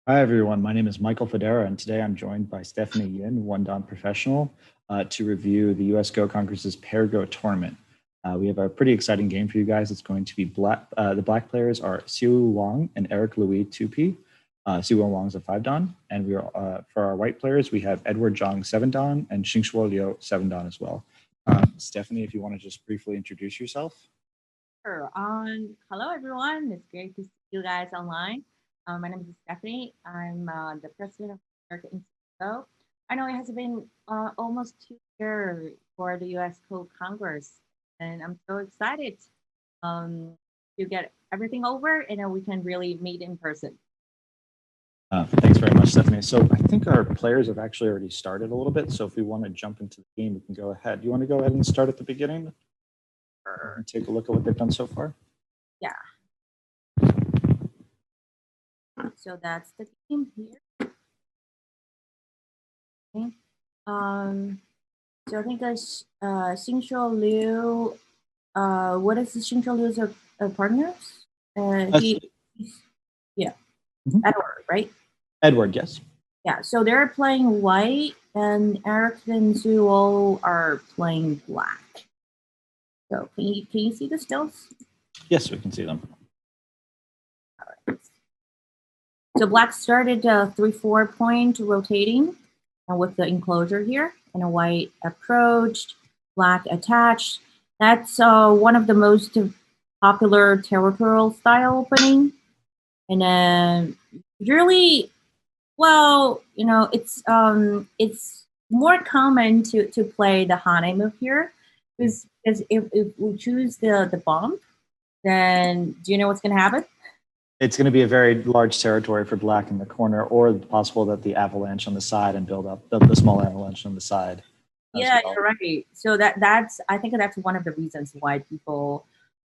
Hi, everyone. My name is Michael Fodera, and today I'm joined by Stephanie Yin, One Don Professional, to review the US Go Congress's Pair Go tournament. We have a pretty exciting game for you guys. It's going to be the black players are Seowoo Wang and Eric Louis 2P. Seowoo Wang's a 5 Don, and for our white players, we have Edward Zhang 7 Don and Xingshuo Liu 7 Don as well. Stephanie, if you want to just briefly introduce yourself. Sure. Hello, everyone. It's great to see you guys online. My name is Stephanie. I'm the president of American Institute. I know it has been almost 2 years for the U.S. Code Congress, and I'm so excited to get everything over and then we can really meet in person. Thanks very much, Stephanie. So I think our players have actually already started a little bit. So if we want to jump into the game, we can go ahead. You want to go ahead and start at the beginning and take a look at what they've done so far? Yeah. So that's the game here. Okay. So I think that's Xingshuo Liu. What is the Xingshuo Liu's partners? Yeah, Edward, right? Edward, yes. Yeah, so they're playing white, and Eric and Zuo are playing black. So can you see the stones? Yes, we can see them. All right. So black started 3-4 point rotating, and with the enclosure here, and a white approached, black attached. That's one of the most popular territorial style opening, and then really, well, it's more common to play the Hane move here, because if we choose the bump, then do you know what's going to happen? It's going to be a very large territory for black in the corner, or possible that the avalanche on the side and build up the small avalanche on the side. Yeah, well. You're right. So I think that's one of the reasons why people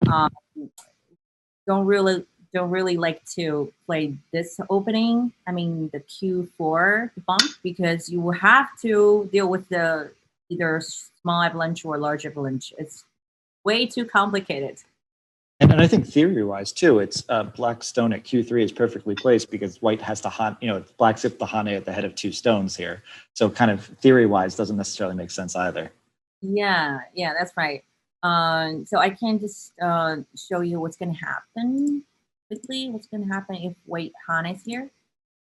don't really like to play this opening. I mean, the Q4 bump, because you will have to deal with the either small avalanche or large avalanche. It's way too complicated. And I think theory-wise too, it's black stone at Q3 is perfectly placed because white has to black's hit the Hane at the head of 2 stones here. So kind of theory-wise doesn't necessarily make sense either. Yeah, that's right. So I can just show you what's going to happen quickly. What's going to happen if white Hane is here,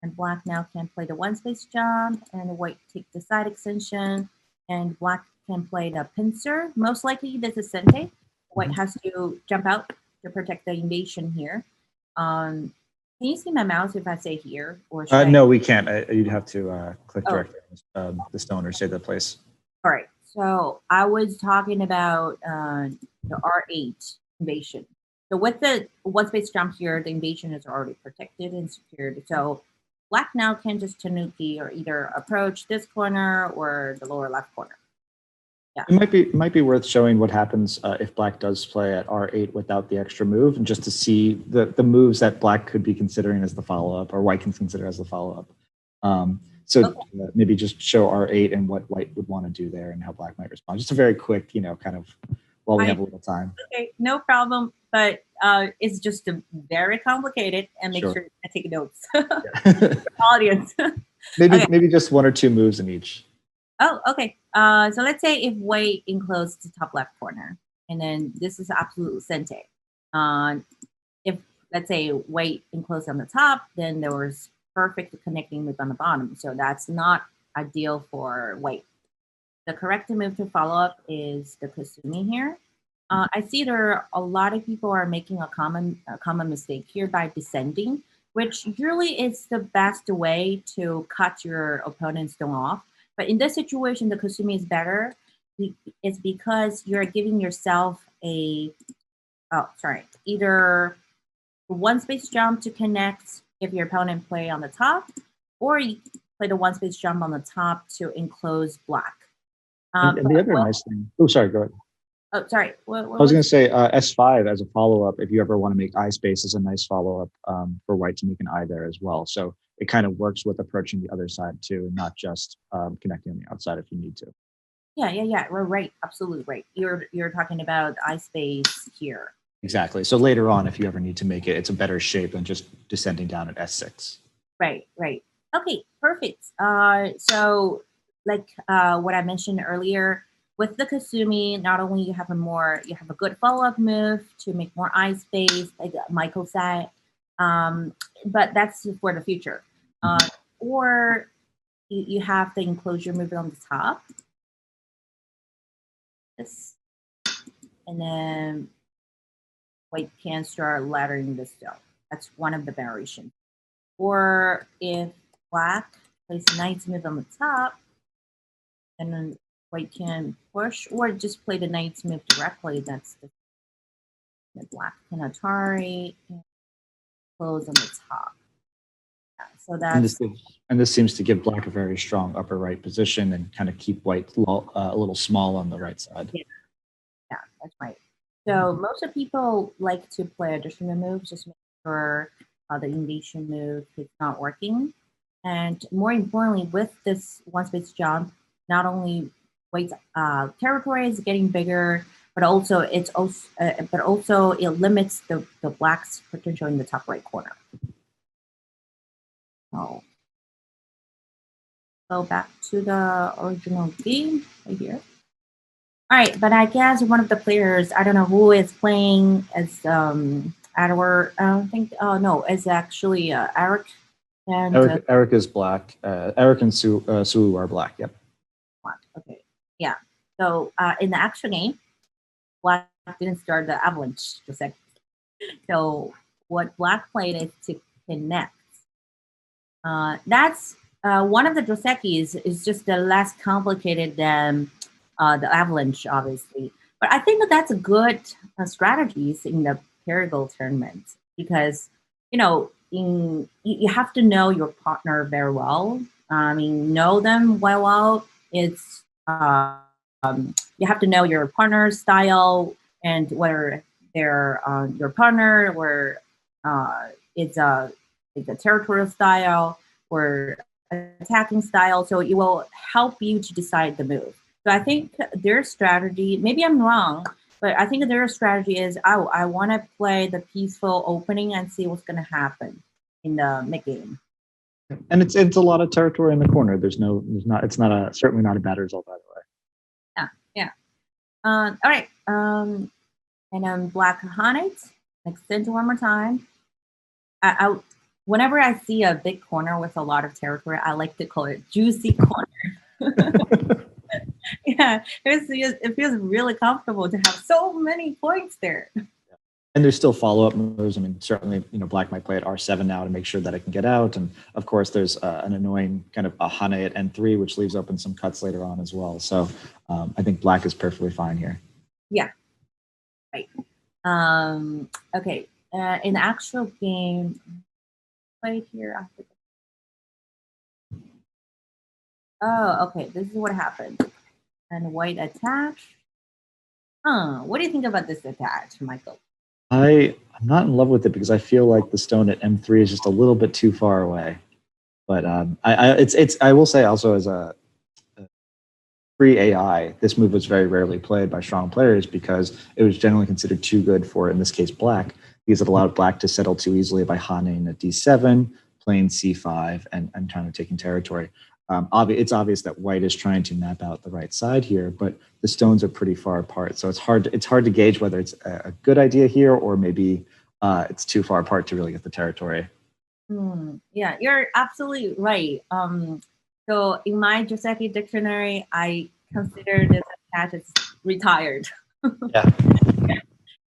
and black now can play the 1 space jump, and white take the side extension, and black can play the pincer. Most likely this is Sensei. White has to jump out to protect the invasion here. Can you see my mouse if I say here? Or no, we can't. You'd have to click directly on the stone or say the place. All right. So I was talking about the R8 invasion. So with the 1 space jump here, the invasion is already protected and secured. So black now can just tanuki or either approach this corner or the lower left corner. Yeah. It might be worth showing what happens if black does play at R8 without the extra move, and just to see the moves that black could be considering as the follow-up, or white can consider as the follow-up. Maybe just show R8 and what white would want to do there and how black might respond. Just a very quick, kind of while we have a little time. Okay, no problem. But it's just very complicated, and make sure I take notes. Audience. Maybe just 1 or 2 moves in each. Oh, okay. So let's say if white encloses the top left corner, and then this is absolute Sensei. If let's say white enclosed on the top, then there was perfect connecting move on the bottom. So that's not ideal for white. The correct move to follow up is the Kasumi here. I see there are a lot of people are making a common mistake here by descending, which really is the best way to cut your opponent's stone off. But in this situation, the Kasumi is better. It's because you're giving yourself either 1 space jump to connect if your opponent play on the top, or you play the 1 space jump on the top to enclose black. And the other nice thing. Oh, sorry. Go ahead. Oh, sorry. I was going to say S5 as a follow-up. If you ever want to make I space, is a nice follow-up for white to make an I there as well. So it kind of works with approaching the other side too, and not just connecting on the outside if you need to. Yeah. We're right. Absolutely right. You're talking about I space here. Exactly. So later on, if you ever need to make it, it's a better shape than just descending down at S6. Right, right. Okay, perfect. So like what I mentioned earlier, with the Kasumi, not only you have a good follow-up move to make more eye space, like Michael said, um, but that's for the future. Or you have the enclosure move on the top, this, and then white can start laddering this down. That's one of the variations. Or if black plays a knight's move on the top, and then white can push, or just play the knight's move directly. That's the black can Atari and close on the top. Yeah, so that's And this seems to give black a very strong upper right position and kind of keep white a little small on the right side. yeah, that's right. So most of people like to play additional moves, just make sure the invasion move is not working. And more importantly, with this one space jump, not only white's territory is getting bigger, but also it limits the black's potential in the top right corner. So go back to the original game right here. All right, but I guess one of the players, I don't know who is playing as Edward. I don't think. Oh no, it's actually Eric. And Eric is black. Eric and Seowoo are black. Yep. Okay. Yeah. So in the actual game, black didn't start the avalanche just like. So what black played is to connect. That's one of the Josekis is just less complicated than the avalanche, obviously. But I think that's a good strategies in the Perigal tournament because you have to know your partner very well. I mean, know them well. It's you have to know your partner's style and whether they're your partner or it's a territorial style or attacking style. So it will help you to decide the move. So I think their strategy, maybe I'm wrong, but I think their strategy is, oh, I want to play the peaceful opening and see what's going to happen in the mid game. And it's a lot of territory in the corner. It's certainly not a bad result either way. Yeah. All right. And then black Hanite, extend one more time. Whenever I see a big corner with a lot of territory, I like to call it juicy corner. Yeah, it feels really comfortable to have so many points there. And there's still follow-up moves. I mean, certainly, black might play at R7 now to make sure that it can get out. And of course, there's an annoying kind of a Hane at N3, which leaves open some cuts later on as well. So I think black is perfectly fine here. Yeah, right. Okay, in the actual game, played here after. Oh, okay. This is what happened. And white attach. What do you think about this attach, Michael? I'm not in love with it because I feel like the stone at M3 is just a little bit too far away. But I will say also as a pre-AI, this move was very rarely played by strong players because it was generally considered too good for, in this case, black, because it allowed black to settle too easily by Haning at D7, playing C5, and kind of taking territory. It's obvious that white is trying to map out the right side here, but the stones are pretty far apart. So it's hard to gauge whether it's a good idea here or maybe it's too far apart to really get the territory. Yeah, you're absolutely right. So in my Joseki dictionary, I consider this attach as retired. Yeah.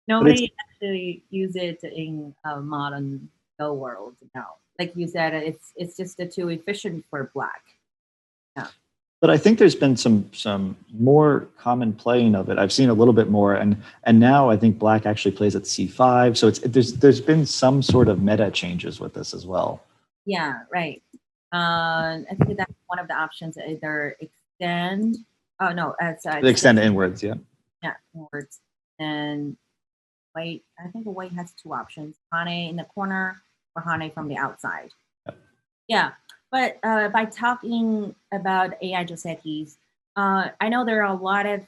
Nobody actually use it in modern Go world now. Like you said, it's just too efficient for black. Yeah. But I think there's been some more common playing of it. I've seen a little bit more, and now I think black actually plays at C5. So there's been some sort of meta changes with this as well. Yeah, right. I think that's one of the options. Either extend. Oh no, it's extend inwards. Yeah. Yeah, inwards. And white. I think white has two options: Hane in the corner or Hane from the outside. Yep. Yeah. But by talking about AI Josekis, I know there are a lot of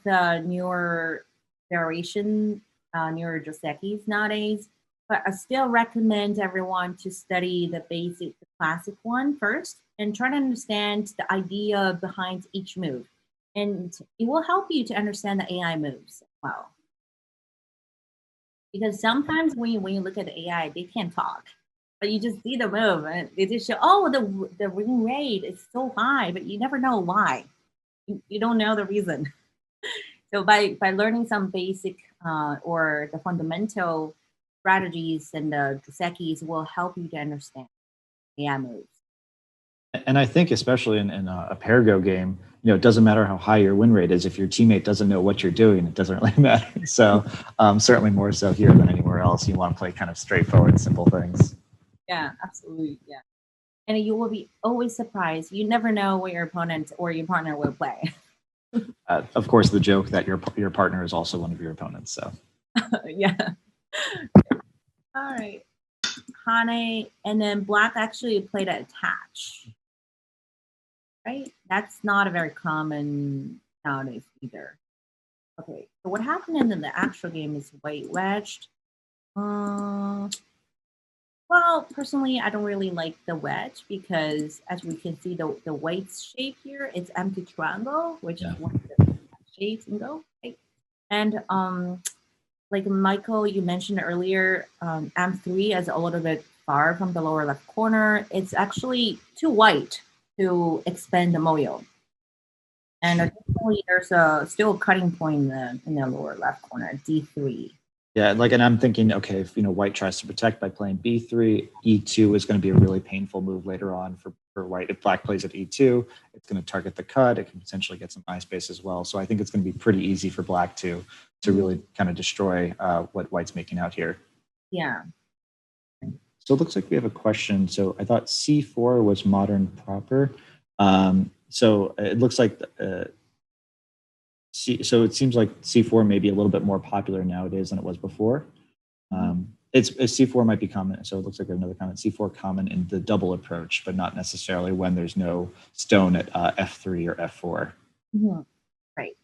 newer variation, newer Josekis nowadays. but I still recommend everyone to study the basic, the classic one first, and try to understand the idea behind each move. And it will help you to understand the AI moves as well. Because sometimes when you look at the AI, they can't talk, but you just see the move and they just show, oh, the ring rate is so high, but you never know why. You don't know the reason. So by learning some basic or the fundamental strategies and the sekis will help you to understand AI moves. And I think especially in a pair go game, it doesn't matter how high your win rate is. If your teammate doesn't know what you're doing, it doesn't really matter. So certainly more so here than anywhere else. You want to play kind of straightforward, simple things. Yeah, absolutely. Yeah. And you will be always surprised. You never know what your opponent or your partner will play. Of course, the joke that your partner is also one of your opponents. So yeah. All right. Hane, and then black actually played an attach. Right? That's not a very common nowadays either. Okay, so what happened in the actual game is white wedged. Well, personally, I don't really like the wedge because, as we can see, the white's shape here is empty triangle, which is one of the shapes in Go. Right? And like Michael, you mentioned earlier, M3 is a little bit far from the lower left corner. It's actually too white to expand the moyo. And additionally, there's still a cutting point in the lower left corner, D3. Yeah, and I'm thinking, okay, if white tries to protect by playing B3, E2 is going to be a really painful move later on for white. If black plays at E2, it's going to target the cut. It can potentially get some eye space as well. So I think it's going to be pretty easy for black to really kind of destroy what white's making out here. Yeah. So it looks like we have a question. So I thought C4 was modern proper. So it looks like so it seems like C4 may be a little bit more popular nowadays than it was before. It's C4 might be common. So it looks like another comment. C4 common in the double approach, but not necessarily when there's no stone at F3 or F4. Mm-hmm. Right.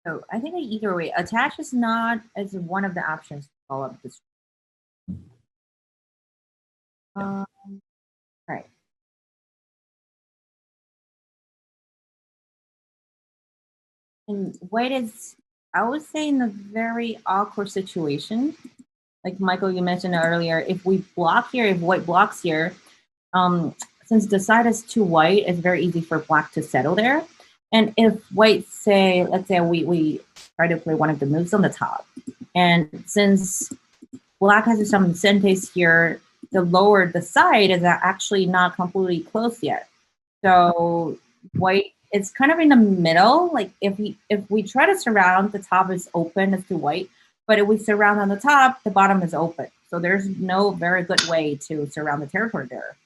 So I think either way, attach is not as one of the options to follow up this. Right. And white is, I would say, in a very awkward situation. Like Michael, you mentioned earlier, if we block here, if white blocks here, since the side is too white, it's very easy for black to settle there. And if white say, let's say we try to play one of the moves on the top, and since black has some senteis here, the lower the side is actually not completely closed yet. So white, it's kind of in the middle. Like if we try to surround, the top is open as to white, but if we surround on the top, the bottom is open. So there's no very good way to surround the territory there.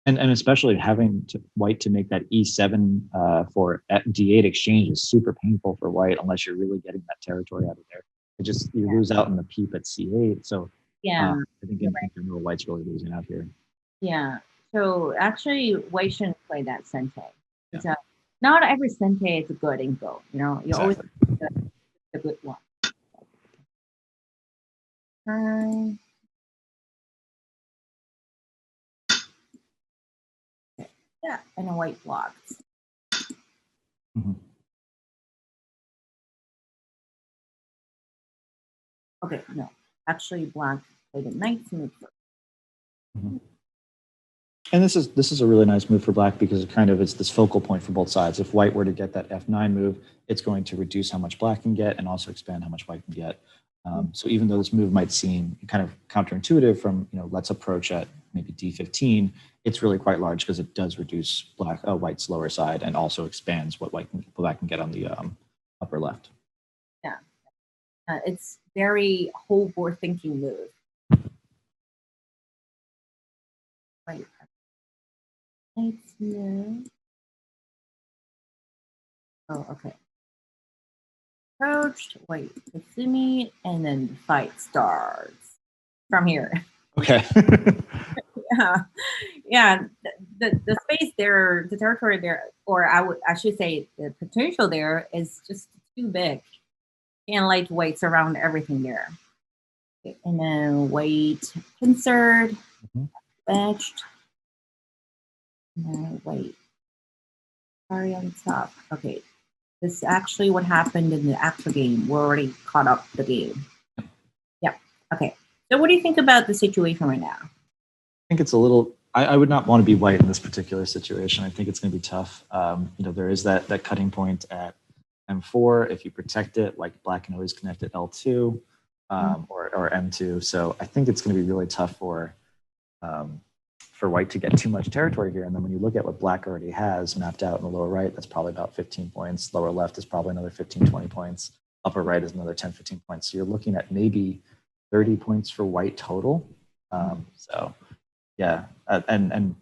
And especially having white to make that E7 for D8 exchange is super painful for white unless you're really getting that territory out of there. You lose out on the peep at C8. So yeah, I think in general, white's really losing out here. Yeah. So actually, white shouldn't play that Sensei. So not every Sensei is good in Go. You exactly. Always the good one. Yeah, and a white blocks. Okay, no. Actually, black played a nice move first. And this is a really nice move for black because it's this focal point for both sides. If white were to get that F9 move, it's going to reduce how much black can get and also expand how much white can get. So even though this move might seem kind of counterintuitive from, let's approach at maybe D15, it's really quite large because it does reduce white's lower side and also expands what black can get on the upper left. Yeah, it's very whole board thinking move. Right. Nice move. Oh, okay. Approached, wait, Kasumi, and then the fight starts from here. Okay. yeah. The space there, the territory there, or I should say the potential there is just too big. Can't let whites around everything there. Okay, and then white pincered, fetched, and then white sorry on top. Okay, this is actually what happened in the actual game. We're already caught up the game. Yep. Okay. So what do you think about the situation right now? I think it's a little. I would not want to be white in this particular situation. I think it's going to be tough. There is that cutting point at M4. If you protect it, like black can always connect at L2 or M2. So I think it's going to be really tough for white to get too much territory here. And then when you look at what black already has mapped out in the lower right, that's probably about 15 points. Lower left is probably another 15, 20 points. Upper right is another 10, 15 points. So you're looking at maybe 30 points for white total. So yeah, and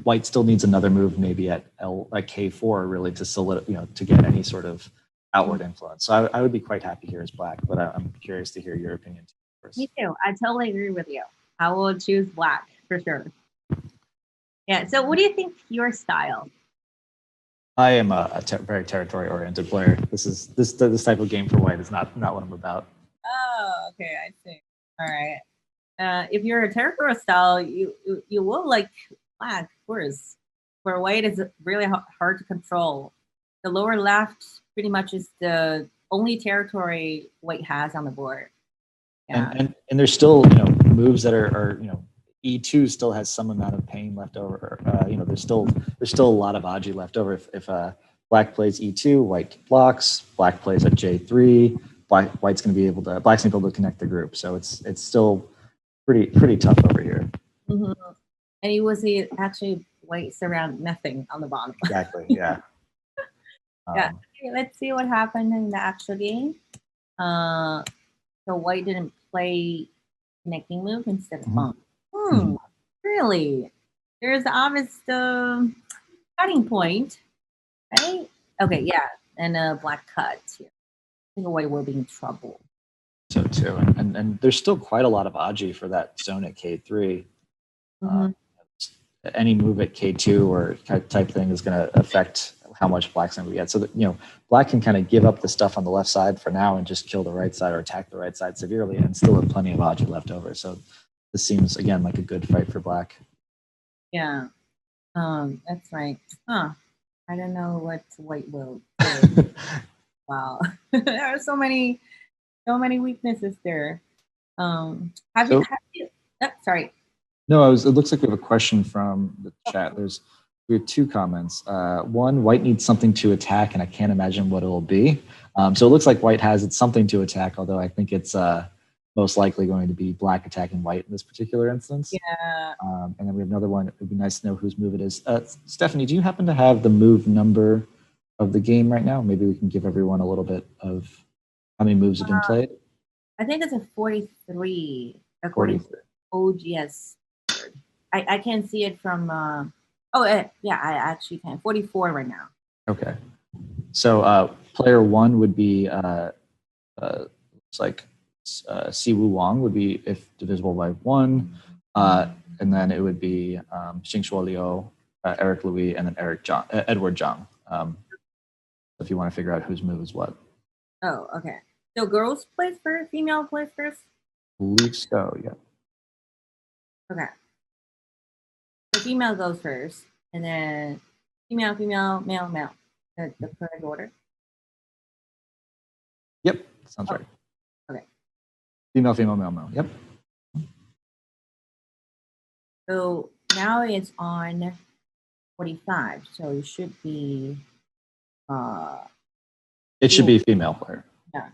white still needs another move maybe at K4 really to get any sort of outward influence. So I would be quite happy here as black, but I'm curious to hear your opinion first. Me too. I totally agree with you. I will choose black for sure. Yeah. So what do you think your style? I am a very territory-oriented player. This type of game for white is not what I'm about. Oh, okay. I see. All right. If you're a territorial style, you will like black, of course. For white, it's really hard to control. The lower left pretty much is the only territory white has on the board. Yeah. And there's still moves that are E2 still has some amount of pain left over. There's still a lot of Aji left over. If black plays E2, white blocks. Black plays at J3. Black's going to be able to connect the group. So it's still pretty tough over here. Mm-hmm. And you will see actually white surround nothing on the bottom. Exactly. Yeah. Yeah. Okay, let's see what happened in the actual game. So white didn't play connecting move instead of bump. Really? There's the obvious cutting point, right? Okay, yeah, and a black cut here. I think white will be in trouble. So too, and there's still quite a lot of Aji for that zone at K3. Any move at K2 or type thing is going to affect how much black's going to get. So that, black can kind of give up the stuff on the left side for now and just kill the right side or attack the right side severely and still have plenty of Aji left over. So this seems, again, like a good fight for black. Yeah, that's right. Huh. I don't know what white will do. Wow. There are so many weaknesses there. Have you sorry. No, it looks like we have a question from the chat. We have two comments. One, white needs something to attack, and I can't imagine what it'll be. So it looks like white has something to attack, although I think it's most likely going to be black attacking white in this particular instance. Yeah. And then we have another one. It would be nice to know whose move it is. Stephanie, do you happen to have the move number of the game right now? Maybe we can give everyone a little bit of how many moves have been played. I think it's a 43 according to OGS. I can't see it from. Yeah, I actually can. 44 right now. Okay. So player one would be it's like Seowoo Wang would be if divisible by 1, and then it would be Xingshuo Liu, Eric Louis, and then Edward Zhang. If you want to figure out whose move is what. Oh, okay. So girls plays first, female plays first? I believe so, yeah. Okay. The female goes first, and then female, male, male. The correct order? Yep, sounds right. Okay. Female, male. Yep. So now it's on 45, so it should be it should be female player. Yeah.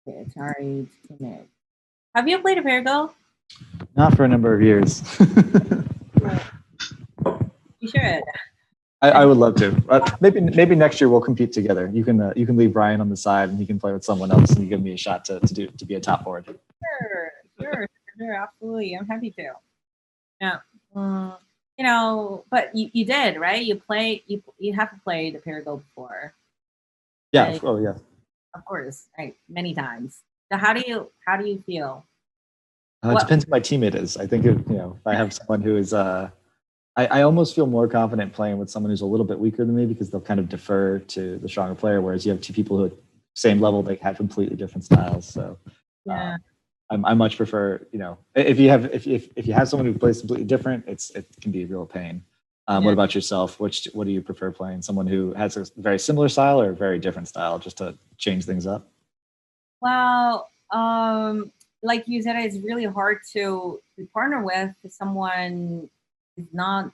Okay, sorry to commit. Have you played a Parago? Not for a number of years. You should. I would love to. Maybe next year we'll compete together. You can leave Brian on the side and he can play with someone else, and you give me a shot to be a top board. Sure, absolutely. I'm happy to. Yeah. But you did, right? You have to play the Parago before. Yeah. Like, oh yeah. Of course, right? Many times. So how do you feel? It depends who my teammate is. I think if I have someone who is I almost feel more confident playing with someone who's a little bit weaker than me because they'll kind of defer to the stronger player, whereas you have two people who same level, they have completely different styles. So Yeah. I much prefer, if you have someone who plays completely different, it can be a real pain. What about yourself? What do you prefer playing? Someone who has a very similar style or a very different style, just to change things up? Well, like you said, it's really hard to partner with someone who's not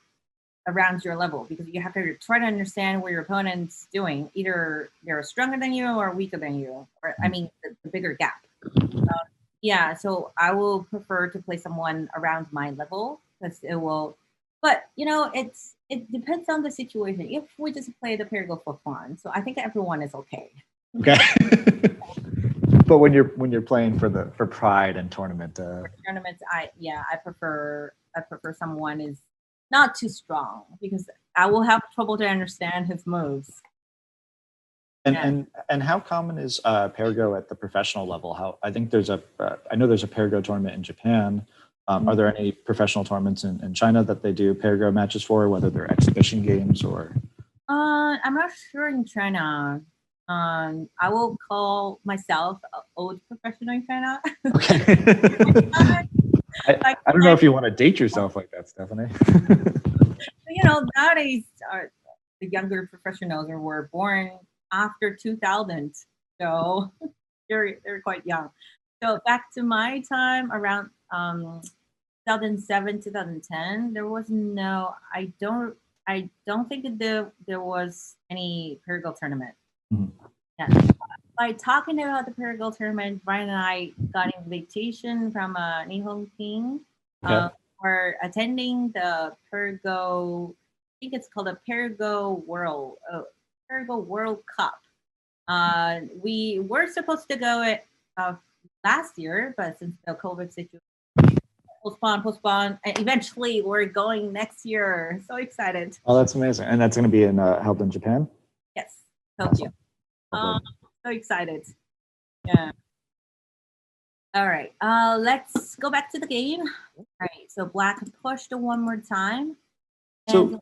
around your level, because you have to try to understand what your opponent's doing. Either they're stronger than you or weaker than you, or I mean, the bigger gap. Yeah, so I will prefer to play someone around my level, because it will. But it depends on the situation. If we just play the pair go for fun, so I think everyone is okay. Okay. But when you're playing for pride and tournament, For tournaments, I prefer someone is not too strong, because I will have trouble to understand his moves. And how common is pair go at the professional level? I think I know there's a pair go tournament in Japan. Are there any professional tournaments in China that they do pair go matches for, whether they're exhibition games or? I'm not sure in China. I will call myself an old professional in China. Okay. I don't know if you want to date yourself like that, Stephanie. Nowadays the younger professionals were born after 2000, so they're quite young. So back to my time, around 2007, 2010, there was no. I don't think that there was any Perigal tournament. Mhm. Yeah. By talking about the Perigal tournament, Brian and I got an invitation from Nihon King for attending the Perigo. I think it's called a Perigo World Cup. We were supposed to go last year, but since the COVID situation, postpone, and eventually we're going next year. So excited! Oh, that's amazing, and that's going to be held in Japan. Yes, Tokyo. Awesome. So excited! Yeah. All right. Let's go back to the game. All right. So Black pushed one more time. So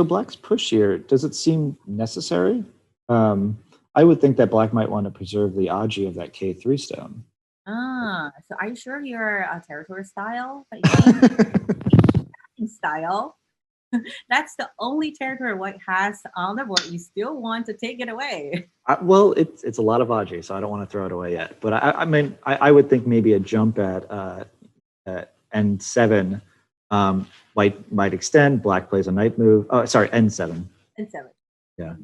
Black's push here, does it seem necessary? I would think that Black might want to preserve the Aji of that K3 stone. So are you sure you're a territory style? Style? That's the only territory White has on the board. You still want to take it away? Well, it's a lot of Aji, so I don't want to throw it away yet. But I would think maybe a jump at N7. White might extend. Black plays a knight move. Oh, sorry, N7. N7. Yeah.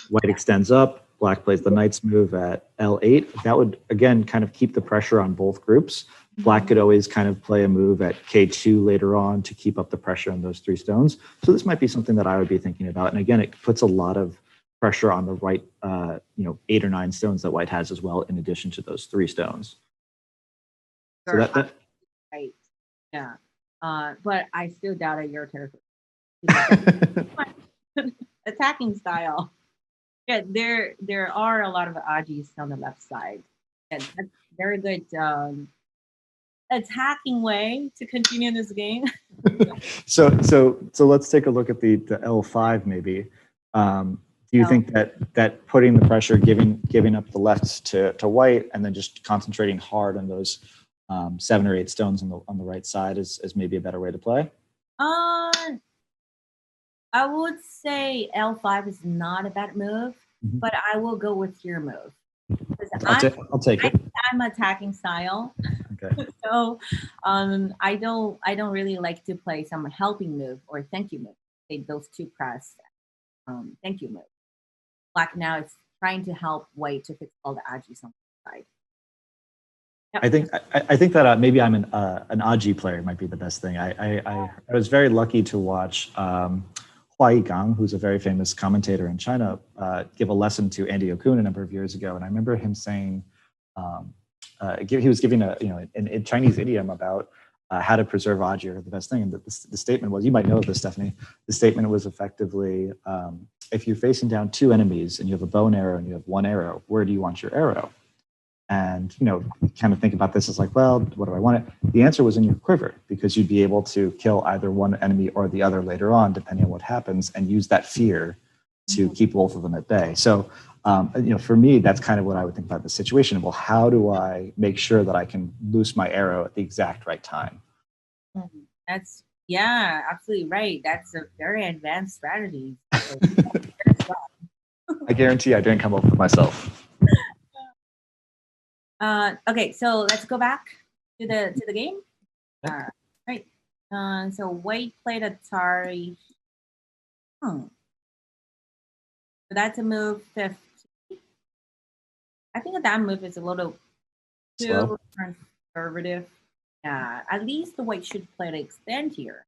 White extends up. Black plays the knight's move at L8. That would, again, kind of keep the pressure on both groups. Black could always kind of play a move at K2 later on to keep up the pressure on those three stones. So this might be something that I would be thinking about. And again, it puts a lot of pressure on the right, 8 or 9 stones that White has as well, in addition to those 3 stones. So that right. Yeah. But I still doubted your territory. Attacking style. Yeah, there are a lot of Ajis on the left side. And that's very good attacking way to continue this game. So let's take a look at the L5 maybe. Do you think that putting the pressure, giving up the left to White, and then just concentrating hard on those 7 or 8 stones on the right side is maybe a better way to play? I would say L5 is not a bad move, but I will go with your move. I'll take it. I'm attacking style. Okay. So I don't really like to play some helping move or thank you move. Say those 2 press thank you move. Black now is trying to help White to fix all the Ajis on the side. Yep. I think that maybe I'm an Aji player might be the best thing. I was very lucky to watch Gang, who's a very famous commentator in China, give a lesson to Andy Okun a number of years ago, and I remember him saying he was giving a Chinese idiom about how to preserve Aji, or the best thing. And the statement was, you might know this, Stephanie. The statement was effectively, if you're facing down 2 enemies and you have a bow and arrow and you have 1 arrow, where do you want your arrow? And kind of think about this as like, well, what do I want it? The answer was in your quiver, because you'd be able to kill either one enemy or the other later on, depending on what happens, and use that fear to keep both of them at bay. So For me, that's kind of what I would think about the situation. Well, how do I make sure that I can loose my arrow at the exact right time? That's absolutely right. That's a very advanced strategy. So, I guarantee I didn't come up with myself. okay, so let's go back to the game. Right. So White played Atari. So that's a move 50. I think that move is a little too Slow. conservative. At least the White should play to extend here.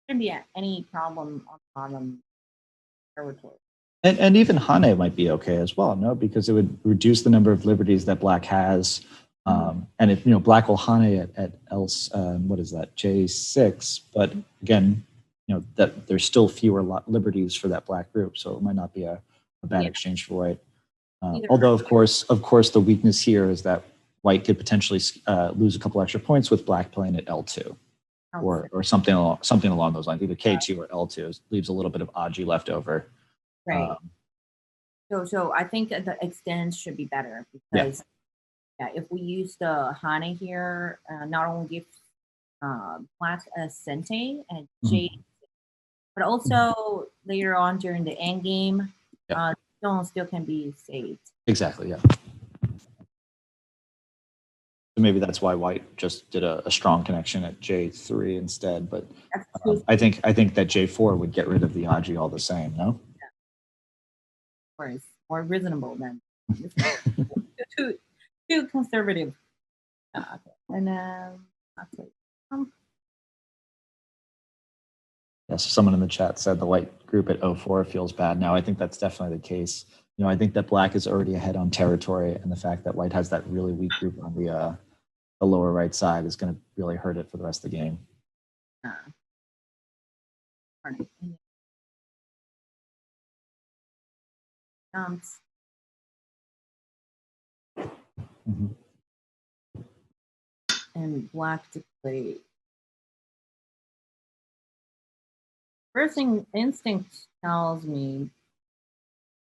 Shouldn't be any problem on bottom territory. And even Hane might be okay as well, no? Because it would reduce the number of liberties that Black has. And if Black will Hane at else, what is that, J6? But again, that there's still fewer liberties for that Black group, so it might not be a bad exchange for White. Although, of course, the weakness here is that White could potentially lose a couple extra points with Black playing at L2, or something along those lines. Either K2 or L2 leaves a little bit of Aji left over. Right. So I think the extends should be better because if we use the Hane here, not only gives Black a Sensei and Jade, but also later on during the end game, stone still can be saved. Exactly. Yeah. So maybe that's why White just did a strong connection at J3 instead. But I think that J4 would get rid of the Aji all the same. No. Or it's more reasonable than too conservative. And so someone in the chat said the White group at 04 feels bad. Now I think that's definitely the case. I think that Black is already ahead on territory, and the fact that White has that really weak group on the lower right side is going to really hurt it for the rest of the game. And Black to play. First thing instinct tells me,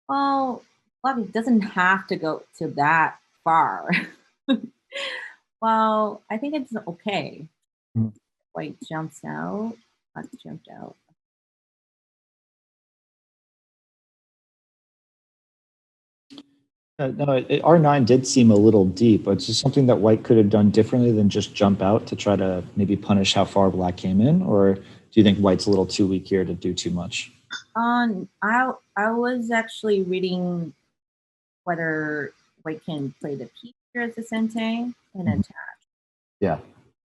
well, Black doesn't have to go to that far. Well, I think it's okay. White jumps out. Black jumped out. No, R9 did seem a little deep, but it's just something that White could have done differently than just jump out to try to maybe punish how far Black came in, or do you think White's a little too weak here to do too much? I was actually reading whether White can play the piece here as a Sensei and attack. Yeah.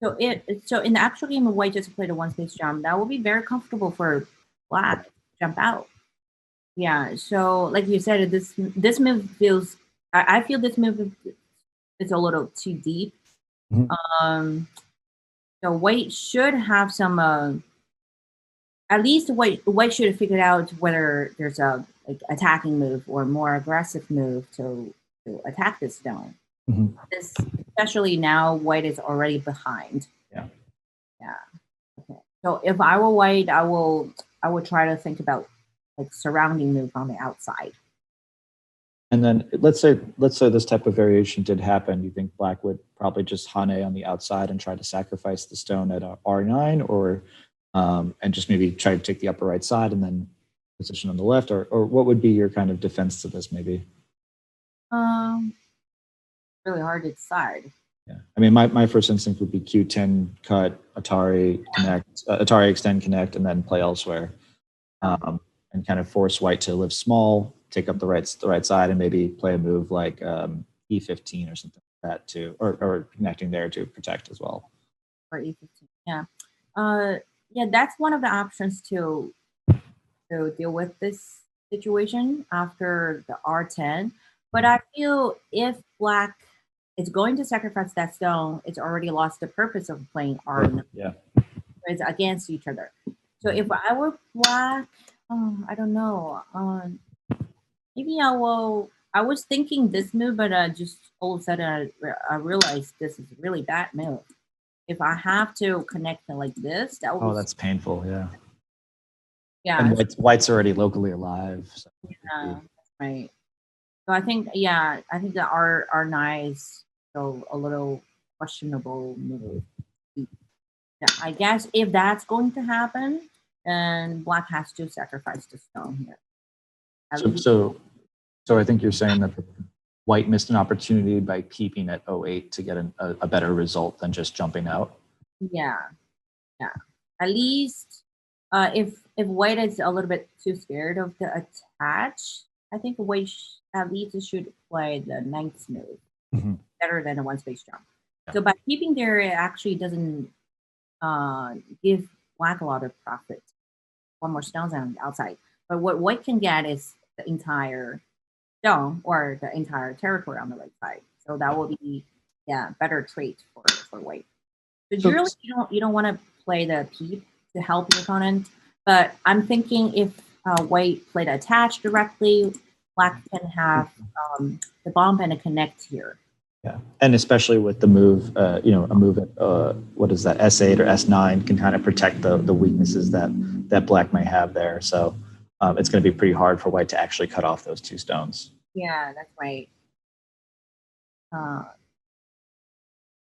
So in the actual game of White just played a one space jump, that will be very comfortable for Black to jump out. Yeah. So like you said, this move feels. I feel this move is a little too deep. So White should have some. At least White should have figured out whether there's a attacking move or more aggressive move to attack this stone. Especially now, White is already behind. Yeah. Okay. So if I were White, I would try to think about surrounding move on the outside. And then let's say this type of variation did happen. You think Black would probably just Hane on the outside and try to sacrifice the stone at R9, or and just maybe try to take the upper right side and then position on the left, or what would be your kind of defense to this maybe? Really hard to decide. Yeah, I mean, my first instinct would be Q10 cut, Atari connect, Atari extend connect, and then play elsewhere, and kind of force White to live small, take up the right side, and maybe play a move like E15 or something like that too, or connecting there to protect as well. Or E15, yeah, that's one of the options to deal with this situation after the R10. But I feel if Black is going to sacrifice that stone, it's already lost the purpose of playing R9. Yeah, it's against each other. So if I were Black, I don't know. Maybe I will. I was thinking this move, but just all of a sudden I realized this is a really bad move. If I have to connect it like this, that would. Oh, that's painful. Yeah. Yeah. And White's already locally alive. So yeah, that's Right. So I think, yeah, I think that our nine is still a little questionable move. Yeah, I guess if that's going to happen, then black has to sacrifice the stone here. At So, least, so, so I think you're saying that the white missed an opportunity by keeping at 08 to get a better result than just jumping out. yeah, yeah. At least, if white is a little bit too scared of the attach, I think white at least should play the ninth move Mhm. better than a one space jump. Yeah. So by keeping there, it actually doesn't give black a lot of profit. One more stones on the outside. But what white can get is the entire stone or the entire territory on the right side. So that will be better trait for white. So So, generally you don't want to play the peep to help your opponent. But I'm thinking if white played attach directly, black can have the bomb and a connect here. yeah, and especially with the move, a move at what is that, S8 or S9 can kind of protect the weaknesses that black may have there. So it's going to be pretty hard for white to actually cut off those two stones. Yeah, that's right.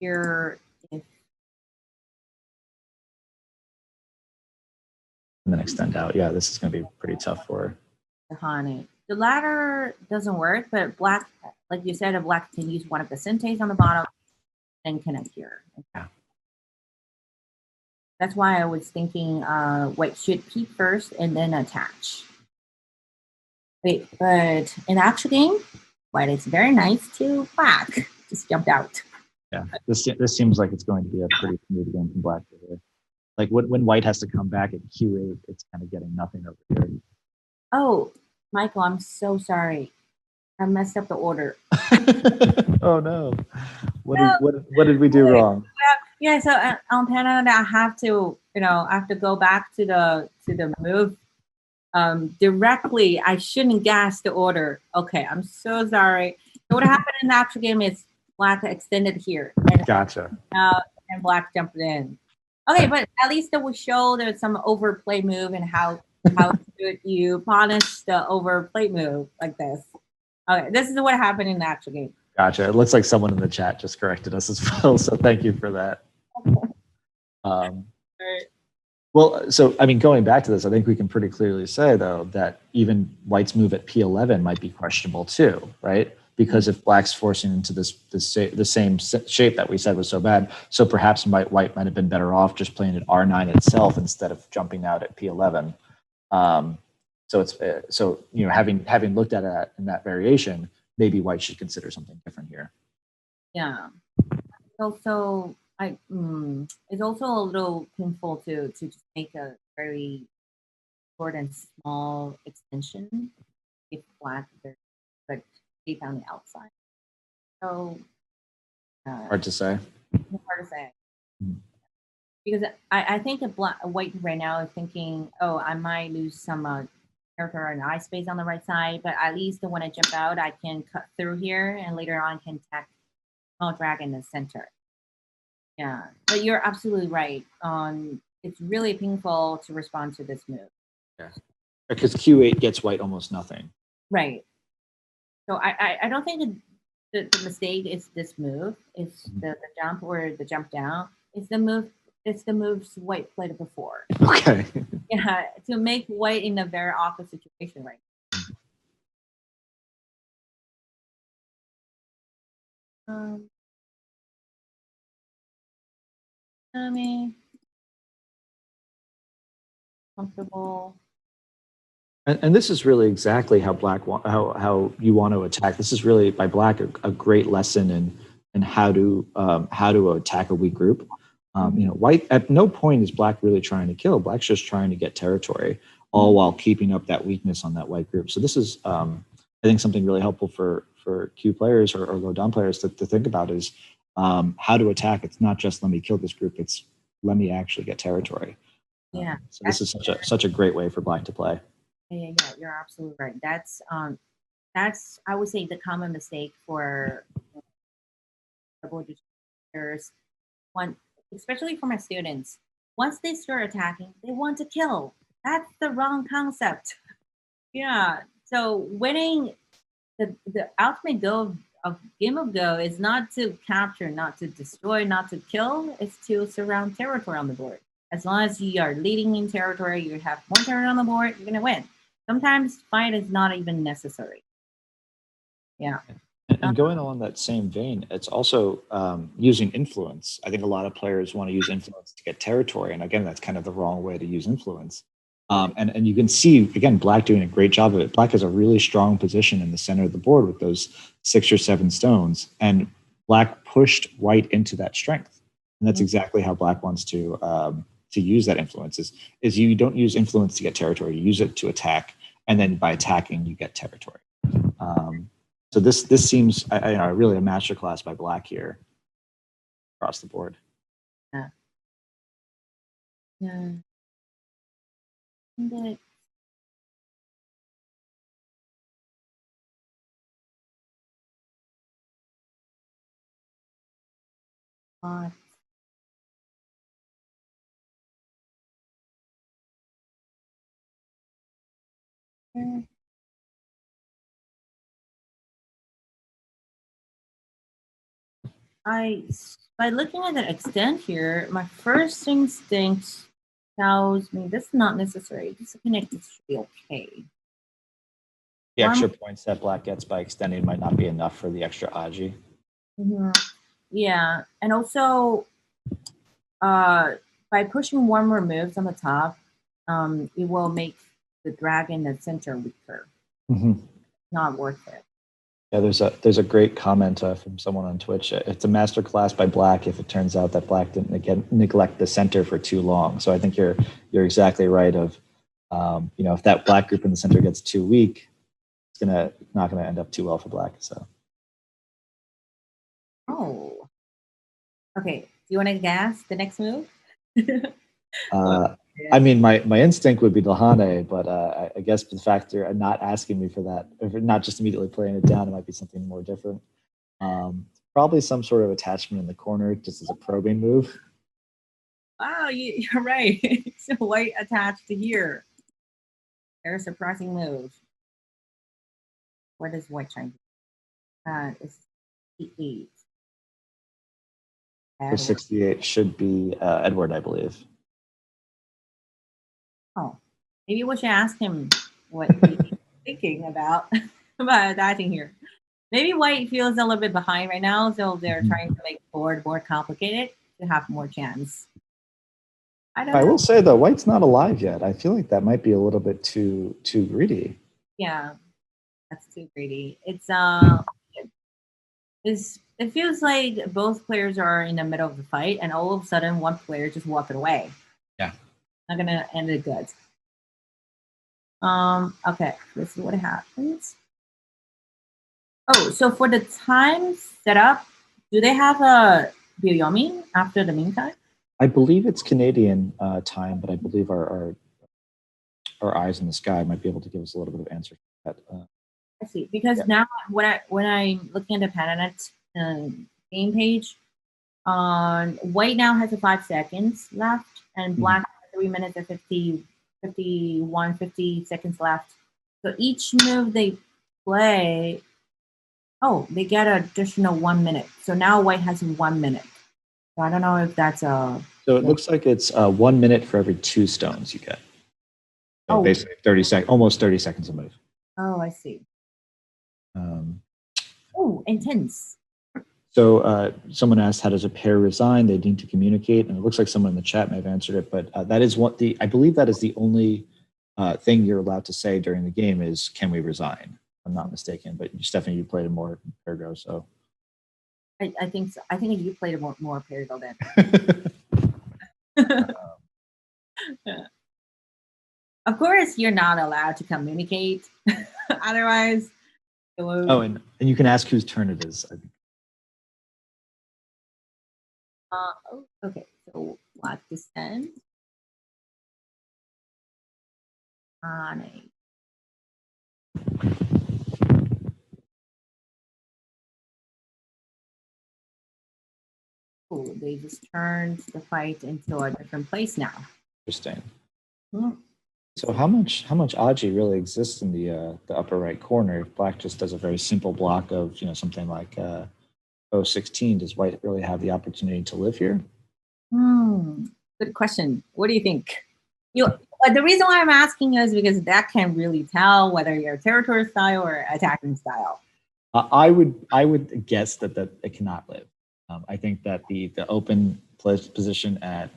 Here, if And then extend out. Yeah, this is going to be pretty tough for. the honey. The ladder doesn't work, but black, like you said, a black can use one of the senseis on the bottom and connect here. Yeah. That's why I was thinking white should peep first and then attach. Wait, but in the actual game, white is very nice to black. Just jumped out. Yeah, this seems like it's going to be a pretty smooth game from black here. Like when white has to come back at Q8, it's kind of getting nothing over here. Oh, Michael, I'm so sorry. I messed up the order. Oh no! What did we do wrong? Yeah, so on Canada, I have to, I have to go back to the move directly. I shouldn't guess the order. Okay, I'm so sorry. So what happened in the actual game is black extended here, and Gotcha. and black jumped in. Okay, but at least it will show there's some overplay move and how should you punish the overplay move like this. Okay, this is what happened in the actual game. Gotcha. It looks like someone in the chat just corrected us as well, so thank you for that. Well, so I mean, going back to this, I think we can pretty clearly say though that even white's move at P11 might be questionable too, right? Because if black's forcing into the same shape that we said was so bad, so perhaps white might have been better off just playing at R9 itself instead of jumping out at P11. So it's having looked at it in that variation, maybe white should consider something different here. Yeah. Also, it's also a little painful to just make a very short and small extension if black but deep on the outside. So hard to say. Hard to say. Because I think a white right now is thinking, oh, I might lose some character and eye space on the right side, but at least when I jump out, I can cut through here and later on can attack small drag in the center. Yeah, but you're absolutely right. It's really painful to respond to this move. Yeah, because Q8 gets white almost nothing. Right. So I don't think the mistake is this move. It's the jump or the jump down. It's the move. It's the moves white played before. Okay. Yeah, to make white in a very awkward situation right now. I mean, comfortable. And this is really exactly how how you want to attack. This is really by black a great lesson in how to attack a weak group. White at no point is black really trying to kill. Black's just trying to get territory, all while keeping up that weakness on that white group. So this is, I think, something really helpful for Q players or low down players to think about is how to attack. It's not just let me kill this group. It's let me actually get territory. Yeah. So this is such a great way for black to play. Yeah, you're absolutely right. That's I would say the common mistake for double players. One, especially for my students, once they start attacking, they want to kill. That's the wrong concept. Yeah. So winning the ultimate goal of Game of Go is not to capture, not to destroy, not to kill. It's to surround territory on the board. As long as you are leading in territory, you have one turn on the board, you're gonna win. Sometimes fight is not even necessary. Yeah. And going along that same vein, it's also using influence. I think a lot of players want to use influence to get territory, and again, that's kind of the wrong way to use influence. And you can see again, Black doing a great job of it. Black has a really strong position in the center of the board with those 6 or 7 stones, and Black pushed White into that strength, and that's exactly how Black wants to use that influence. Is you don't use influence to get territory, you use it to attack, and then by attacking, you get territory. So this seems really a masterclass by Black here across the board. Yeah. Yeah. But by looking at the extent here, my first instinct tells me this is not necessary. This connected should be okay. The extra points that Black gets by extending might not be enough for the extra Aji. Yeah, and also by pushing one more moves on the top, it will make the dragon in the center weaker. Not worth it. Yeah, there's a great comment from someone on Twitch. It's a master class by Black if it turns out that Black didn't again neglect the center for too long. So I think you're exactly right. Of if that Black group in the center gets too weak, it's not gonna end up too well for Black. So. Oh. Okay. Do you want to guess the next move? I mean, my instinct would be Lahane, but I guess the fact you're not asking me for that, if you're not just immediately playing it down, it might be something more different. Probably some sort of attachment in the corner, just as a probing move. Wow, you're right. So White attached to here. Very surprising move. What is White trying to do? It's 68. For 68 should be Edward, I believe. Oh, maybe we should ask him what he's thinking about attaching here. Maybe White feels a little bit behind right now, so they're trying to make the board more complicated to have more chance. I will say though, White's not alive yet. I feel like that might be a little bit too greedy. Yeah, that's too greedy. It feels like both players are in the middle of the fight, and all of a sudden one player just walking away. Yeah, not gonna end it good. Okay, let's see what happens. Oh, so for the time setup, do they have a Byoyomi after the meantime? I believe it's Canadian time, but I believe our eyes in the sky might be able to give us a little bit of answer for that. I see, because now when I'm looking at the Pananet game page, White now has 5 seconds left, and Black has 3 minutes and 50 seconds left. So each move they play, they get an additional 1 minute. So now White has 1 minute. So I don't know if that's a. So it looks like it's 1 minute for every 2 stones you get. So basically 30 seconds, almost 30 seconds a move. Oh, I see. Intense. So someone asked, how does a pair resign? They need to communicate, and it looks like someone in the chat may have answered it, but that is I believe that is the only thing you're allowed to say during the game is, can we resign? If I'm not mistaken, but Stephanie, you played a more pair go, so. I think so. I think you played a more pair go then. Of course, you're not allowed to communicate. Otherwise, it will... Oh, and you can ask whose turn it is. Okay, so Black descend. Oh, they just turned the fight into a different place now. Interesting. So how much Aji really exists in the upper right corner? If black just does a very simple block of something like 016, does white really have the opportunity to live here? Hmm, good question. What do you think? You, the reason why I'm asking you is because that can really tell whether you're territory style or attacking style. I would guess that it cannot live. I think that the open position at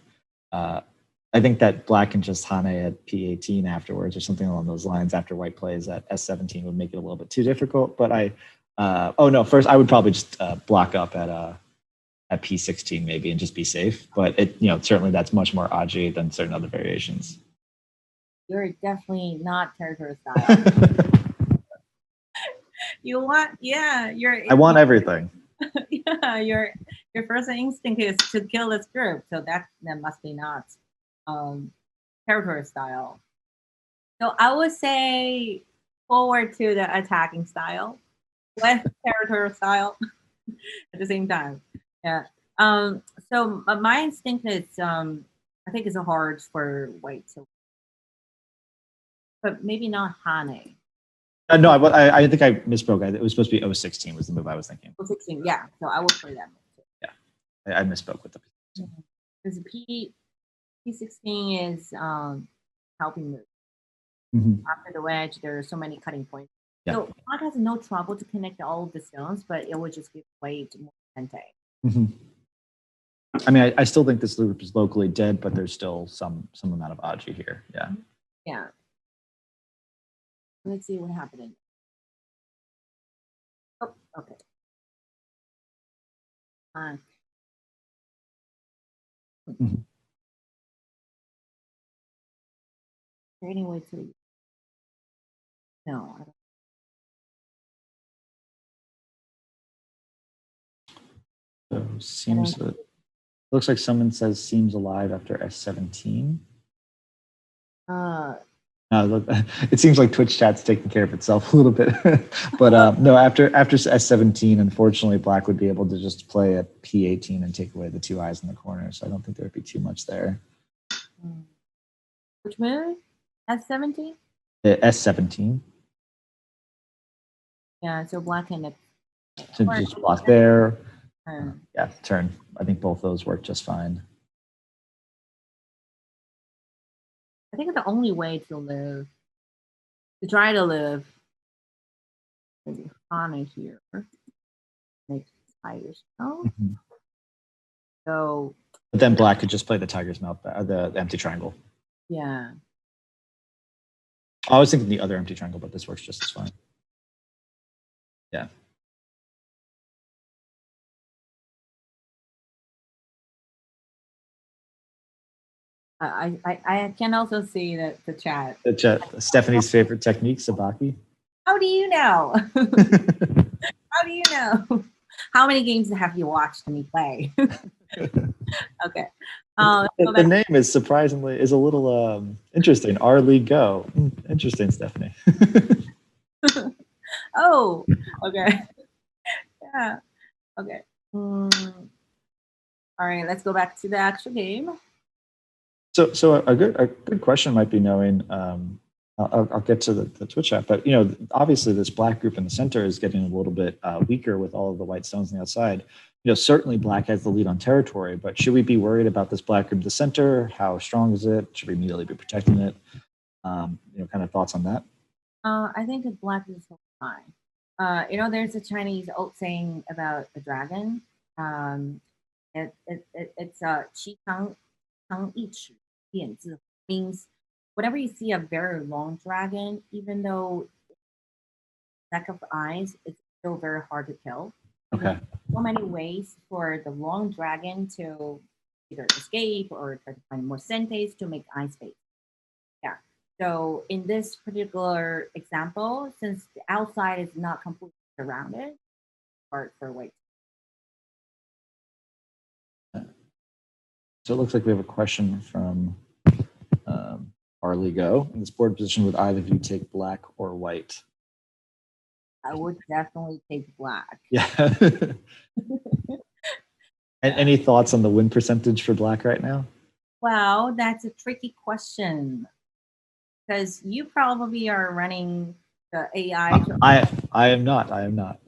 I think that black can just Hane at P18 afterwards or something along those lines after white plays at S17 would make it a little bit too difficult. But oh no, first I would probably just block up at P16 maybe and just be safe. But certainly that's much more Aji than certain other variations. You're definitely not territory style. You want, yeah, I want everything. yeah, your first instinct is to kill this group, so that must be not um, territory style. So I would say forward to the attacking style with territory style at the same time. Yeah. So my instinct is I think it's hard for white to, but maybe not Hane. No, I think I misspoke. It was supposed to be 016 was the move I was thinking. 16, yeah. So I would play that move too. Yeah, I misspoke with the. Because P16 is helping move. Mm-hmm. After the wedge, there are so many cutting points. Yeah. So black has no trouble to connect all of the stones, but it would just give way to more Sensei. Mm-hmm. I mean, I still think this loop is locally dead, but there's still some amount of Aji here. Yeah. Yeah. Let's see what happened. Oh, okay. Mm-hmm. Trading way to no, I don't. So seems looks like someone says seems alive after S17. Look, it seems like Twitch chat's taking care of itself a little bit, but no. After S17, unfortunately, black would be able to just play at P18 and take away the two eyes in the corner. So I don't think there would be too much there. Which move? S17. S17. Yeah, so black can So just block there. Yeah, turn. I think both those work just fine. I think the only way to live, to try to live, maybe Hana here, make tiger's mouth. Mm-hmm. So. But then black could just play the tiger's mouth, the empty triangle. Yeah. I was thinking the other empty triangle, but this works just as fine. Yeah. I can also see that the chat. The chat. Stephanie's favorite technique, Sabaki. How do you know? How do you know? How many games have you watched me play? Okay. The name is surprisingly a little interesting. Our League Go. Interesting, Stephanie. Oh, okay. Yeah. Okay. All right. Let's go back to the actual game. So a good question might be knowing. I'll get to the Twitch chat, but obviously this black group in the center is getting a little bit weaker with all of the white stones on the outside. Certainly black has the lead on territory, but should we be worried about this black group in the center? How strong is it? Should we immediately be protecting it? Kind of thoughts on that? I think that black is so fine. There's a Chinese old saying about a dragon. It's qi tang yi chi, dian zi, means whenever you see a very long dragon, even though lack of eyes, it's still very hard to kill. Okay. So many ways for the long dragon to either escape or try to find more senseis to make eye space. Yeah. So in this particular example, since the outside is not completely surrounded, hard for white. So it looks like we have a question from Harley Go. In this board position, would either of you take black or white? I would definitely take black. Yeah. And any thoughts on the win percentage for black right now? Well, that's a tricky question. because you probably are running the AI. I am not. I am not.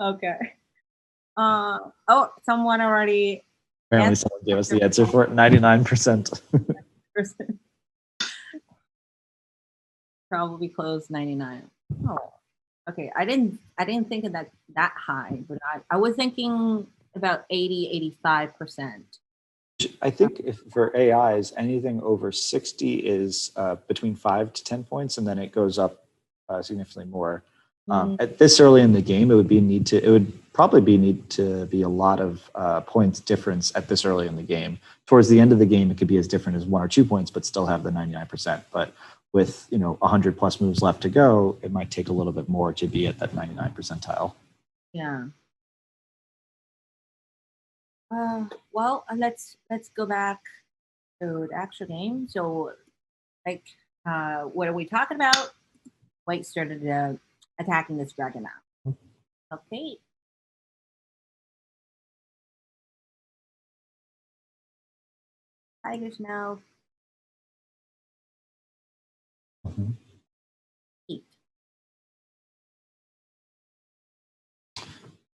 Okay. Oh, someone already Apparently, answered. someone gave us the answer for it. 99%. Probably close 99. Oh, okay. I didn't think of that high, but I was thinking about 80, 85%. I think if for AIs, anything over 60 is between 5 to 10 points, and then it goes up significantly more. At this early in the game, it would probably need to be a lot of points difference at this early in the game. Towards the end of the game, it could be as different as 1 or 2 points, but still have the 99%. But with 100 plus moves left to go, it might take a little bit more to be at that 99 percentile. Yeah. Well, let's go back to the actual game. So, like, what are we talking about? White started attacking this dragon now. Okay. Tigers now. Eat.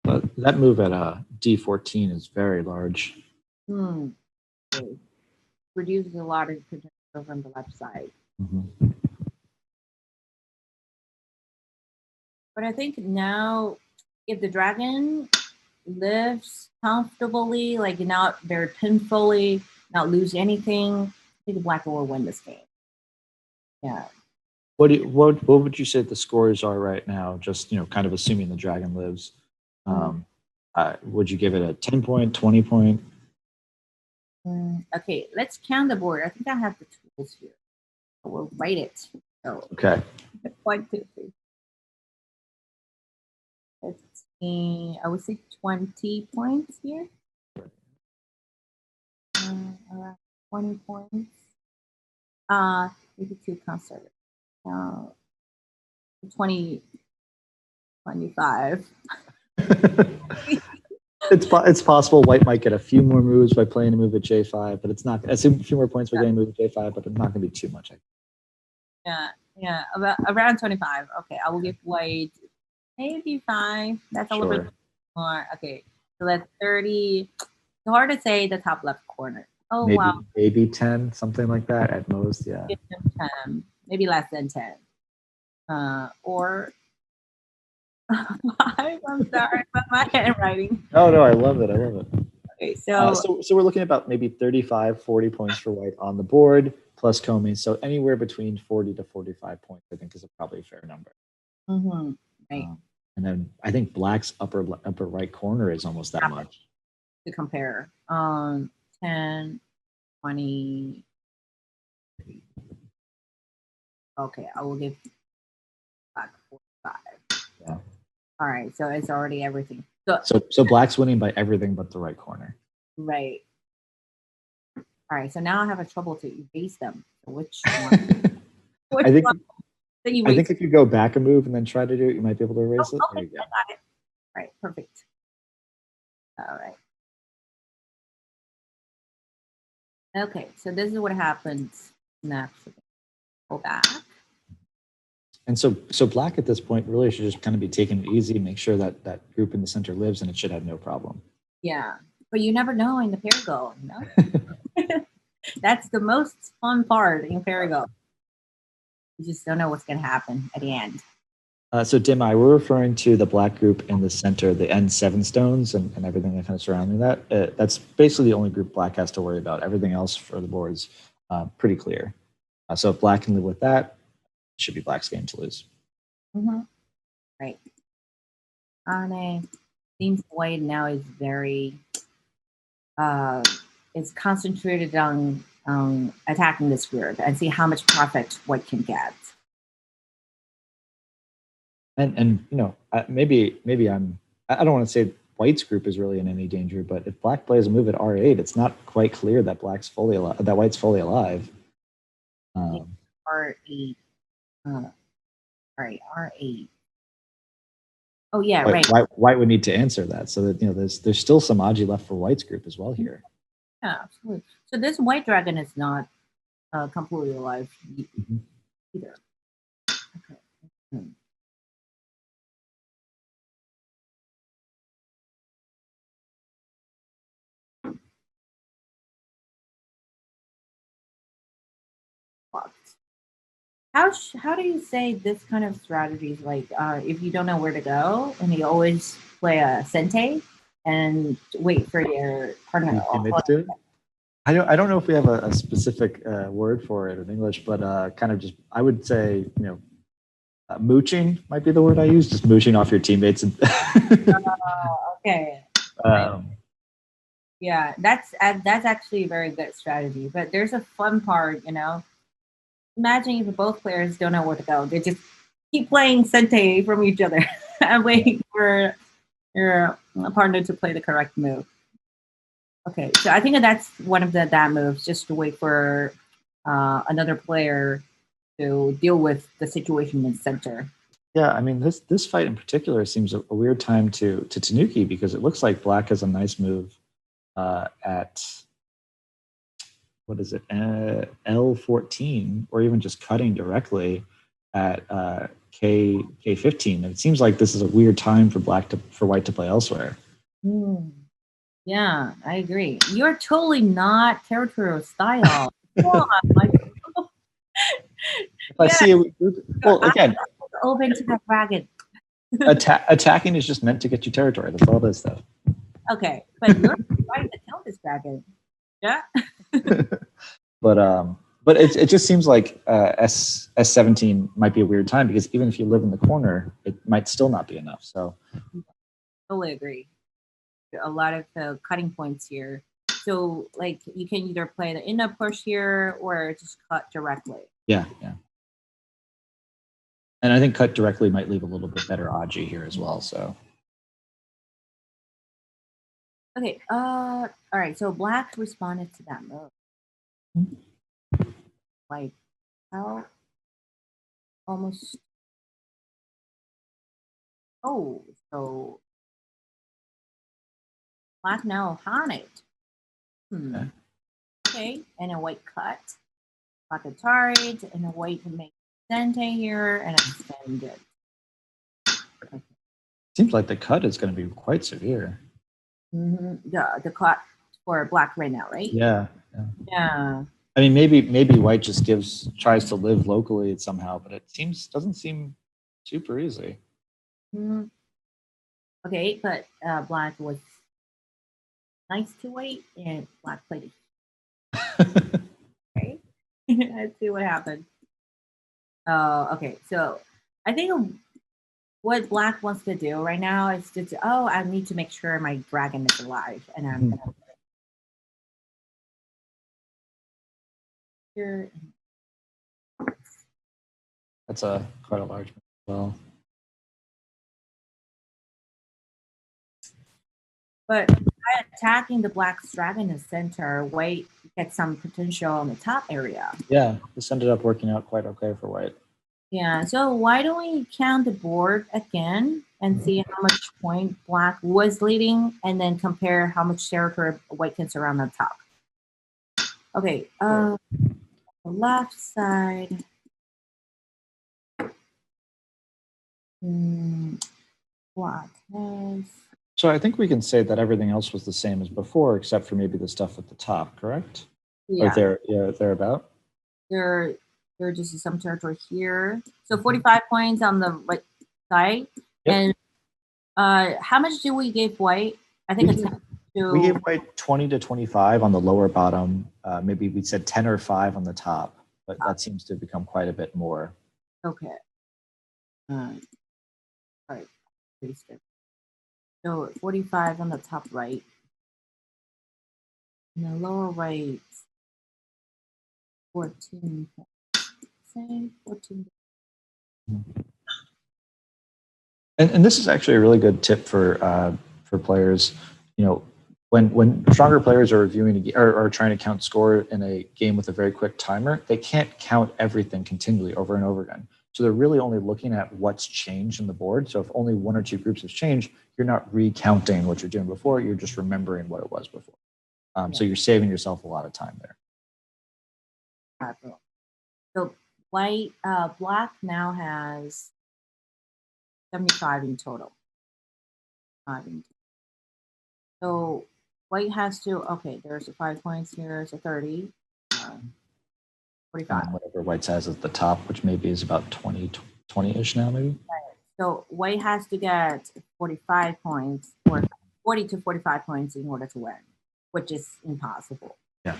But that move at D14 is very large. Okay. Reduces a lot of potential from the left side. But I think now, if the dragon lives comfortably, like not very painfully, not lose anything, I think Black will win this game. Yeah. What would you say the scores are right now? Just kind of assuming the dragon lives. Would you give it a 10 point, 20 point? Okay, let's count the board. I think I have the tools here. So we'll write it. So okay. 1, 2, 3. Let's see. I would say 20 points here. Around 20 points. Maybe 2 conservative. 20, 25. It's possible White might get a few more moves by playing a move at J5, but it's not. A few more points by getting a move at J5, but it's not going to be too much. Yeah, around 25. Okay, I will give White maybe 5. That's a little bit more. Okay, so that's 30. It's hard to say the top left corner. Oh, wow. Maybe 10, something like that at most. Yeah. 10, maybe less than 10. Or 5. I'm sorry about my handwriting. No, I love it. Okay, so we're looking at about maybe 35, 40 points for White on the board plus combing. So anywhere between 40 to 45 points, I think, is probably a fair number. Right. And then I think Black's upper right corner is almost that much. To compare, 10, 20. Okay, I will give Black 45. Yeah. All right, so it's already everything. So Black's winning by everything but the right corner. Right. All right, so now I have a trouble to erase them. So which one? I think if you go back a move and then try to do it, you might be able to erase it. Okay, there you go. I got it. All right, perfect. All right. Okay, so this is what happens next. Go back. And so Black at this point really should just kind of be taking it easy, make sure that that group in the center lives, and it should have no problem. Yeah, but you never know in the Perigo, That's the most fun part in Perigo. You just don't know what's going to happen at the end. So Dimai, we're referring to the Black group in the center, the N7 stones and everything that kind of surrounding that. That's basically the only group Black has to worry about. Everything else for the board is pretty clear. So if Black can live with that, it should be Black's game to lose. Right. Seems White now is very is concentrated on attacking this group and see how much profit White can get. And maybe I don't want to say White's group is really in any danger, but if Black plays a move at R8, it's not quite clear that White's fully alive. R8. Right, R8. Oh yeah, right. White would need to answer that, so that there's still some Aji left for White's group as well here. Yeah, absolutely. So this White dragon is not completely alive Mhm. either. Okay. Hmm. Blocked. How do you say this kind of strategies like if you don't know where to go and you always play a sente and wait for your partner? Your teammates do it? I don't know if we have a specific word for it in English, but kind of just I would say mooching might be the word I use. Just mooching off your teammates. And Okay. um, Yeah, that's actually a very good strategy. But there's a fun part, you know. Imagine if both players don't know where to go. They just keep playing sente from each other and waiting for your partner to play the correct move. Okay, so I think that's one of that moves, just to wait for another player to deal with the situation in the center. yeah, I mean this fight in particular seems a weird time to Tanuki because it looks like Black has a nice move at what is it L14 or even just cutting directly at K15. And it seems like this is a weird time for White to play elsewhere. Hmm. Yeah, I agree. You're totally not territorial style. Come on, Michael. If I Yeah, see it, well, I'm again, open to the dragon. attacking is just meant to get you territory. That's all this stuff. Okay, but you're trying to kill this dragon. Yeah. But it just seems like S17 might be a weird time because even if you live in the corner, it might still not be enough. So Totally agree. A lot of cutting points here. So, like, you can either play the in up push here or just cut directly. yeah. And I think cut directly might leave a little bit better Aji here as well. So Okay. All right. So Black responded to that move. Like how almost. Oh, so Black now on it. okay. Okay, and a white cut. Black a target and a white to make Sente here and extend it. Okay. Seems like the cut is going to be quite severe. The cut for Black right now, right? Yeah. Yeah. I mean, maybe White just tries to live locally somehow, but it doesn't seem super easy. Mhm. Okay, but Black was nice to White and Black played it. Okay. Let's see what happened. Okay, so I think what Black wants to do right now is just, oh, I need to make sure my dragon is alive, and I'm gonna here. That's quite a large move as well. But by attacking the Black's dragon in the center, White gets some potential on the top area. Yeah, this ended up working out quite okay for White. Yeah, so why don't we count the board again and see how much point Black was leading, and then compare how much territory White can surround on top. Okay, the left side. Black has. So I think we can say that everything else was the same as before, except for maybe the stuff at the top, correct? Or Yeah, thereabout. there just some territory here. So 45 points on the right side. Yep. And how much do we give White? I think it's we gave White 20 to 25 on the lower bottom. Maybe we said 10 or 5 on the top, but that seems to become quite a bit more. Okay. All right. So 45 on the top right. And the lower right, 14. Say 14. And this is actually a really good tip for players. You know, when stronger players are reviewing or trying to count score in a game with a very quick timer, they can't count everything continually over and over again. So they're really only looking at what's changed in the board. So if only one or two groups have changed, you're not recounting what you're doing before. You're just remembering what it was before. So you're saving yourself a lot of time there. So white, black now has 75 in total. So white has to, okay, there's a 5 points here, so 30, 45. And whatever white has at the top, which maybe is about 20-ish now, maybe. So white has to get 45 points, or 40 to 45 points in order to win, which is impossible. Yeah.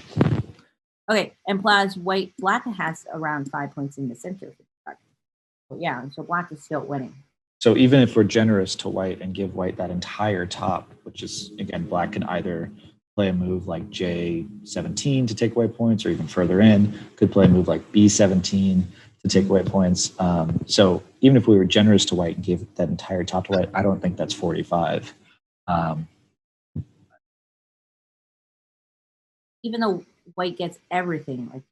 Okay, and plus black has around 5 points in the center. So yeah, so black is still winning. So even if we're generous to white and give white that entire top, which is, again, black can either play a move like J17 to take away points, or even further in, could play a move like B17 to take away points. So even if we were generous to white and gave that entire top to white, I don't think that's 45. Even though white gets everything, like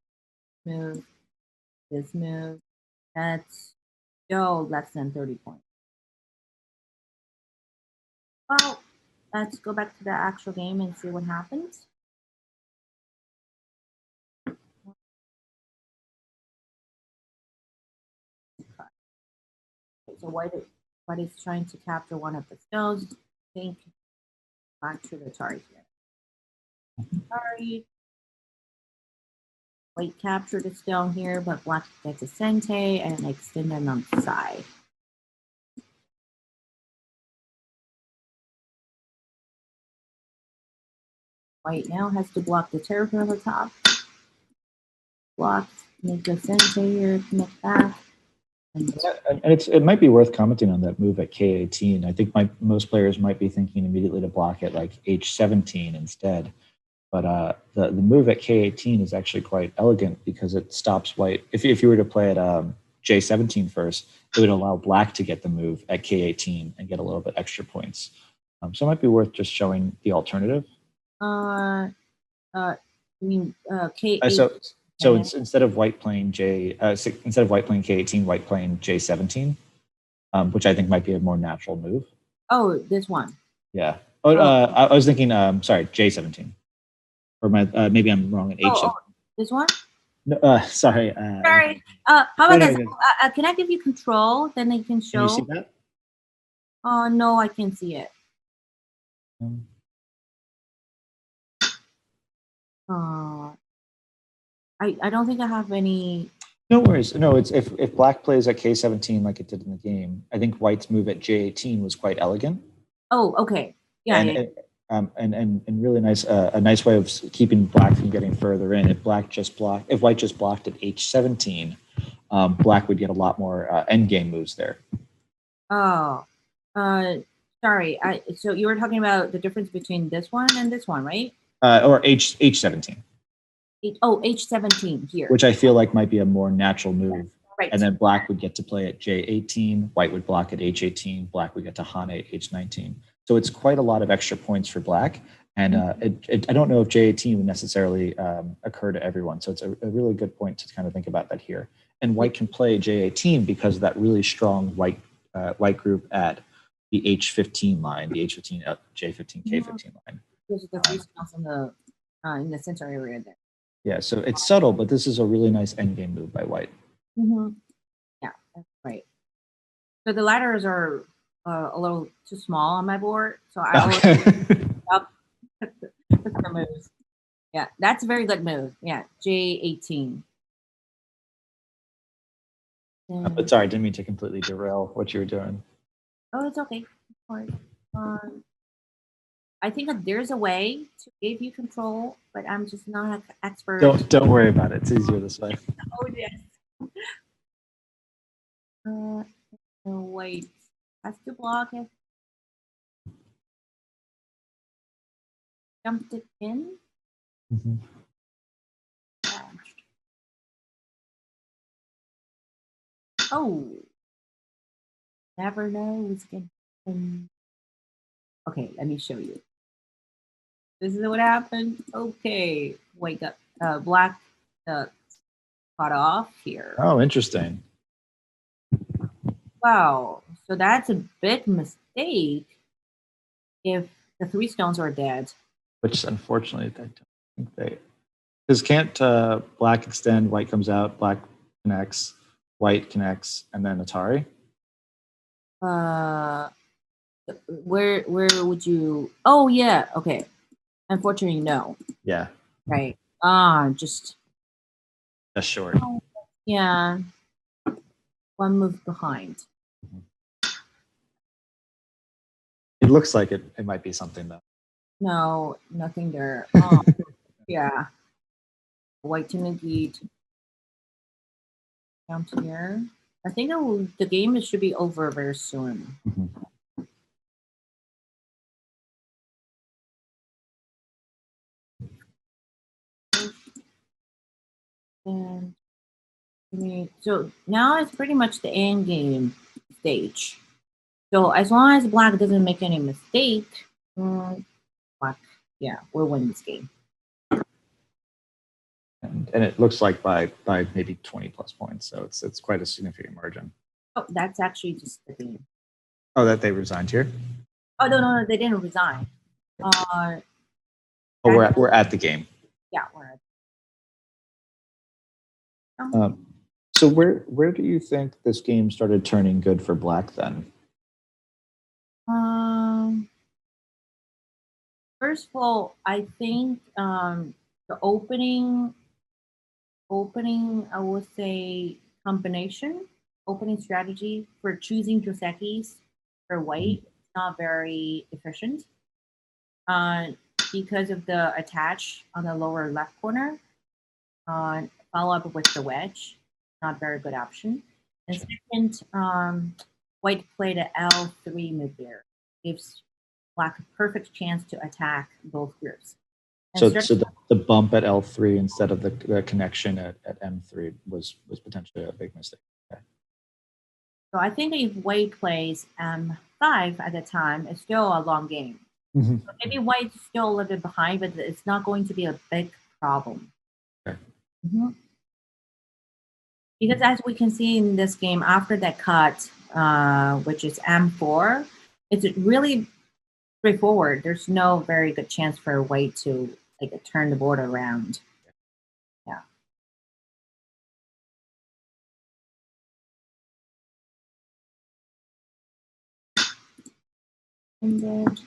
this move, that's still less than 30 points. Well, let's go back to the actual game and see what happens. Okay, so white is trying to capture one of the stones. I think back to the target here. Sorry. White captured the stone here, but black gets a Sensei and extend them on the side. White now has to block the territory on the top. Block, make a Sensei here, connect back. And it might be worth commenting on that move at K18. I think most players might be thinking immediately to block it like H17 instead. But the move at K18 is actually quite elegant because it stops white. If you were to play at J17 first, it would allow black to get the move at K18 and get a little bit extra points. So it might be worth just showing the alternative. You mean K18? So instead of white playing instead of white playing K18, white playing J17, which I think might be a more natural move. Oh, this one. Yeah. I was thinking. Sorry, J17. Or maybe I'm wrong at H17. This one? No, sorry. Sorry. How about this? Can I give you control? Then they can show. Can you see that? Oh no, I can see it. I don't think I have any. No worries. No, it's if black plays at K17 like it did in the game, I think white's move at J18 was quite elegant. Oh, okay. Yeah. And really nice, a nice way of keeping black from getting further in. If white just blocked at H17, black would get a lot more endgame moves there. Oh, sorry. So you were talking about the difference between this one and this one, right? Or H17. H17 here. Which I feel like might be a more natural move. Right. And then black would get to play at J18, white would block at H18, black would get to Hane at H19. So it's quite a lot of extra points for black. And I don't know if J18 would necessarily occur to everyone. So it's a really good point to kind of think about that here. And white can play J18 because of that really strong white group at the H15 line, the H15, J15, K15 line. Those are the three spots in the center area there. Yeah, so it's subtle, but this is a really nice endgame move by white. Mm-hmm. Yeah, that's right. So the ladders are a little too small on my board, so I always up the moves. Yeah, that's a very good move. Yeah, J18. But sorry, I didn't mean to completely derail what you were doing. Oh, it's okay. I think that there's a way to give you control, but I'm just not an expert. Don't worry about it. It's easier this way. Oh yes. Wait, has to block it. Jumped it in. Mm-hmm. Oh, never know what's gonna happen. Okay, let me show you. This is what happened. Okay, wake up. Black cut off here. Oh, interesting. Wow, so that's a big mistake if the three stones are dead. Which unfortunately, I don't think they Because can't black extend, white comes out, black connects, white connects, and then Atari? Where would you? Oh yeah, okay. Unfortunately, no. Yeah. Right. Just short. Yeah. One move behind. It looks like it might be something though. No, nothing there. Yeah. White to negate. Down here. I think the game should be over very soon. And so now it's pretty much the end game stage. So as long as black doesn't make any mistake, black, yeah, we'll win this game. And it looks like by maybe 20 plus points, so it's quite a significant margin. Oh, that's actually just the game. Oh, that they resigned here? Oh no, they didn't resign. Oh, we're at the game. Yeah, we're at. So where do you think this game started turning good for black then? First of all, I think the opening, I would say opening strategy for choosing Josekis for white, not very efficient. Because of the attach on the lower left corner, follow up with the wedge, not very good option. And second, white played an L3 move there, gives black a perfect chance to attack both groups. So the bump at L3 instead of the connection at M3 was potentially a big mistake. Okay. So I think if white plays M5 at the time, it's still a long game. So maybe white's still a little bit behind, but it's not going to be a big problem. Okay. Because as we can see in this game, after that cut, which is M4, it's really straightforward. There's no very good chance for white to turn the board around. Yeah. And then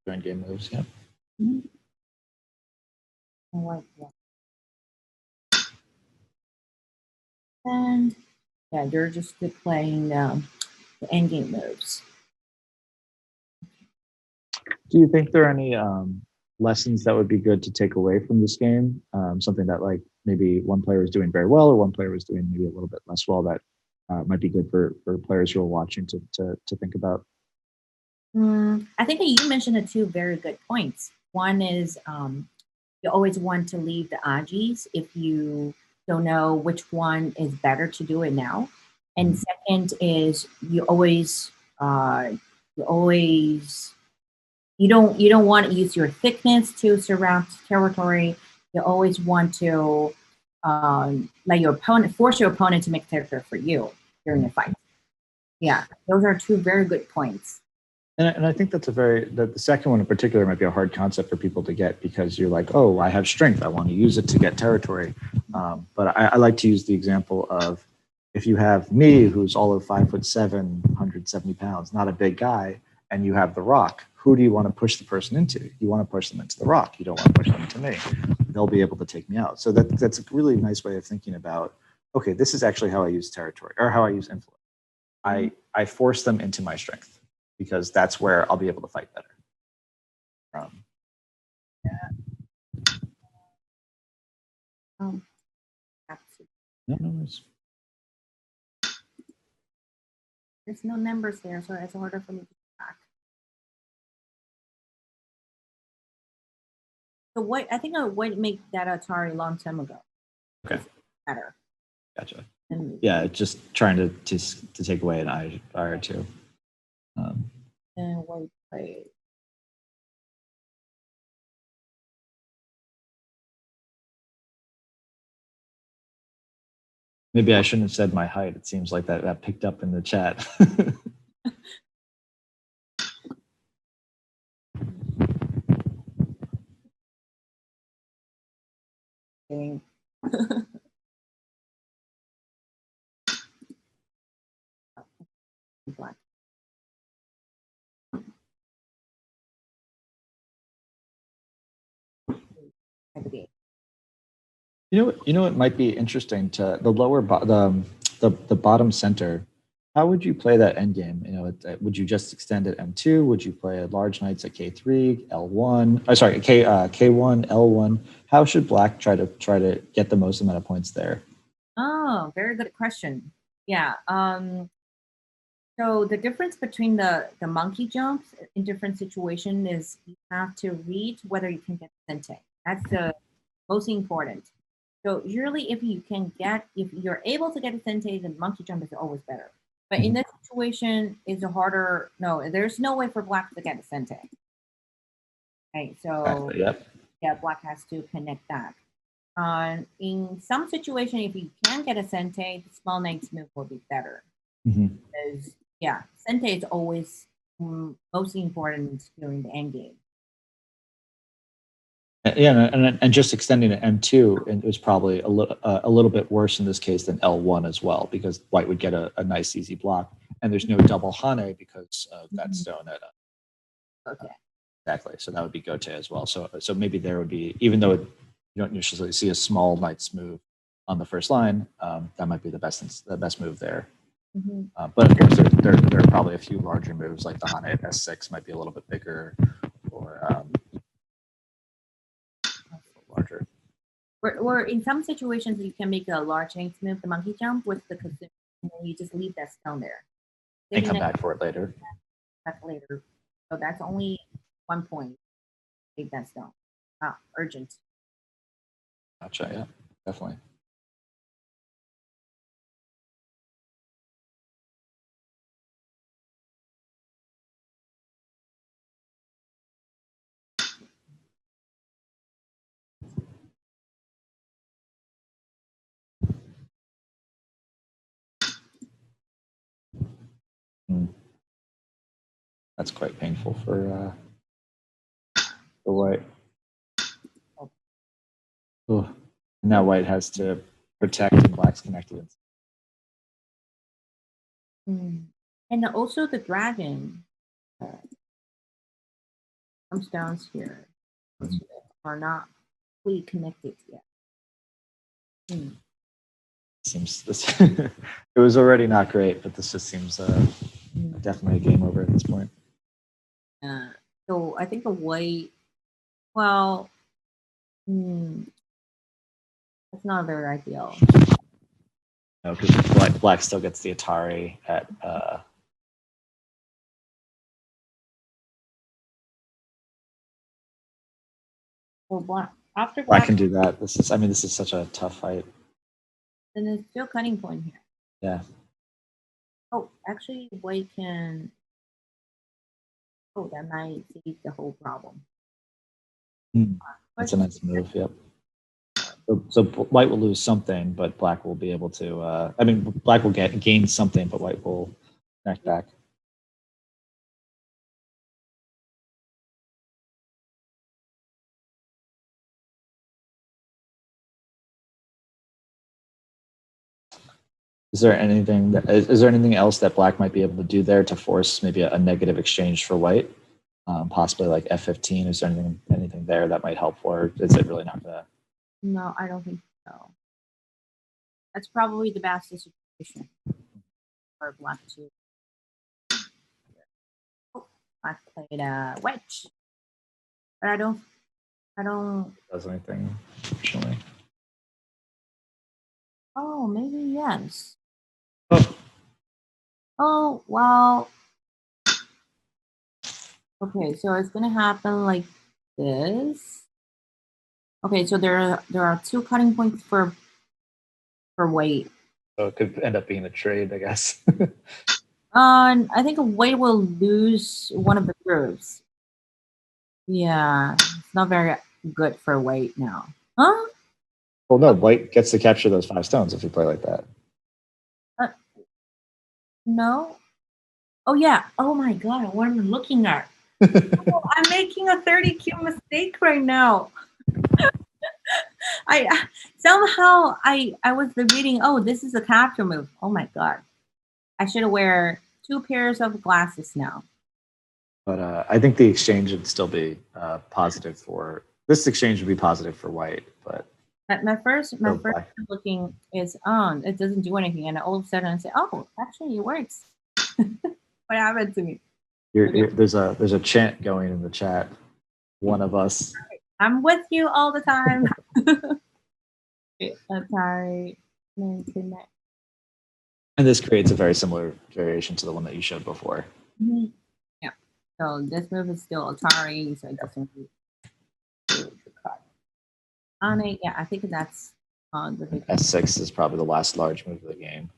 join game moves, yeah. And yeah, they're just playing the endgame moves. Do you think there are any lessons that would be good to take away from this game? Something that like maybe one player is doing very well or one player was doing maybe a little bit less well that might be good for players who are watching to think about? I think that you mentioned the two very good points. One is you always want to leave the ajis if you don't know which one is better to do it now. And second is you don't want to use your thickness to surround territory. You always want to force your opponent to make territory for you during the fight. Yeah, those are two very good points. And I think that's the second one in particular might be a hard concept for people to get because you're like, oh, I have strength. I want to use it to get territory. But I like to use the example of if you have me, who's all of 5'7", 170 pounds, not a big guy, and you have the rock, who do you want to push the person into? You want to push them into the rock. You don't want to push them into me. They'll be able to take me out. So that's a really nice way of thinking about, okay, this is actually how I use territory or how I use influence. I force them into my strength, because that's where I'll be able to fight better. No worries. There's no numbers there, so it's harder for me to track. So what I think I would make that Atari a long time ago. Okay. Better. Gotcha. Yeah, just trying to take away an I or two. And white play. Maybe I shouldn't have said my height. It seems like that picked up in the chat. Kidding. Black. You know, it might be interesting to the the bottom center. How would you play that endgame? You know, would you just extend at M2? Would you play large knights at K3, L1? Oh, sorry, K1, L1. How should Black try to get the most amount of points there? Oh, very good question. Yeah. So the difference between the monkey jumps in different situations is you have to read whether you can get Sensei. That's the most important. So usually if you're able to get a Sensei, then monkey jump is always better. But in this situation, it's a harder, no, there's no way for Black to get a Sensei. Right, so Exactly, yep. yeah, Black has to connect that. In some situation, if you can get a Sensei, the small knight's move will be better. Because yeah, Sensei is always most important during the end game. Yeah, and just extending to M2, and it was probably a little bit worse in this case than L1 as well, because White would get a nice easy block, and there's no double Hane because of that stone at Okay. Exactly, so that would be Gote as well. So maybe there would be, even though you don't usually see a small knight's move on the first line, that might be the best move there. But of course, there are probably a few larger moves like the Hane at S6 might be a little bit bigger, or larger. Or in some situations, you can make a large knight's move, the monkey jump with the consume, and then you just leave that stone there. And come back for it later. Back later. So that's only 1 point. Leave that stone. Urgent. Gotcha. Yeah, definitely. That's quite painful for White. Oh. And now White has to protect and Black's connected. And also the dragon comes down here are not fully connected yet. Seems this it was already not great, but this just seems definitely a game over at this point. So I think the White, well, that's not very ideal. No, because Black still gets the Atari at well, Black after Black can do that. This is such a tough fight. Then there's still cutting point here. Yeah. Oh, actually, White can. Oh, that might save the whole problem. That's a nice move. Yep. So White will lose something, but Black will be able to. Black will gain something, but White will connect back. Is there anything else that Black might be able to do there to force maybe a negative exchange for White? Possibly like F15. Is there anything there that might help, or is it really not gonna? No, I don't think so. That's probably the best situation for Black to. Oh, Black played a wedge, but I don't. Does anything, unfortunately. Oh, maybe yes. Oh. Oh, well. Okay, so it's gonna happen like this. Okay, so there are 2 cutting points for White. So it could end up being a trade, I guess. I think White will lose one of the groups. Yeah, it's not very good for White now. Huh? Well, no, White gets to capture those 5 stones if you play like that. No. Oh yeah. Oh my god, what am I looking at? Oh, I'm making a 30Q mistake right now. I somehow I was debating. Oh, this is a capture move. Oh my god! I should wear 2 pairs of glasses now. But I think the exchange would still be positive for this exchange would be positive for white, but My first black. looking is on. It doesn't do anything, and all of a sudden I say, "Oh, actually, it works." What happened to me? There's a chant going in the chat. One of us. I'm with you all the time. Sorry. Connect. And this creates a very similar variation to the one that you showed before. Mm-hmm. Yeah. So this move is still Atari, so it doesn't do the cut. On it, yeah, I think that's the big S6 is probably the last large move of the game.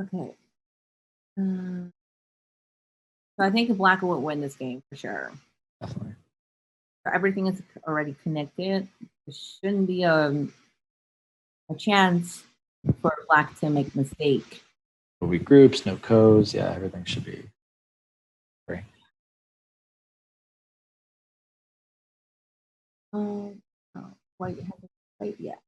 Okay. So I think black will win this game for sure. Definitely. So everything is already connected. There shouldn't be a chance for black to make a mistake. There'll be groups, no codes. Yeah, everything should be great. Oh, white hasn't played yet.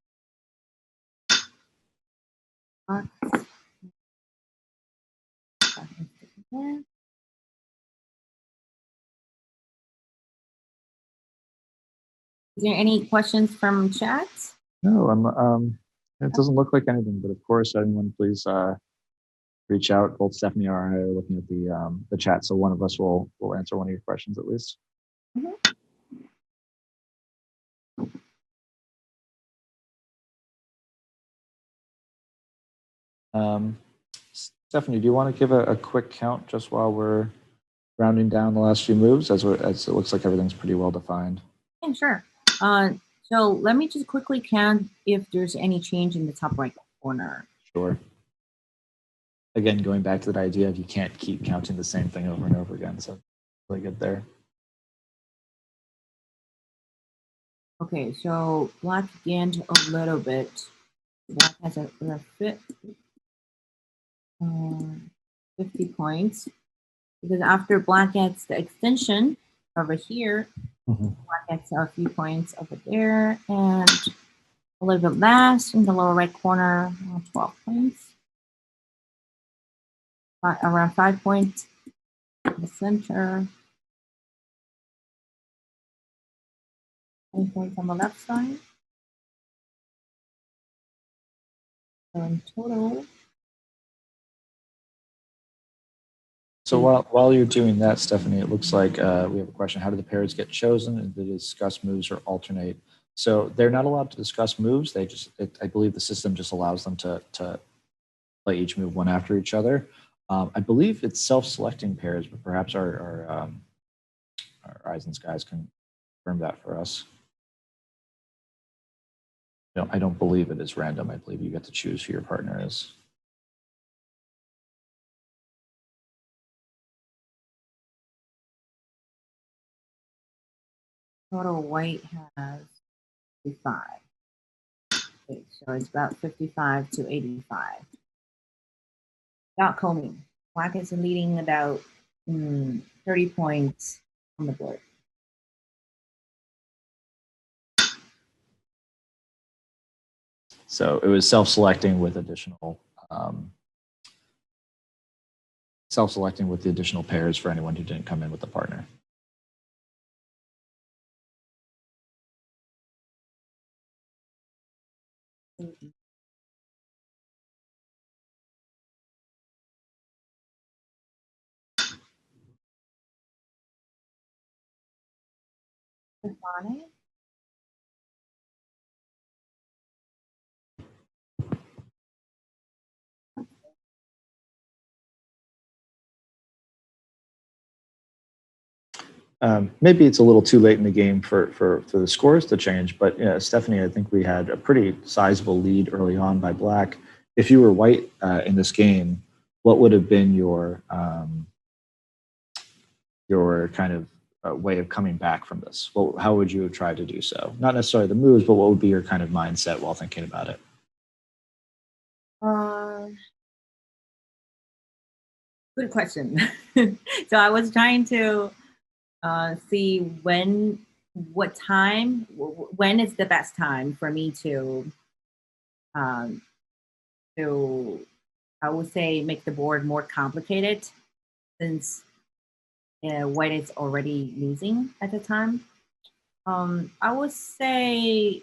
Is there any questions from chat? No, it doesn't look like anything, but of course, anyone please reach out. Both Stephanie and I are looking at the chat, so one of us will answer one of your questions at least. Stephanie, do you want to give a quick count just while we're rounding down the last few moves, as it looks like everything's pretty well defined? Yeah, sure. So let me just quickly count if there's any change in the top right corner. Sure. Again, going back to that idea of you can't keep counting the same thing over and over again, so really good there. Okay, so black gained a little bit. Black has a fit 50 points because after black gets the extension over here, black gets a few points over there, and a little bit less in the lower right corner, 12 points. Around 5 points in the center. 10 points on the left side. So in total. So while you're doing that, Stephanie, it looks like we have a question. How do the pairs get chosen? And do they discuss moves or alternate? So they're not allowed to discuss moves. They just, I believe the system just allows them to play each move one after each other. I believe it's self-selecting pairs, but perhaps our Eisen's guys can confirm that for us. No, I don't believe it is random. I believe you get to choose who your partner is. Total white has 55. Okay, so it's about 55 to 85. Without combing, black is leading about 30 points on the board. So it was self-selecting with additional self-selecting with the additional pairs for anyone who didn't come in with a partner. Stephanie? Maybe it's a little too late in the game for the scores to change, but Stephanie, I think we had a pretty sizable lead early on by black. If you were white in this game, what would have been your kind of way of coming back from this? Well, how would you have tried to do so? Not necessarily the moves, but what would be your kind of mindset while thinking about it? Good question. So I was trying to see when what time, when is the best time for me um, to, I would say, make the board more complicated since white is already losing at the time. I would say,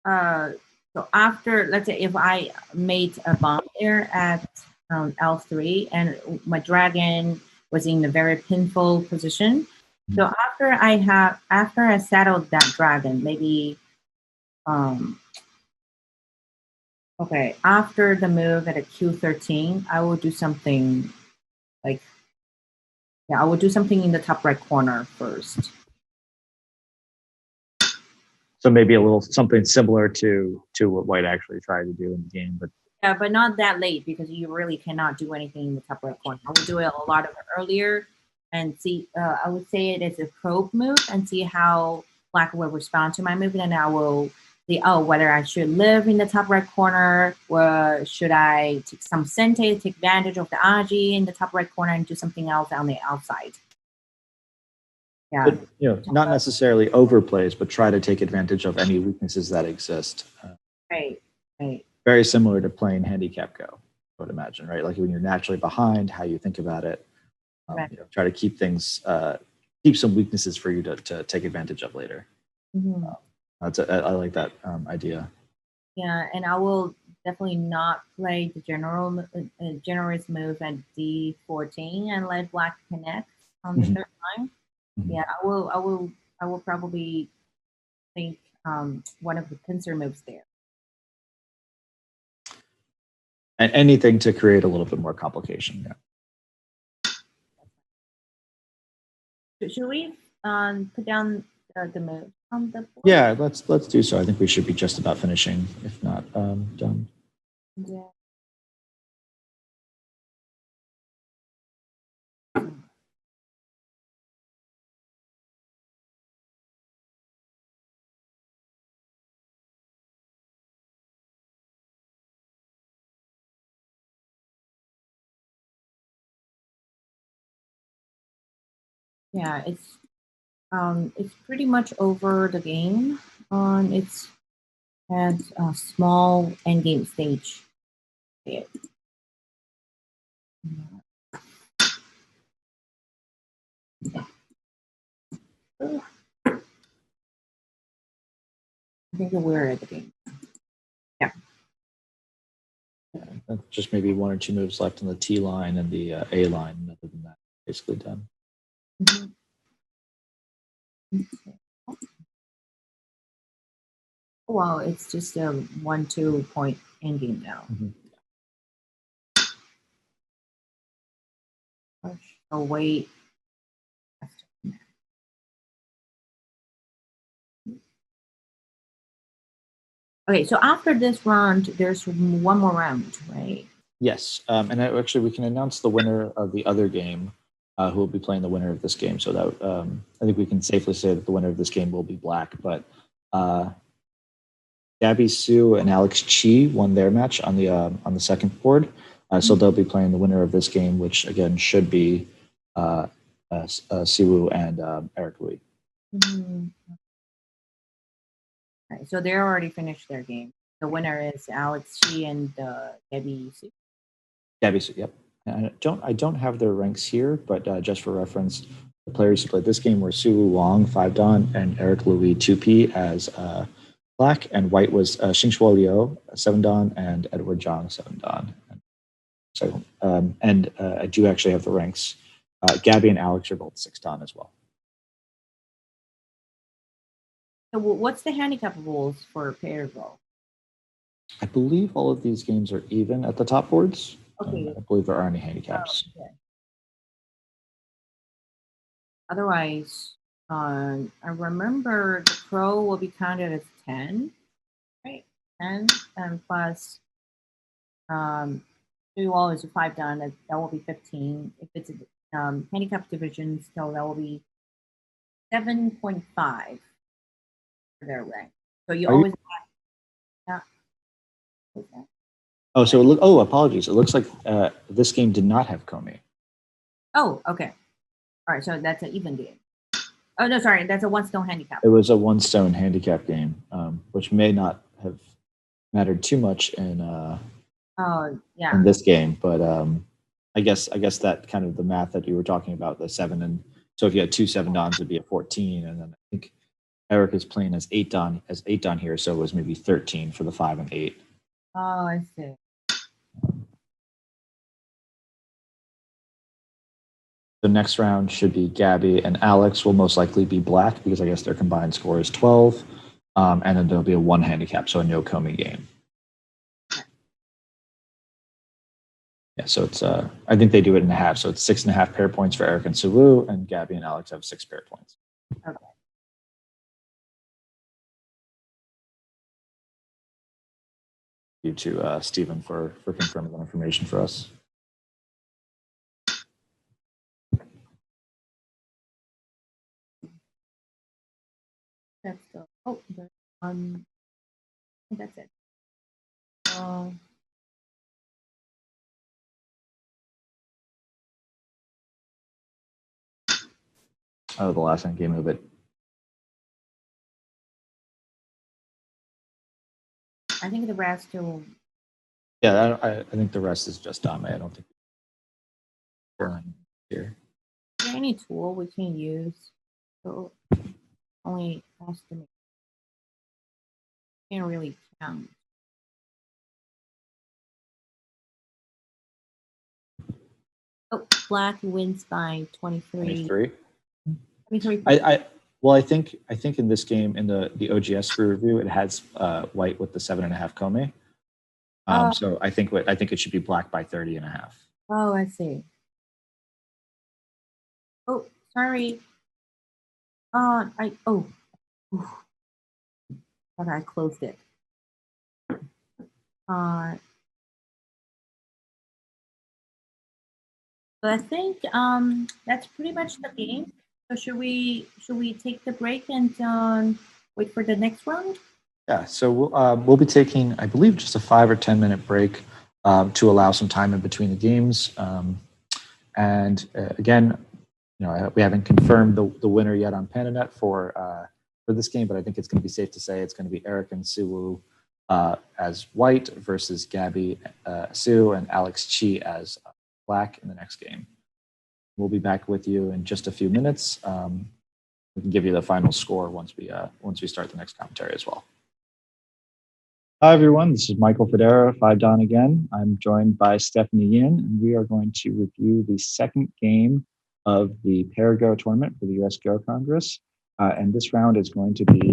so after, let's say if I made a bomb there at L3 and my dragon was in a very painful position. So after I settled that dragon, maybe, okay, after the move at a Q13, I will do something like, yeah, I will do something in the top right corner first. So maybe a little something similar to what white actually tried to do in the game, but yeah, but not that late because you really cannot do anything in the top right corner. I would do it a lot of earlier and see. I would say it is a probe move and see how black will respond to my move, and then I will see whether I should live in the top right corner or should I take some Sensei to take advantage of the Aji in the top right corner and do something else on the outside. Yeah, but, not necessarily overplays, but try to take advantage of any weaknesses that exist. Right. Very similar to playing handicap go, I would imagine, right? Like when you're naturally behind, how you think about it. Right. Try to keep things, keep some weaknesses for you to take advantage of later. Mm-hmm. I like that idea. Yeah, and I will definitely not play the generous move at D14 and let black connect on the third line. Yeah, I will probably think one of the pincer moves there. And anything to create a little bit more complication. Yeah. Should we put down the move on the board? Yeah, let's do so. I think we should be just about finishing, if not done. Yeah. Yeah, it's pretty much over the game. It's at a small endgame stage. Yeah. I think we're at the game. Yeah. Just maybe one or two moves left on the T line and the A line. Other than that, basically done. Mm-hmm. Well, it's just a 1-2 point endgame now. Oh, wait. Okay, so after this round, there's one more round, right? Yes, and actually we can announce the winner of the other game, who will be playing the winner of this game. So that I think we can safely say that the winner of this game will be black. But Gabby Sue and Alex Chi won their match on the second board. So they'll be playing the winner of this game, which again should be Seowoo and Eric Louis. Mm-hmm. Right, so they already finished their game. The winner is Alex Chi and Gabby Sue. Gabby Sue, yep. And I don't have their ranks here, but just for reference, the players who played this game were Seowoo Wang 5-dan and Eric Louis 2P as black, and white was Xingshuo Liu 7-dan and Edward Zhang 7-dan. So and I do actually have the ranks. Gabby and Alex are both 6-dan as well. So what's the handicap rules for pair go? I believe all of these games are even at the top boards. Okay. I don't believe there are any handicaps. Okay. Otherwise, I remember the pro will be counted as 10, right? 10 and plus two wall is a 5-dan, that will be 15. If it's handicap division, so that will be 7.5 for their rank. So you always have, yeah. Oh, so apologies. It looks like this game did not have Comey. Oh, okay. All right, so that's an even game. Oh no, sorry, that's a one stone handicap. It was a 1 stone handicap game, which may not have mattered too much in Oh yeah. this game, but I guess that kind of the math that you were talking about, the 7, and so if you had 2 7-dans, it'd be a 14, and then I think Eric is playing as 8-dan here, so it was maybe 13 for the 5 and 8. Oh, I see. The next round should be Gabby and Alex will most likely be black because I guess their combined score is 12, and then there'll be a 1 handicap, so a no komi game. Yeah, so it's I think they do it in half, so it's 6.5 pair points for Eric and Seowoo, and Gabby and Alex have 6 pair points. Okay. You to Stephen for confirming that information for us. That's the I think that's it. Oh, the last end game of it. I think the rest will. Yeah, I think the rest is just Dame. I don't think here. Is there any tool we can use? So only estimate. Can't really count. Oh, black wins by 23. 23. 23. I think in this game in the OGS review it has white with the 7.5 komi. So I think it should be black by 30.5. Oh, I see. Oh, sorry. Thought I closed it. So I think that's pretty much the game. So should we take the break and wait for the next round? Yeah. So we'll be taking, I believe, just a 5 or 10 minute break to allow some time in between the games. And again, we haven't confirmed the winner yet on PandaNet for this game, but I think it's going to be safe to say it's going to be Eric and Seowoo as white versus Gabby Sue and Alex Chi as black in the next game. We'll be back with you in just a few minutes. We can give you the final score once we start the next commentary as well. Hi everyone, this is Michael Fodera, 5-dan again. I'm joined by Stephanie Yin, and we are going to review the second game of the Pair Go tournament for the US Go Congress. And this round is going to be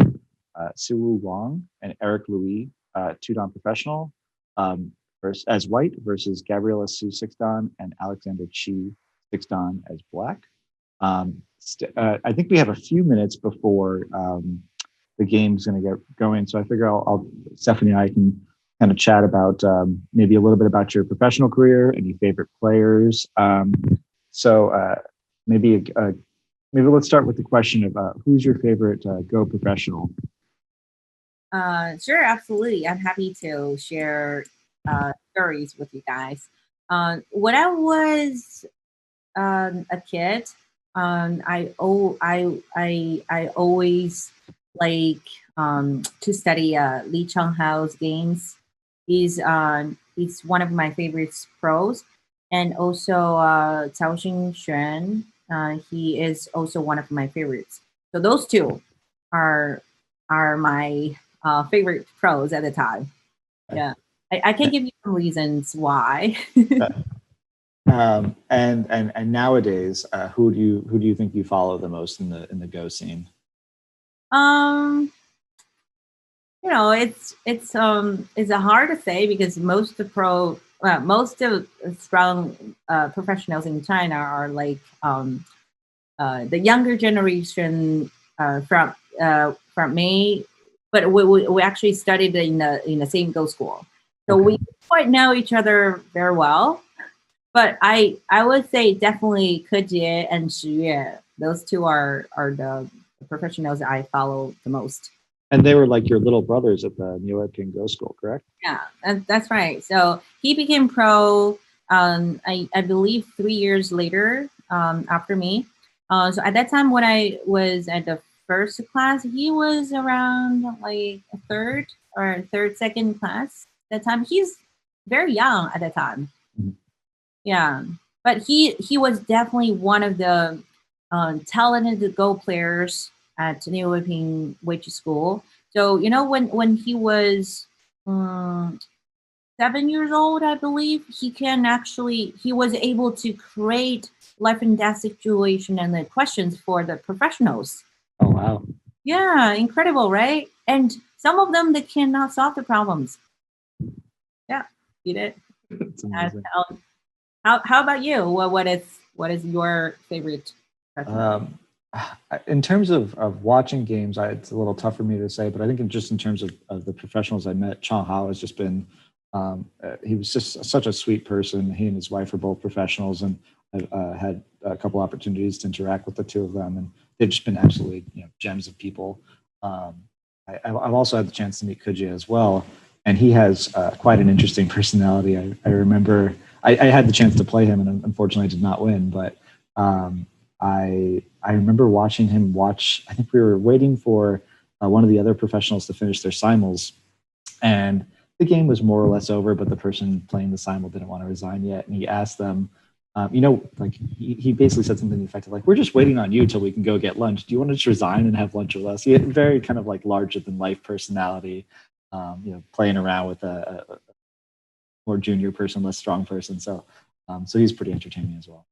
Seowoo Wang and Eric Louis, 2-dan professional, as white versus Gabriella Su 6-dan and Alexander Chi 6-dan as black. I think we have a few minutes before the game's going to get going, so I figure Stephanie and I can kind of chat about maybe a little bit about your professional career, any favorite players. Maybe let's start with the question of who's your favorite Go professional? Sure, absolutely. I'm happy to share stories with you guys. When I was a kid, I always like to study Lee Chang-hao's games. He's one of my favorite pros, and also Cao Xingshuo. He is also one of my favorites. So those two are my favorite pros at the time. Yeah, I can give you some reasons why. And nowadays, who do you think you follow the most in the Go scene? It's hard to say because most of strong professionals in China are like the younger generation from me, but we actually studied in the same Go school, so we quite know each other very well. But I would say definitely Ke Jie and Shi Yue. Those two are the professionals I follow the most. And they were like your little brothers at the Neo King Go School, correct? Yeah, that's right. So he became pro, I believe 3 years later after me. So at that time, when I was at the first class, he was around like a third or third, second class. At that time, he's very young at that time. Mhm. Yeah, but he was definitely one of the talented Go players at New Whipping Witch School. So when he was um, 7 years old, I believe, he was able to create life and death situation and the questions for the professionals. Oh, wow. Yeah, incredible, right? And some of them they cannot solve the problems. Yeah, you did. That's Uh, amazing. how about you? What is your favorite professional? Um, in terms of watching games, it's a little tough for me to say, but I think just in terms of the professionals I met, Chang Hao has just been, he was just such a sweet person. He and his wife are both professionals, and I've had a couple opportunities to interact with the two of them, and they've just been absolutely gems of people. Um, I've also had the chance to meet Kujia as well, and he has quite an interesting personality. I remember I had the chance to play him, and unfortunately I did not win, but um, I remember watching him watch. I think we were waiting for one of the other professionals to finish their simul's, and the game was more or less over, but the person playing the simul didn't want to resign yet, and he asked them. Like he basically said something effective like, "We're just waiting on you till we can go get lunch. Do you want to just resign and have lunch with us?" He had a very kind of like larger than life personality, playing around with a more junior person, less strong person. So he's pretty entertaining as well.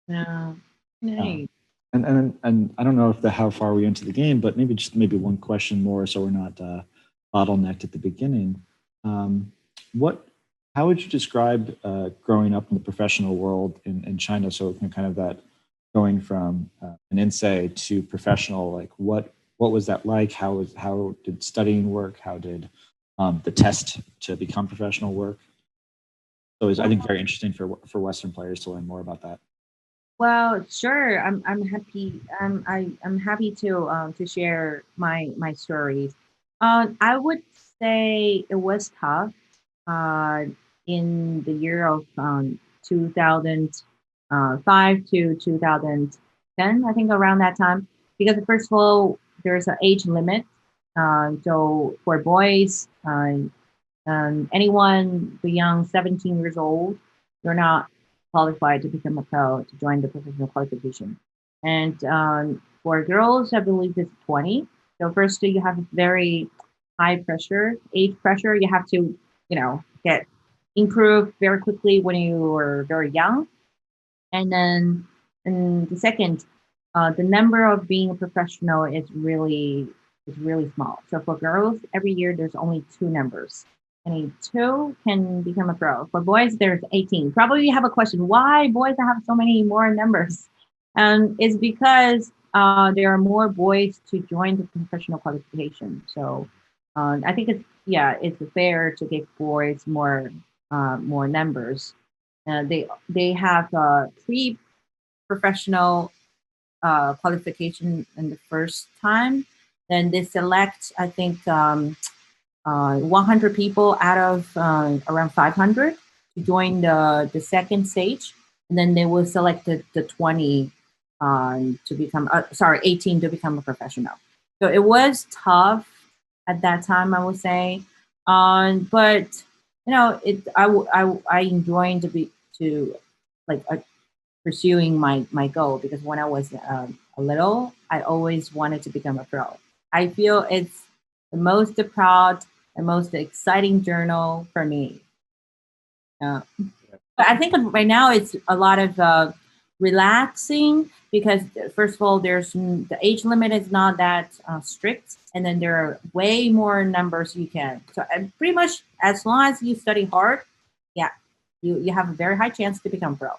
Yeah, Um, nice. and I don't know if how far we're into the game, but maybe one question more, so we're not bottlenecked at the beginning. Um, what how would you describe growing up in the professional world in China? So kind of that going from an insei to professional, like what was that like? How did studying work? How did the test to become professional work? So it's, I think, very interesting for Western players to learn more about that. Well, sure. I'm happy. I'm happy to share my stories. I would say it was tough. Uh, in the year of 2005 to 2010, I think around that time, because first of all, there's an age limit. So for boys, anyone beyond 17 years old, you're not qualified to become a pro to join the professional qualification. And for girls, I believe it's 20. So first, you have very high pressure, age pressure. You have to, get improve very quickly when you are very young. And then, and the second, the number of being a professional is really small. So for girls, every year there's only two numbers. And two can become a pro. For boys, there's 18. Probably you have a question: why boys have so many more numbers? And it's because there are more boys to join the professional qualification. So I think it's fair to give boys more numbers. They have pre-professional qualification in the first time. Then they select, I think, 100 people out of around 500 to join the second stage, and then they will select the 20 to become, 18 to become a professional. So it was tough at that time, I would say, but I enjoyed to like pursuing my goal, because when I was a little, I always wanted to become a pro. I feel it's the most proud and most exciting journal for me. But I think right now it's a lot of relaxing, because first of all, the age limit is not that strict, and then there are way more numbers you can. So pretty much as long as you study hard, yeah, you have a very high chance to become pro.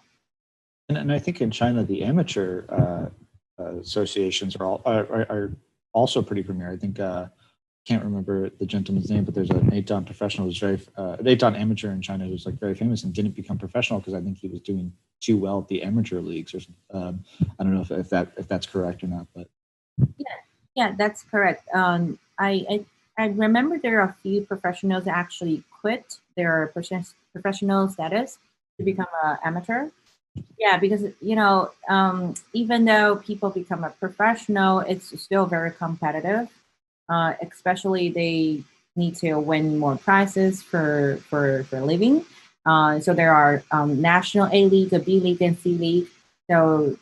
And I think in China, the amateur associations are also pretty premier. I think can't remember the gentleman's name, but there's an eight-dan professional who's an eight-dan amateur in China who's like very famous and didn't become professional because I think he was doing too well at the amateur leagues. Or I don't know if that's correct or not, but Yeah, yeah, that's correct. I remember there are a few professionals that actually quit their professional status to become an amateur. Yeah, because even though people become a professional, it's still very competitive. Especially they need to win more prizes for a living. So there are national A League, a B League, and C League. So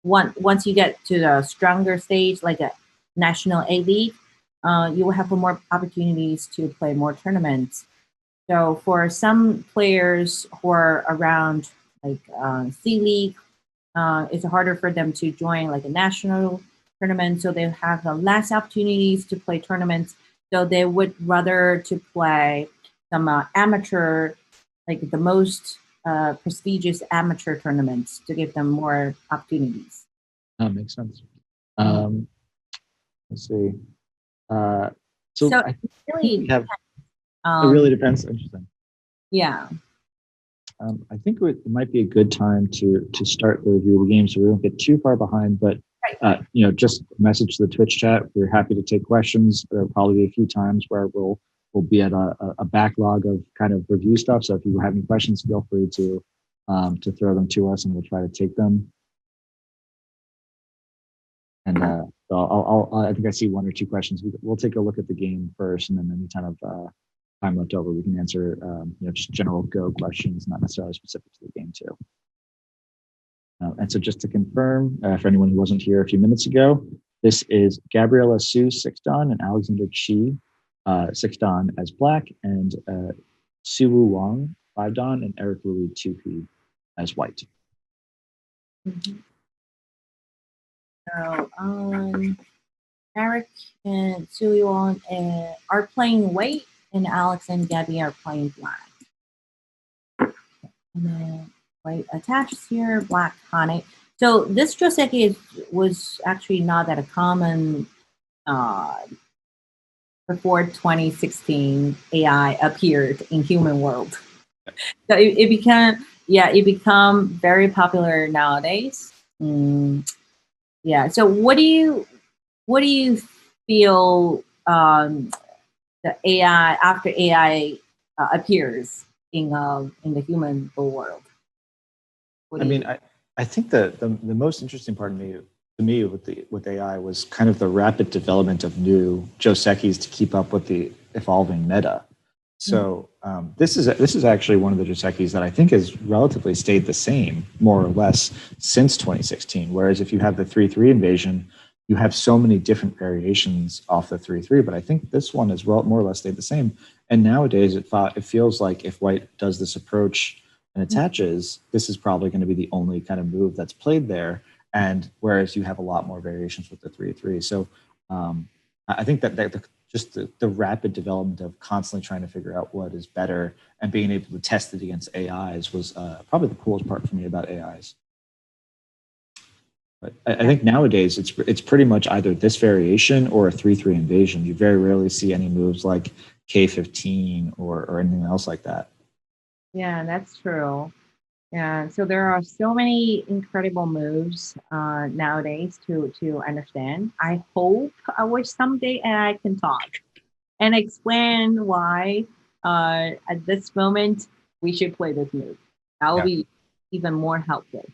once you get to the stronger stage, like a national A League, you will have more opportunities to play more tournaments. So for some players who are around like C League, it's harder for them to join like a national tournament. So they have less opportunities to play tournaments. So they would rather to play some amateur, like the most prestigious amateur tournaments to give them more opportunities. That makes sense. Let's see. Uh, so So I it think we really, have. It really um, depends. Interesting. yeah. I think it might be a good time to start the review of the game, so we don't get too far behind. But Right. just message the Twitch chat. We're happy to take questions. There'll probably be a few times where we'll be at a backlog of kind of review stuff. So if you have any questions, feel free to throw them to us, and we'll try to take them. And so I think I see one or two questions. We'll take a look at the game first, and then any kind of time left over, we can answer just general Go questions, not necessarily specific to the game too. And so just to confirm, for anyone who wasn't here a few minutes ago, this is Gabriella Su 6-Dan and Alexander Chi 6-Dan as black, and Seowoo Wang 5-Dan and Eric Louis 2P as white. Mhm. So Eric and Suyon are playing white, and Alex and Gabby are playing black. And then white attaches here, black Hane. So this Joseki was actually not that common uh, before 2016 AI appeared in human world. So it became very popular nowadays. Yeah. So what do you feel the AI after AI appears in the human world? I mean, I think the most interesting part to me with AI was kind of the rapid development of new josekis to keep up with the evolving meta. So this is actually one of the josekis that I think has relatively stayed the same more or less since 2016. Whereas if you have the 3-3 invasion, you have so many different variations off the 3-3. But I think this one has more or less stayed the same. And nowadays it feels like if white does this approach and attaches, this is probably going to be the only kind of move that's played there. And whereas you have a lot more variations with the 3-3. So I think that just the rapid development of constantly trying to figure out what is better and being able to test it against AIs was probably the coolest part for me about AIs. But I think nowadays it's pretty much either this variation or a 3-3 invasion. You very rarely see any moves like K15 or anything else like that. Yeah, that's true. Yeah, so there are so many incredible moves nowadays to understand. I wish someday AI can talk and explain why at this moment we should play this move. That will be even more helpful.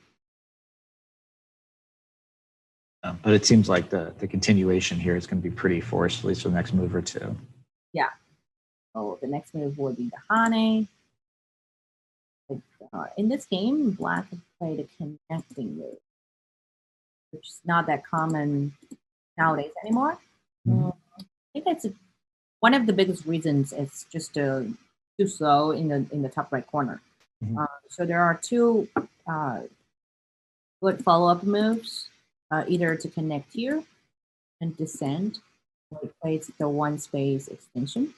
But it seems like the continuation here is going to be pretty forced, at least for the next move or two. Yeah. So the next move will be the Hane. In this game, Black has played a connecting move, which is not that common nowadays anymore. I think that's one of the biggest reasons. It's just too slow in the top right corner. So there are two good follow-up moves, either to connect here and descend, where it plays the one space extension,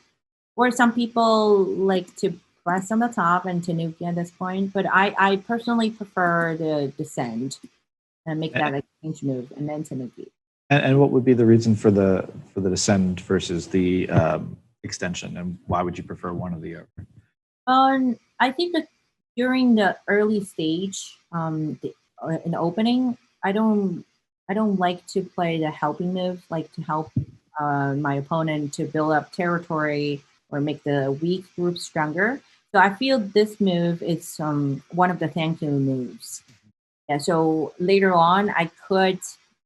or some people like to press on the top and to nuke at this point. But I personally prefer the descend and make that exchange move and then to nuke. And what would be the reason for the descend versus the extension, and why would you prefer one or the other? I think that during the early stage, in the opening, I don't like to play the helping move, like to help my opponent to build up territory or make the weak group stronger. So I feel this move is one of the thank you moves. Yeah, so later on, I could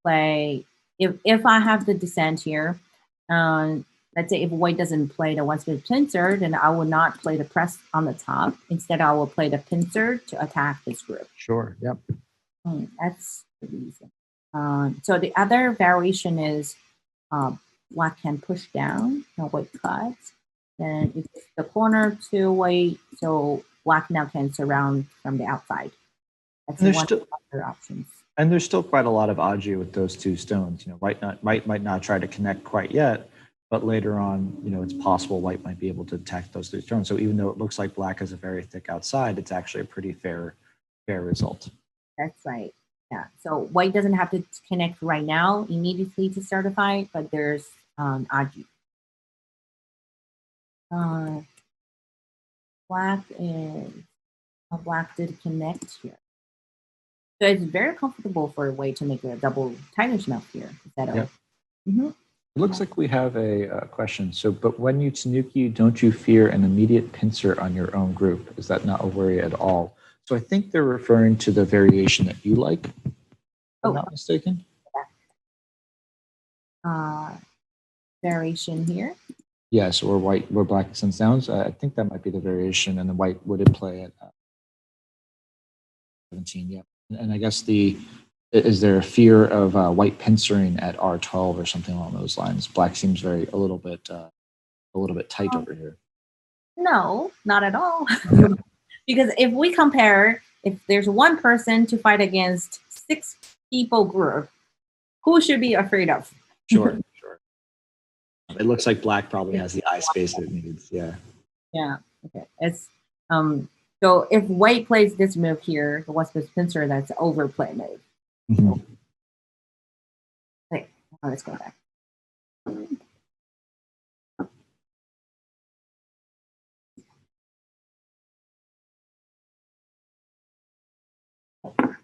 play if I have the descent here. Let's say if white doesn't play the one speed pincer, then I will not play the press on the top. Instead, I will play the pincer to attack this group. Sure. Yep. That's the reason. So the other variation is black can push down and white cuts. Then if it's the corner to white, so black now can surround from the outside. That's one of the other options. And there's still quite a lot of agi with those two stones. White might not try to connect quite yet, but later on, it's possible white might be able to attack those two stones. So even though it looks like black has a very thick outside, it's actually a pretty fair result. That's right. Yeah. So white doesn't have to connect right now immediately to start a fight, but there's agi. Black did connect here. So it's very comfortable for a way to make a double tiger's mouth here. Yep. It looks like we have a question. So, but when you tanuki, don't you fear an immediate pincer on your own group? Is that not a worry at all? So I think they're referring to the variation that you like, if I'm not mistaken. Variation here. Yes, or where black extends down. So I think that might be the variation, and the white would play at 17. Yeah. And I guess is there a fear of white pincering at R12 or something along those lines? Black seems a little bit tight over here. No, not at all. Because if we compare, if there's one person to fight against 6 people group, who should be afraid of? Sure. It looks like black probably has the eye space it needs. Yeah. Yeah. Okay. It's so if white plays this move here, the what's this pincer, that's overplay move. Okay, let's go back.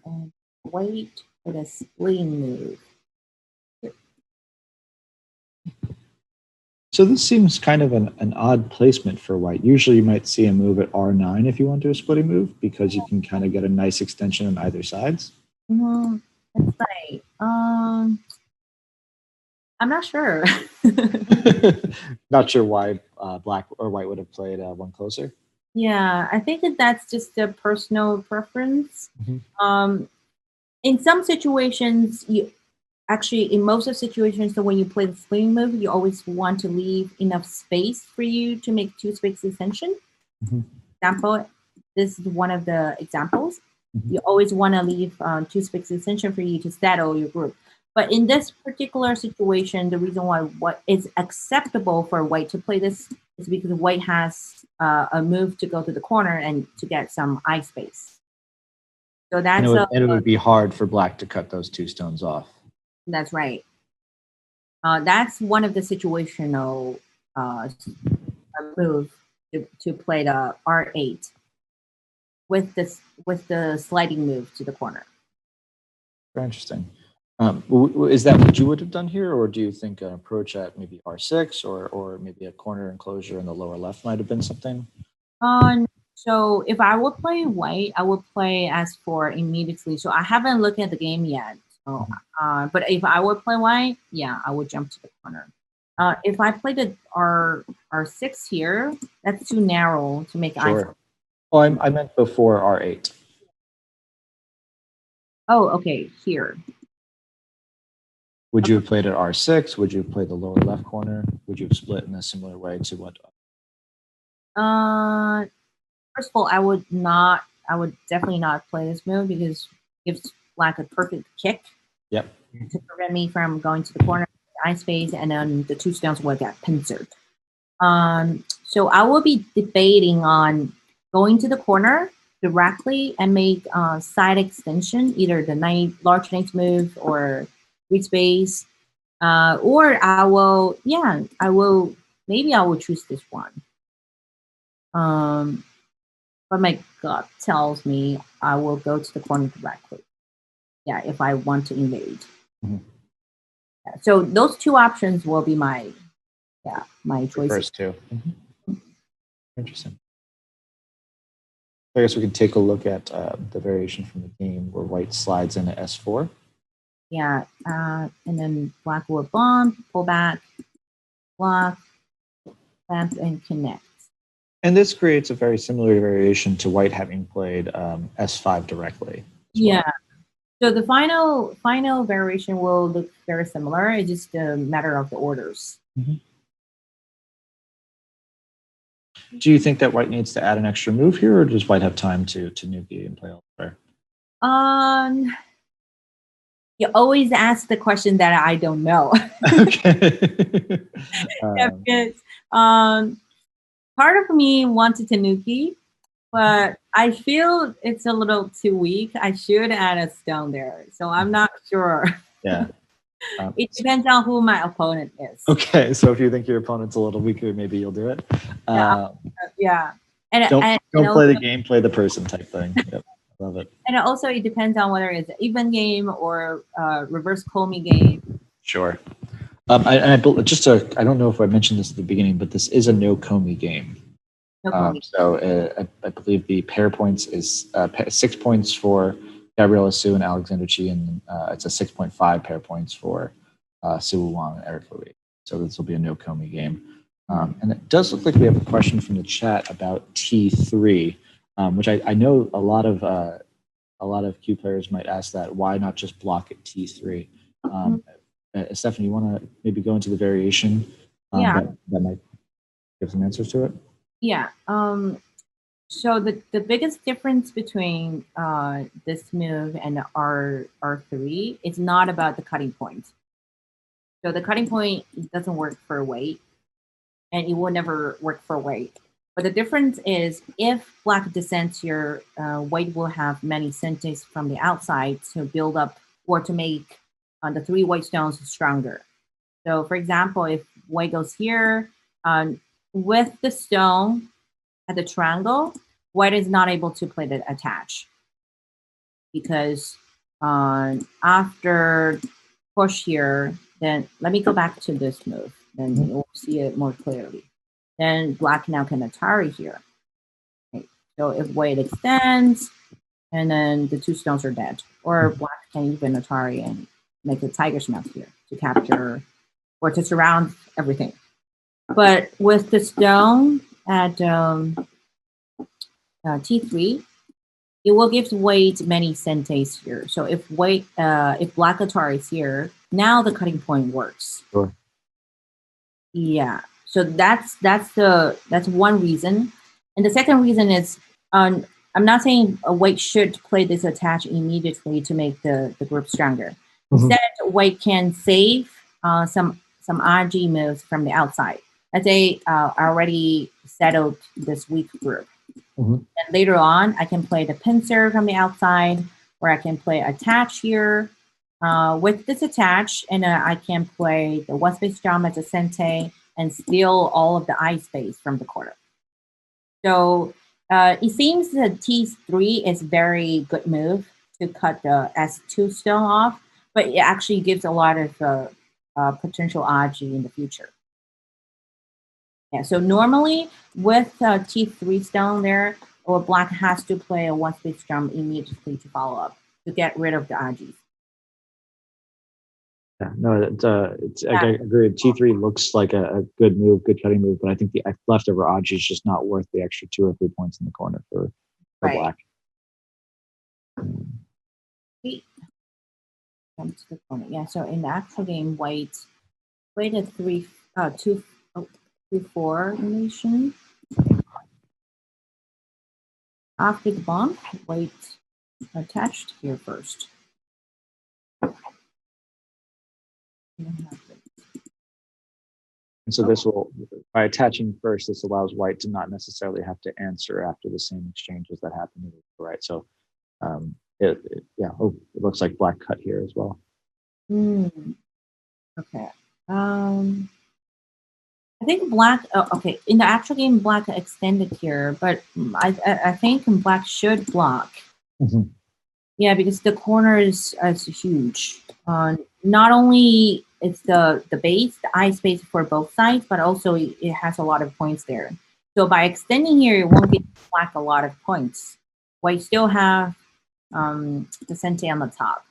And white with a splitting move. So this seems kind of an odd placement for white. Usually you might see a move at R9 if you want to do a splitting move, because you can kind of get a nice extension on either sides. That's right. I'm not sure. Not sure why black or white would have played one closer. Yeah, I think that's just a personal preference. In some situations, in most of situations, so when you play the splitting move, you always want to leave enough space for you to make 2 space extension. Example, this is one of the examples. You always want to leave 2 space extension for you to settle your group. But in this particular situation, the reason why what is acceptable for white to play this is because white has a move to go to the corner and to get some eye space. So that's and it would be hard for black to cut those 2 stones off. That's right. That's one of the situational move to play the R8 with the sliding move to the corner. Very interesting. Is that what you would have done here, or do you think an approach at maybe R6 or maybe a corner enclosure in the lower left might have been something? So if I would play white, I would play as for immediately. So I haven't looked at the game yet. So, but if I would play white, yeah, I would jump to the corner. If I play the R6 here, that's too narrow to make eyes. Oh, I meant before R8. Oh, okay, here. Would you have played at R6? Would you have played the lower left corner? Would you have split in a similar way to what? First of all, I would definitely not play this move because it gives black a perfect kick. Yep. To prevent me from going to the corner, eye space, and then the 2 stones will get pincered. So I will be debating on going to the corner directly and make side extension, either the large knight move or read space, or I will choose this one. But my gut tells me I will go to the corner directly. Yeah, if I want to invade. Yeah, so those 2 options will be my choices. First 2. Interesting. I guess we can take a look at the variation from the game where white slides into S4. Yeah, and then black will bomb, pull back, block, clamp, and connect. And this creates a very similar variation to white having played S5 directly. Yeah. Well. So the final variation will look very similar. It's just a matter of the orders. Mm-hmm. Do you think that white needs to add an extra move here, or does white have time to nuke and play elsewhere? You always ask the question that I don't know. Okay. Part of me wanted Tanuki, but I feel it's a little too weak. I should add a stone there, so I'm not sure. Yeah. It depends on who my opponent is. Okay, so if you think your opponent's a little weaker, maybe you'll do it. Yeah. And don't also, play the game, play the person type thing. Yep, love it. And also, it depends on whether it's an even game or reverse Comey game. Sure. I don't know if I mentioned this at the beginning, but this is a no Comey game. No Comey. So I believe the pair points is 6 points for Gabriella Su and Alexander Chi, and it's a 6.5 pair points for Seowoo Wang and Eric Louis. So this will be a no Comey game. And it does look like we have a question from the chat about T3, which I know a lot of Q players might ask that. Why not just block at T3? Stephanie, you want to maybe go into the variation that might give some answers to it? Yeah. So the biggest difference between this move and R3 is not about the cutting point. So the cutting point doesn't work for weight, and it will never work for weight. But the difference is if black descends here, white will have many senseis from the outside to build up or to make the 3 white stones stronger. So for example, if white goes here, with the stone at the triangle, white is not able to play the attach because after push here, then let me go back to this move, then you'll see it more clearly. Then black now can Atari here. Okay. So if white extends, and then the 2 stones are dead, or black can even Atari and make a tiger's mouth here to capture or to surround everything. But with the stone at T3, it will give white many senseis here. So if black Atari is here, now the cutting point works. Sure. Yeah. So that's one reason, and the second reason is I'm not saying white should play this attach immediately to make the group stronger. Instead, white can save some RG moves from the outside. Let's say I already settled this weak group. And later on, I can play the pincer from the outside, or I can play attach here. With this attach, and I can play the one space jump as a sensei and steal all of the eye space from the corner. So it seems that T3 is very good move to cut the S2 stone off, but it actually gives a lot of potential RG in the future. Yeah, so normally with T3 stone there, or black has to play a one space jump immediately to follow up to get rid of the RGs. Yeah, no, I agree. T3 looks like a good move, good cutting move, but I think the leftover RG is just not worth the extra 2 or 3 points in the corner for black. Jump to the corner. Yeah, so in the actual game, white played a 2-4 relation. After the bomb, white attached here first. And so this will, by attaching first, this allows white to not necessarily have to answer after the same exchanges that happen, right? So it looks like black cut here as well. Okay. I think black, okay, in the actual game, black extended here, but I think black should block. Yeah, because the corner is huge. Not only it's the base, the eye space for both sides, but also it has a lot of points there. So by extending here, it won't give black a lot of points. white still have the Sensei on the top.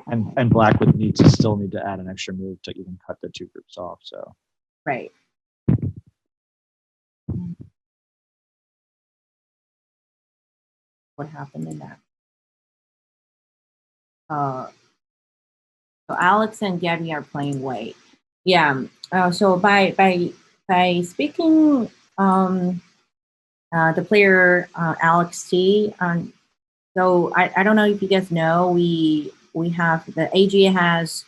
And black would still need to add an extra move to even cut the two groups off. So Right. What happened in that? So Alex and Gabby are playing white. Yeah. So by speaking the player Alex T. So I don't know if you guys know, we have the AG has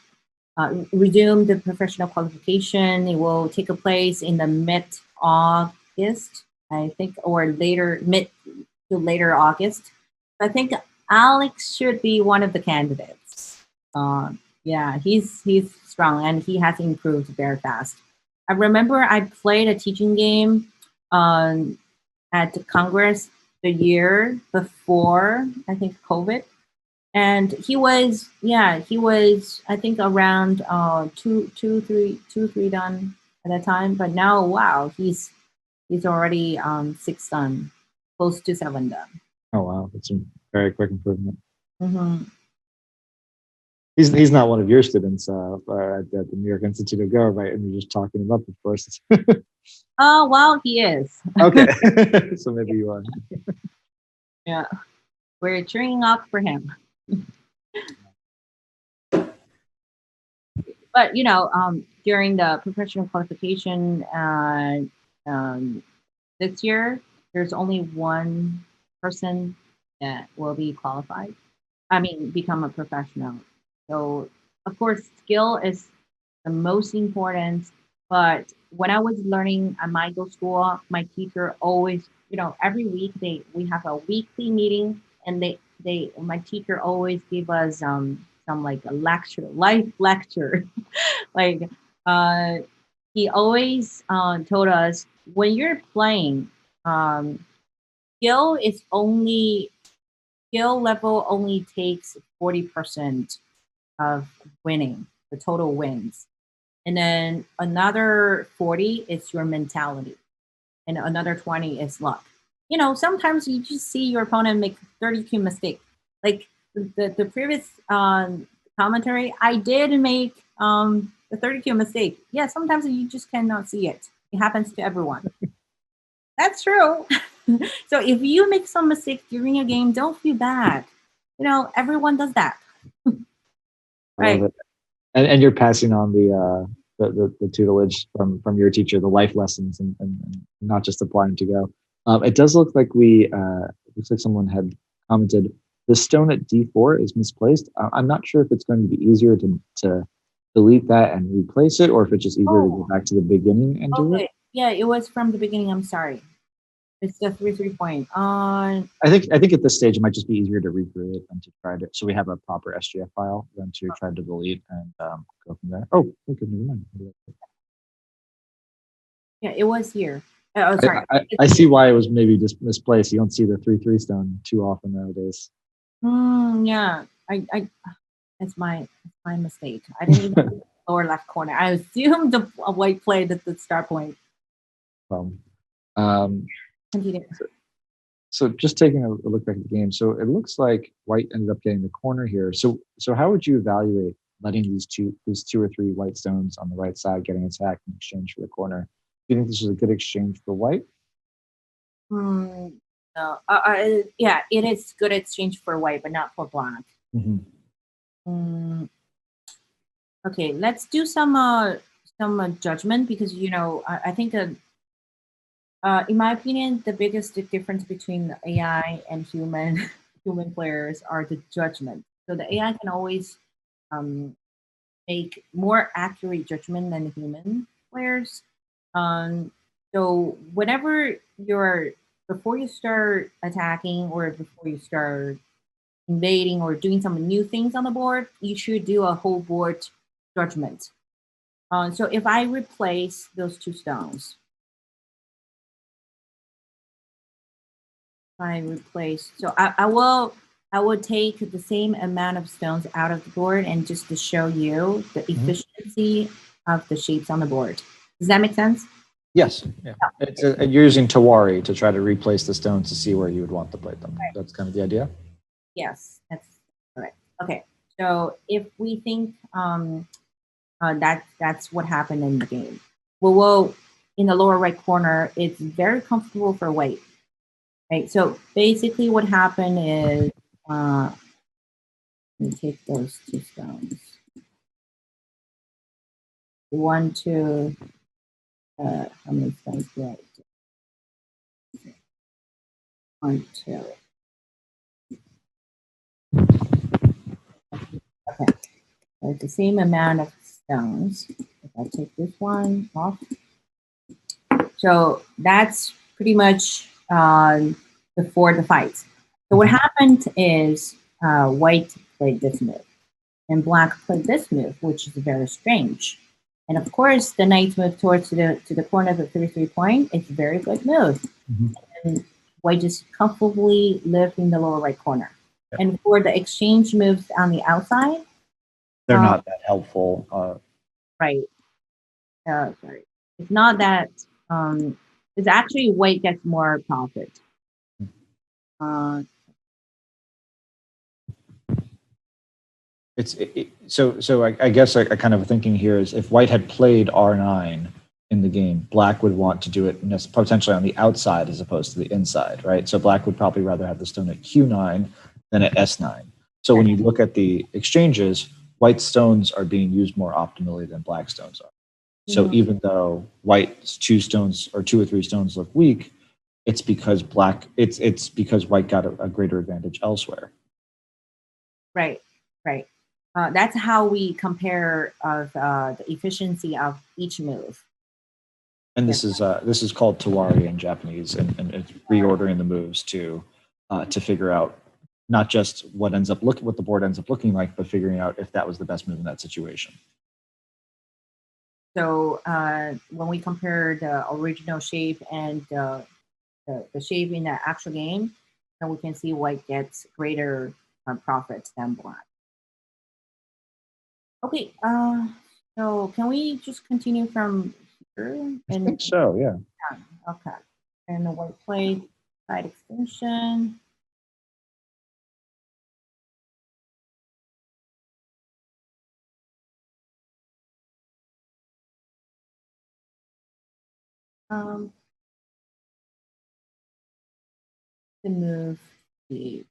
resumed the professional qualification. It will take place in the mid-August, I think, or mid to later August. I think Alex should be one of the candidates. Yeah, he's strong and he has improved very fast. I remember I played a teaching game at the Congress the year before, I think, COVID. And he was, I think around two, three done at that time. But now, wow, he's already 6 done, close to 7 done. Oh wow, that's a very quick improvement. Mm-hmm. He's not one of your students at the New York Institute of Go, right? And you're just talking him up, of course. Oh well, he is. Okay, so maybe you are. Yeah, we're cheering up for him. But during the professional qualification this year, there's only one person that will be qualified. I mean, become a professional. So, of course, skill is the most important. But when I was learning at my go school, my teacher always, every week we have a weekly meeting, and my teacher always give us some like a life lecture. Like he always told us, when you're playing, skill level only takes 40% of winning, the total wins. And then another 40 is your mentality. And another 20 is luck. Sometimes you just see your opponent make 32 mistakes. Like the previous commentary, I did make the 32 mistake. Yeah, sometimes you just cannot see it. It happens to everyone. That's true. So if you make some mistake during a game, don't feel bad. Everyone does that. Right. And you're passing on the tutelage from your teacher, the life lessons, and not just applying to Go. It does look like looks like someone had commented the stone at D4 is misplaced. I'm not sure if it's going to be easier to delete that and replace it, or if it's just easier to go back to the beginning and do it. Yeah, it was from the beginning. I'm sorry. It's the 3 point. I think at this stage it might just be easier to recreate than to try to. So we have a proper SGF file than to try to delete and go from there. Oh, okay, never mind. Yeah, it was here. Oh, sorry. I see why it was maybe just misplaced. You don't see the 3-3 stone too often nowadays. Yeah, it's my mistake. I didn't even see the lower left corner. I assumed a white played at the start point. So just taking a look back at the game, so it looks like white ended up getting the corner here. So how would you evaluate letting these two or three white stones on the right side getting attacked in exchange for the corner? Do you think this is a good exchange for white? No. Yeah, it is good exchange for white, but not for black. Okay, let's do some judgment, because I think in my opinion, the biggest difference between the AI and human players are the judgment. So the AI can always make more accurate judgment than human players. So whenever before you start attacking, or before you start invading or doing some new things on the board, you should do a whole board judgment. So if I replace those two stones, so I will take the same amount of stones out of the board, and just to show you the efficiency of the shapes on the board. Does that make sense? Yes, yeah. You're using Tawari to try to replace the stones to see where you would want to play them. Right. That's kind of the idea? Yes, that's correct. Okay, so if we think that's what happened in the game. Well, in the lower right corner, it's very comfortable for white. Right, so basically what happened is, let me take those two stones. 1, 2, how many stones do I do? 1, 2. Okay, so it's the same amount of stones. If I take this one off, so that's pretty much before the fight. So what happened is white played this move, and black played this move, which is very strange. And of course, the knight move towards the corner of the 3-3 point. It's a very good move. Mm-hmm. And white just comfortably lived in the lower right corner. Yep. And for the exchange moves on the outside, they're not that helpful. Right. Sorry. It's not that. It's actually white gets more profit. So I guess I kind of thinking here is if white had played R9 in the game, black would want to do it potentially on the outside as opposed to the inside, right? So black would probably rather have the stone at Q9 than at S9. So when you look at the exchanges, white stones are being used more optimally than black stones are. So even though white's 2 stones or 2 or 3 stones look weak, it's because it's because white got a greater advantage elsewhere. Right. That's how we compare the efficiency of each move. And this is called Tawari in Japanese, and it's reordering the moves to figure out not just what the board ends up looking like, but figuring out if that was the best move in that situation. So when we compare the original shape and the shape in the actual game, then we can see white gets greater profit than black. Okay, so can we just continue from here? I think so, yeah. Okay, and the white plate, side extension. To move the.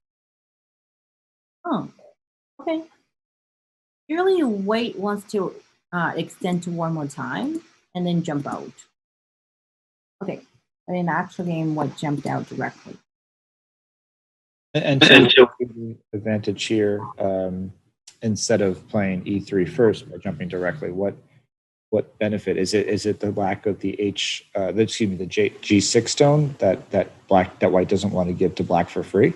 Oh, okay. Usually white wants to extend to one more time and then jump out. Okay, but in the actual game, white jumped out directly. And so the advantage here, instead of playing E3 first by jumping directly, what benefit is it? Is it the lack of the G6 stone that white doesn't want to give to black for free?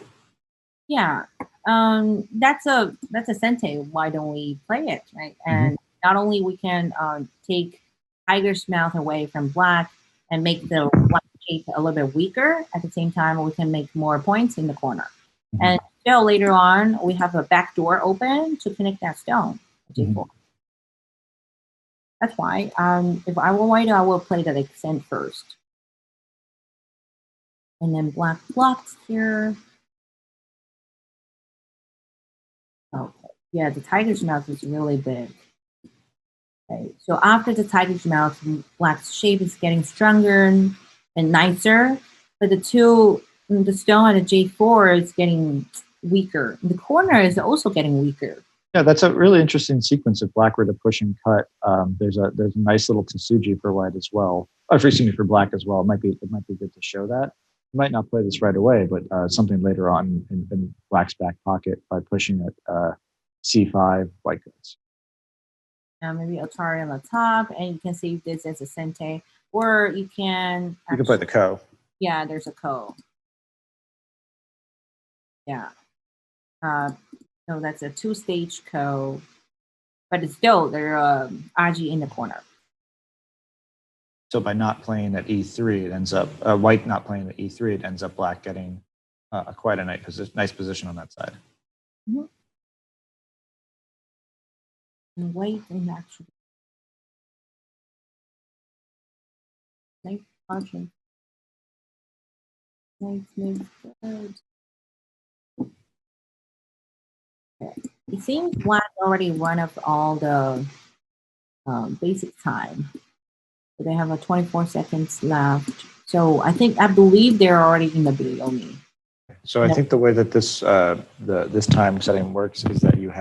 Yeah, that's a Sensei. Why don't we play it, right? And not only we can take tiger's mouth away from black and make the black shape a little bit weaker. At the same time, we can make more points in the corner. And still later on, we have a back door open to connect that stone. That's why if I were white, I will play that extend first. And then black blocks here. Okay. Yeah, the tiger's mouth is really big. Okay. So after the tiger's mouth, black's shape is getting stronger and nicer, but the stone on the J4 is getting weaker. The corner is also getting weaker. Yeah, that's a really interesting sequence. If black were to push and cut, there's a nice little Tsuji for white as well. Or excuse me, for black as well. It might be good to show that. You might not play this right away, but something later on in black's back pocket by pushing at C5 like this. Maybe Atari on the top, and you can save this as a Sensei, or you can. You can play the Ko. Yeah, there's a Ko. Yeah. So that's a 2-stage Ko, but it's still there Aji in the corner. So by not playing at E3, it ends up white not playing at E3. It ends up black getting quite a nice position on that side. And white in actually. Nice caution. Nice move. Good. Okay. It seems Black already run up all the basic time. So they have a 24 seconds left. So I believe they're already in the Bayomi. So I think the way that this time setting works is that you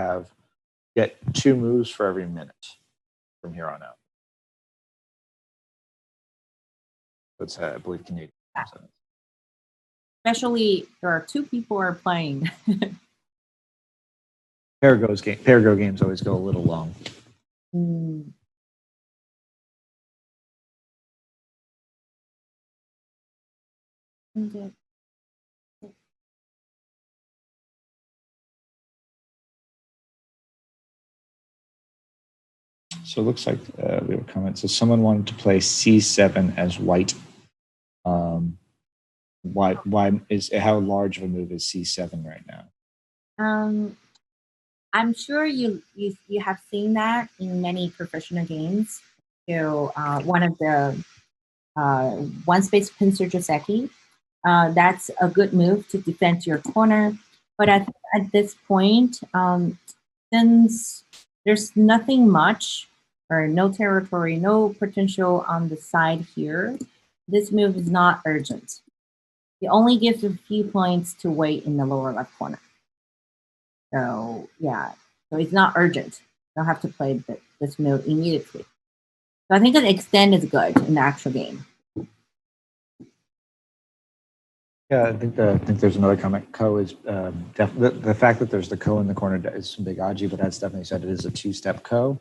get 2 moves for every minute from here on out. That's I believe Canadian. Especially there are 2 people are playing. Pair-go games always go a little long. So it looks like we have a comment. So someone wanted to play C7 as white. Why is how large of a move is C7 right now? I'm sure you have seen that in many professional games. So one of the one space pincer Joseki, that's a good move to defend your corner. But at this point, since there's nothing much or no territory, no potential on the side here, this move is not urgent. It only gives a few points to wait in the lower left corner. So yeah, so it's not urgent. You don't have to play this move immediately. So I think an extend is good in the actual game. Yeah, I think there's another comment. Ko is the fact that there's the ko in the corner is some big aji, but as Stephanie said, it is a 2-step ko.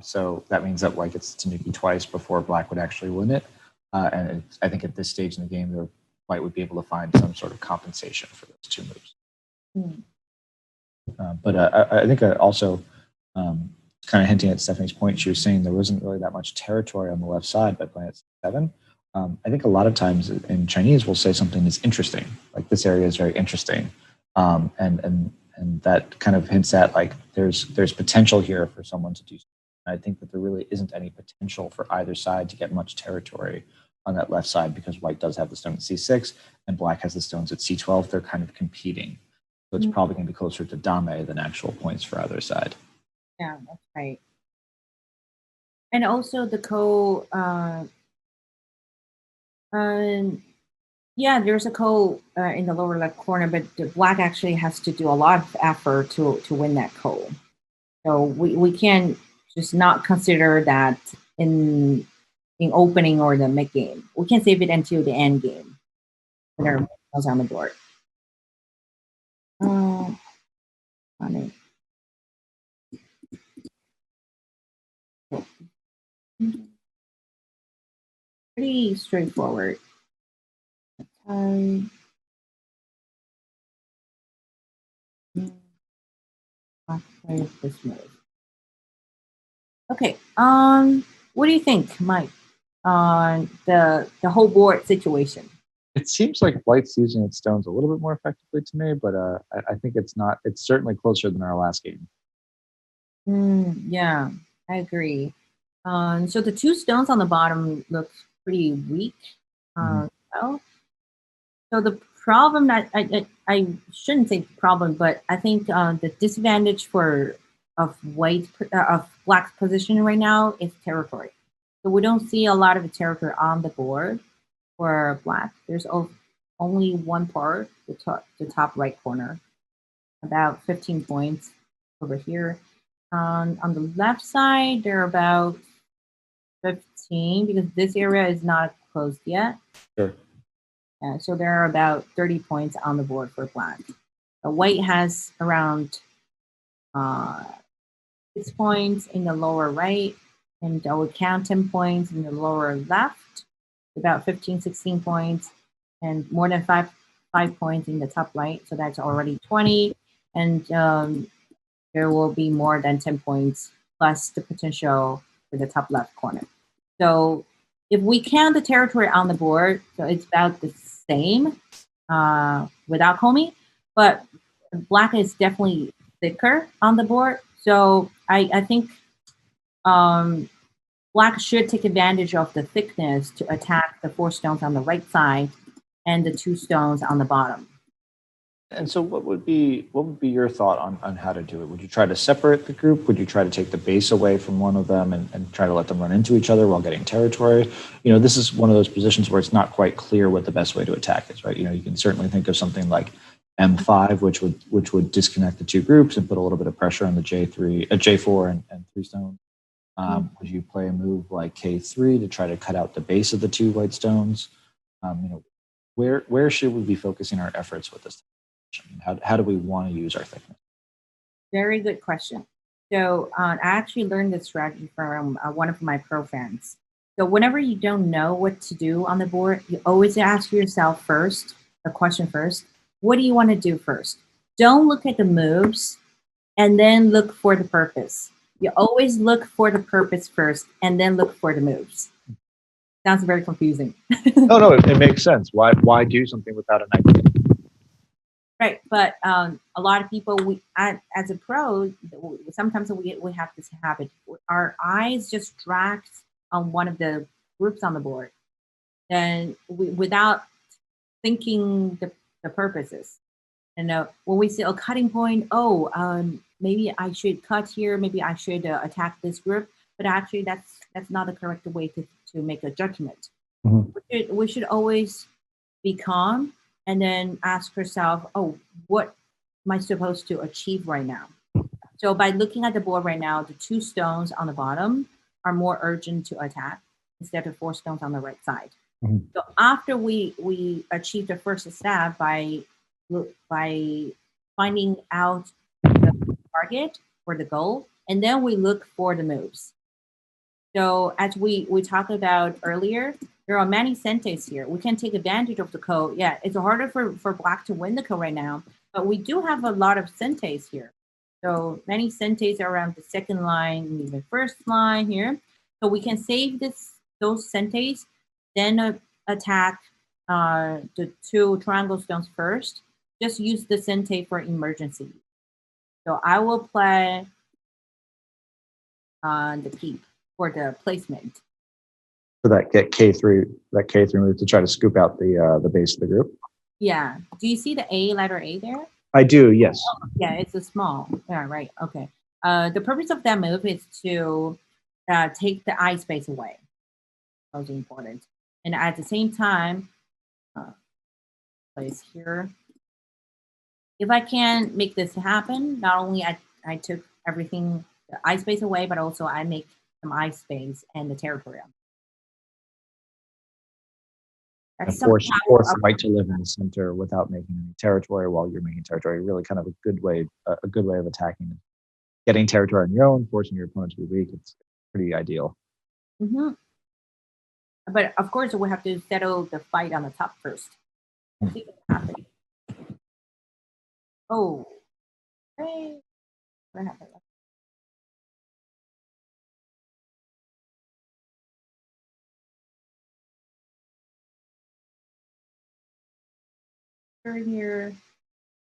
So that means that white gets Tanuki twice before black would actually win it. And I think at this stage in the game, white would be able to find some sort of compensation for those 2 moves. But I think also kind of hinting at Stephanie's point, she was saying there wasn't really that much territory on the left side by playing at 7. I think a lot of times in Chinese we'll say something is interesting, like this area is very interesting, and that kind of hints at like there's potential here for someone to do something. I think that there really isn't any potential for either side to get much territory on that left side because white does have the stone at C6 and black has the stones at C12. They're kind of competing. So it's probably going to be closer to dame than actual points for either side. Yeah, that's right. And also the ko, yeah, there's a ko in the lower left corner, but the black actually has to do a lot of effort to win that ko. So we can't just not consider that in opening or the mid game. We can save it until the end game. There are on the board. Funny. Pretty straightforward. This move. Okay. What do you think, Mike, on the whole board situation? It seems like white's using its stones a little bit more effectively to me, but I think it's not. It's certainly closer than our last game. Yeah, I agree. So the 2 stones on the bottom look pretty weak. Well, so the problem that I shouldn't say problem, but I think the disadvantage of black's position right now is territory. So we don't see a lot of territory on the board for black. There's only one part, the top right corner, about 15 points over here. On the left side, they're about 15 because this area is not closed yet. Sure. So there are about 30 points on the board for black. White has around 6 points in the lower right, and I would count 10 points in the lower left, about 15, 16 points, and more than five points in the top right. So that's already 20. And there will be more than 10 points plus the potential for the top left corner. So if we count the territory on the board, so it's about the same without Comey, but black is definitely thicker on the board. So I think Black should take advantage of the thickness to attack the 4 stones on the right side and the 2 stones on the bottom. And so what would be your thought on how to do it? Would you try to separate the group? Would you try to take the base away from one of them and try to let them run into each other while getting territory? This is one of those positions where it's not quite clear what the best way to attack is, right? You can certainly think of something like M5, which would disconnect the 2 groups and put a little bit of pressure on the J4 and 3 stones. Would you play a move like K3 to try to cut out the base of the 2 white stones? Where should we be focusing our efforts with this? How do we want to use our thickness? Very good question. So I actually learned this strategy from one of my pro fans. So whenever you don't know what to do on the board, you always ask yourself a question first. What do you want to do first? Don't look at the moves and then look for the purpose. You always look for the purpose first and then look for the moves. Sounds very confusing. No, it makes sense. Why do something without a knight? Right, but a lot of people, as a pro, sometimes we have this habit. Our eyes just dragged on one of the groups on the board, and without thinking the purposes. And when we see a cutting point, maybe I should cut here, maybe I should attack this group, but actually that's not the correct way to make a judgment. Mm-hmm. We should always be calm and then ask yourself, what am I supposed to achieve right now? So by looking at the board right now, the 2 stones on the bottom are more urgent to attack instead of 4 stones on the right side. Mm-hmm. So after we achieve the first step by finding out the target or the goal, and then we look for the moves. So as we talked about earlier, there are many senseis here. We can take advantage of the code. Yeah, it's harder for Black to win the code right now, but we do have a lot of senseis here. So many senseis are around the 2nd line and even 1st line here. So we can save those senseis, then attack the 2 triangle stones first. Just use the sensei for emergency. So I will play the keep for the placement. So that K3 move to try to scoop out the base of the group. Yeah. Do you see the letter A there? I do. Yes. Oh, yeah, it's a small. Yeah. Right. Okay. The purpose of that move is to take the eye space away. Most important. And at the same time, place here. If I can make this happen, not only I took everything, the eye space away, but also I make some eye space and the territory. And force the white to live in the center without making any territory while you're making territory. Really kind of a good way of attacking. Getting territory on your own, forcing your opponent to be weak, it's pretty ideal. Mm-hmm. But of course, we have to settle the fight on the top first. See what's happening. Oh, hey, what happened? Here,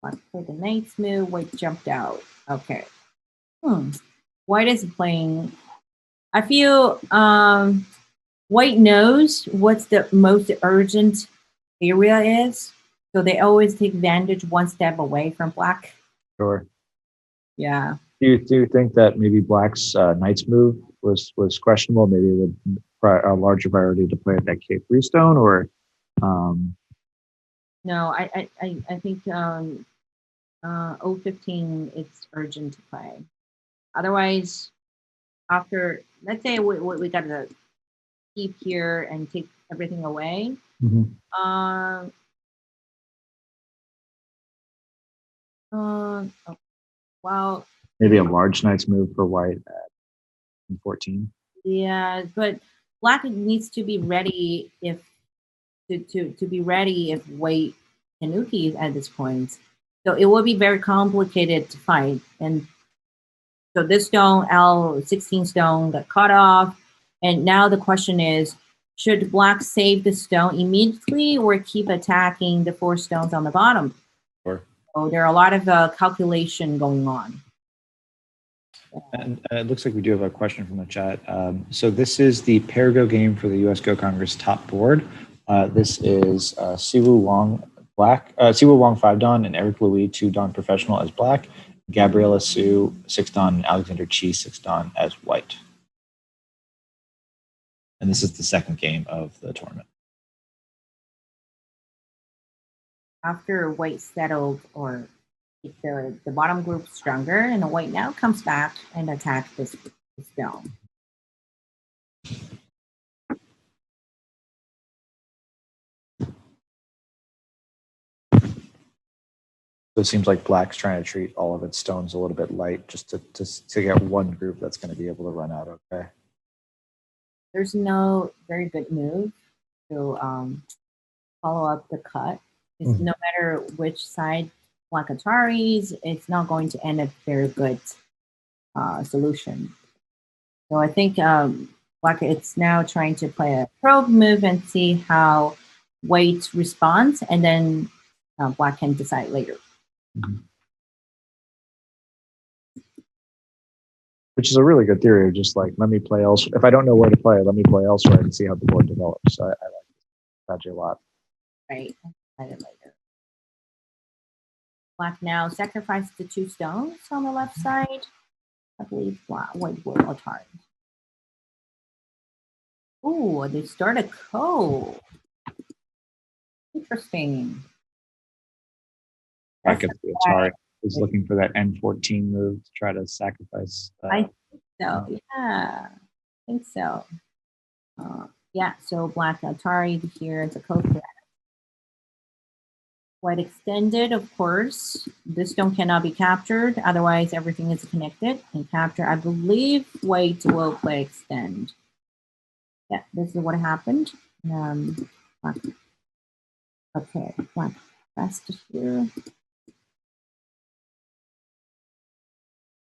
let's play the knight's move. White jumped out. Okay. White is playing. I feel White knows what's the most urgent area is, so they always take advantage one step away from Black. Sure. Yeah. Do you think that maybe Black's knight's move was questionable? Maybe with a larger priority to play at that K3 stone, or? No, I think 015 it's urgent to play. Otherwise, after let's say we got to keep here and take everything away. Mm-hmm. Well, maybe a large knight's move for White at 14. Yeah, but Black needs to be ready if White Tanuki is at this point. So it will be very complicated to fight. And so this stone, L16 stone, got cut off. And now the question is, should Black save the stone immediately or keep attacking the 4 stones on the bottom? Sure. So there are a lot of calculation going on. And it looks like we do have a question from the chat. So this is the pair go game for the US Go Congress top board. This is Siwoo Wang black, Siwoo Wang 5-dan and Eric Louis 2-dan professional as black, Gabriella Su 6-dan and Alexander Chi 6-dan as white. And this is the second game of the tournament. After white settled, or if the bottom group stronger, and the white now comes back and attack this stone. So it seems like black's trying to treat all of its stones a little bit light, just to get one group that's going to be able to run out okay. There's no very good move to follow up the cut. It's no matter which side black Ataris, it's not going to end up very good solution. So I think black, it's now trying to play a probe move and see how white responds, and then black can decide later. Which is a really good theory of just like, let me play elsewhere. If I don't know where to play, let me play elsewhere and see how the board develops. So I like this strategy a lot. Right, later. Black now sacrifice the 2 stones on the left side. I believe white will Atari. Oh, they start a co. Interesting. Back at the Atari is looking for that N14 move to try to sacrifice. I think so. Yeah, I think so. Yeah. So black Atari here is a co threat. White extended, of course. This stone cannot be captured, otherwise everything is connected. And capture, I believe white will play extend. Yeah, this is what happened. Okay, black fast here.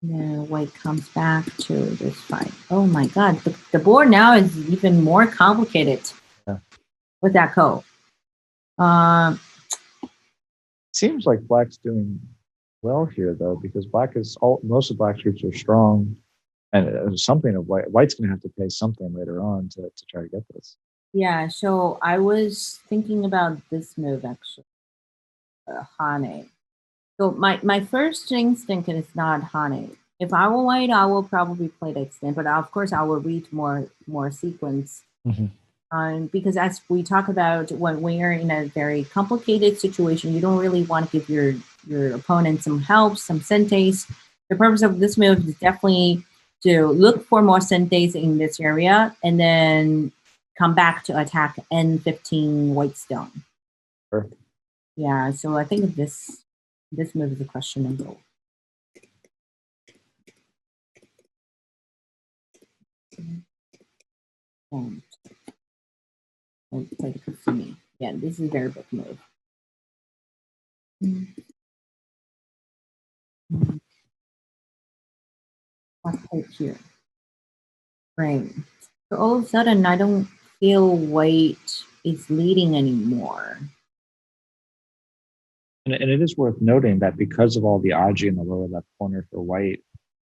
Then white comes back to this fight. Oh my god, the board now is even more complicated with that co. Seems like black's doing well here though, because most of black's groups are strong, and something of white's going to have to pay something later on to try to get this. Yeah, so I was thinking about this move actually, Hane. So my first instinct is not Hane. If I were white, I will probably play the extend, but of course I will read more sequence. Because as we talk about, when you're in a very complicated situation, you don't really want to give your opponent some help, some senseis. The purpose of this move is definitely to look for more senseis in this area, and then come back to attack N15 white stone. Sure. Yeah, so I think this move is a questionable. Play the Kasumi. Yeah, this is a very big move. Let's play here. Right. So all of a sudden, I don't feel white is leading anymore. And it is worth noting that because of all the Aji in the lower left corner for white,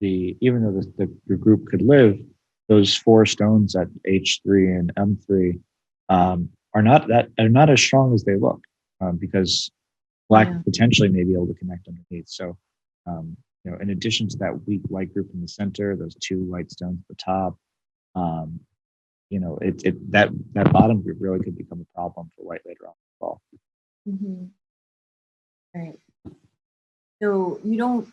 even though the group could live, those 4 stones at H3 and M3 are not as strong as they look, because black potentially may be able to connect underneath. So, in addition to that weak white group in the center, those 2 white stones at the top, that bottom group really could become a problem for white later on as well. Right. So you don't.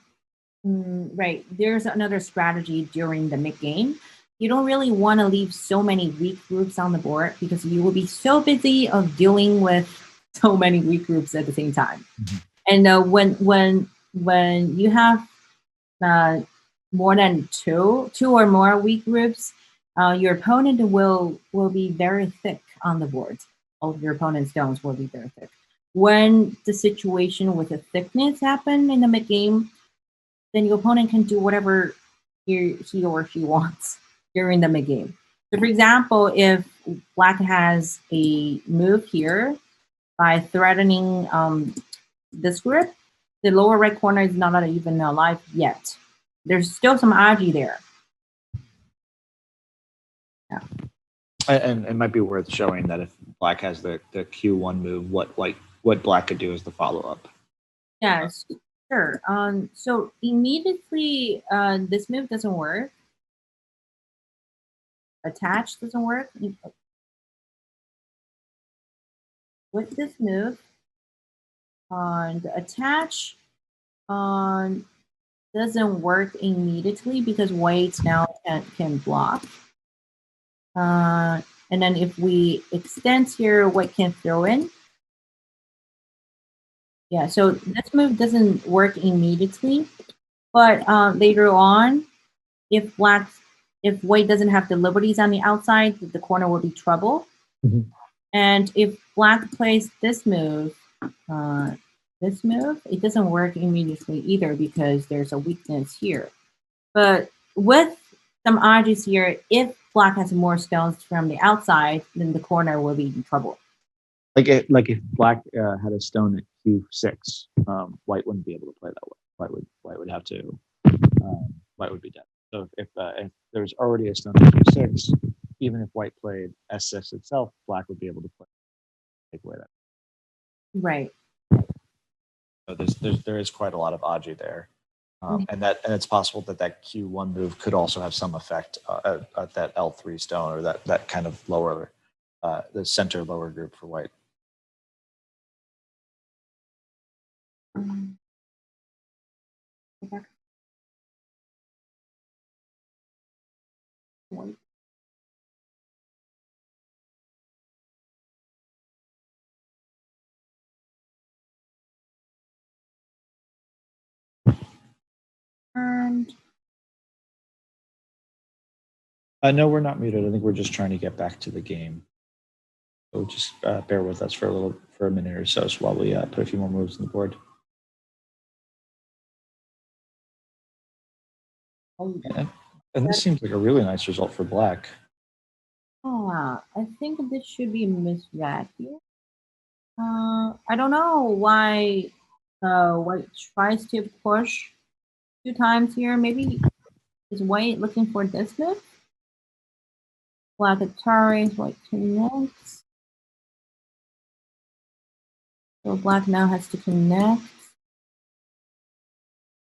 Right. There's another strategy during the mid game. You don't really want to leave so many weak groups on the board, because you will be so busy of dealing with so many weak groups at the same time. And when you have more than two or more weak groups, your opponent will be very thick on the board. All of your opponent's stones will be very thick. When the situation with the thickness happen in the mid game, then your opponent can do whatever he or she wants during the mid game. So for example, if black has a move here by threatening this group, the lower right corner is not even alive yet. there's still some agi there. Yeah. And it might be worth showing that if black has the Q1 move, what black could do as the follow-up. Yes, sure. So immediately, this move doesn't work. Attach doesn't work. With this move, the attach doesn't work immediately because white now can block. And then if we extend here, white can throw in. Yeah, so this move doesn't work immediately, but later on, if white doesn't have the liberties on the outside, the corner will be trouble. Mm-hmm. And if black plays this move, it doesn't work immediately either because there's a weakness here. But with some odds here, if black has more stones from the outside, then the corner will be in trouble. Like if black had a stone at Q6, white wouldn't be able to play that way. White would have to. White would be dead. So if there's already a stone at Q6, even if white played S6 itself, black would be able to take away that. Right. So there is quite a lot of agi there, and it's possible that Q1 move could also have some effect at that L3 stone or that kind of lower, the center lower group for white. No, we're not muted. I think we're just trying to get back to the game. So just bear with us for a minute or so while we put a few more moves on the board. And this seems like a really nice result for black. Oh, I think this should be misread here. I don't know why white tries to push 2 times here. Maybe is white looking for this move? Black Atari, white connects. So black now has to connect.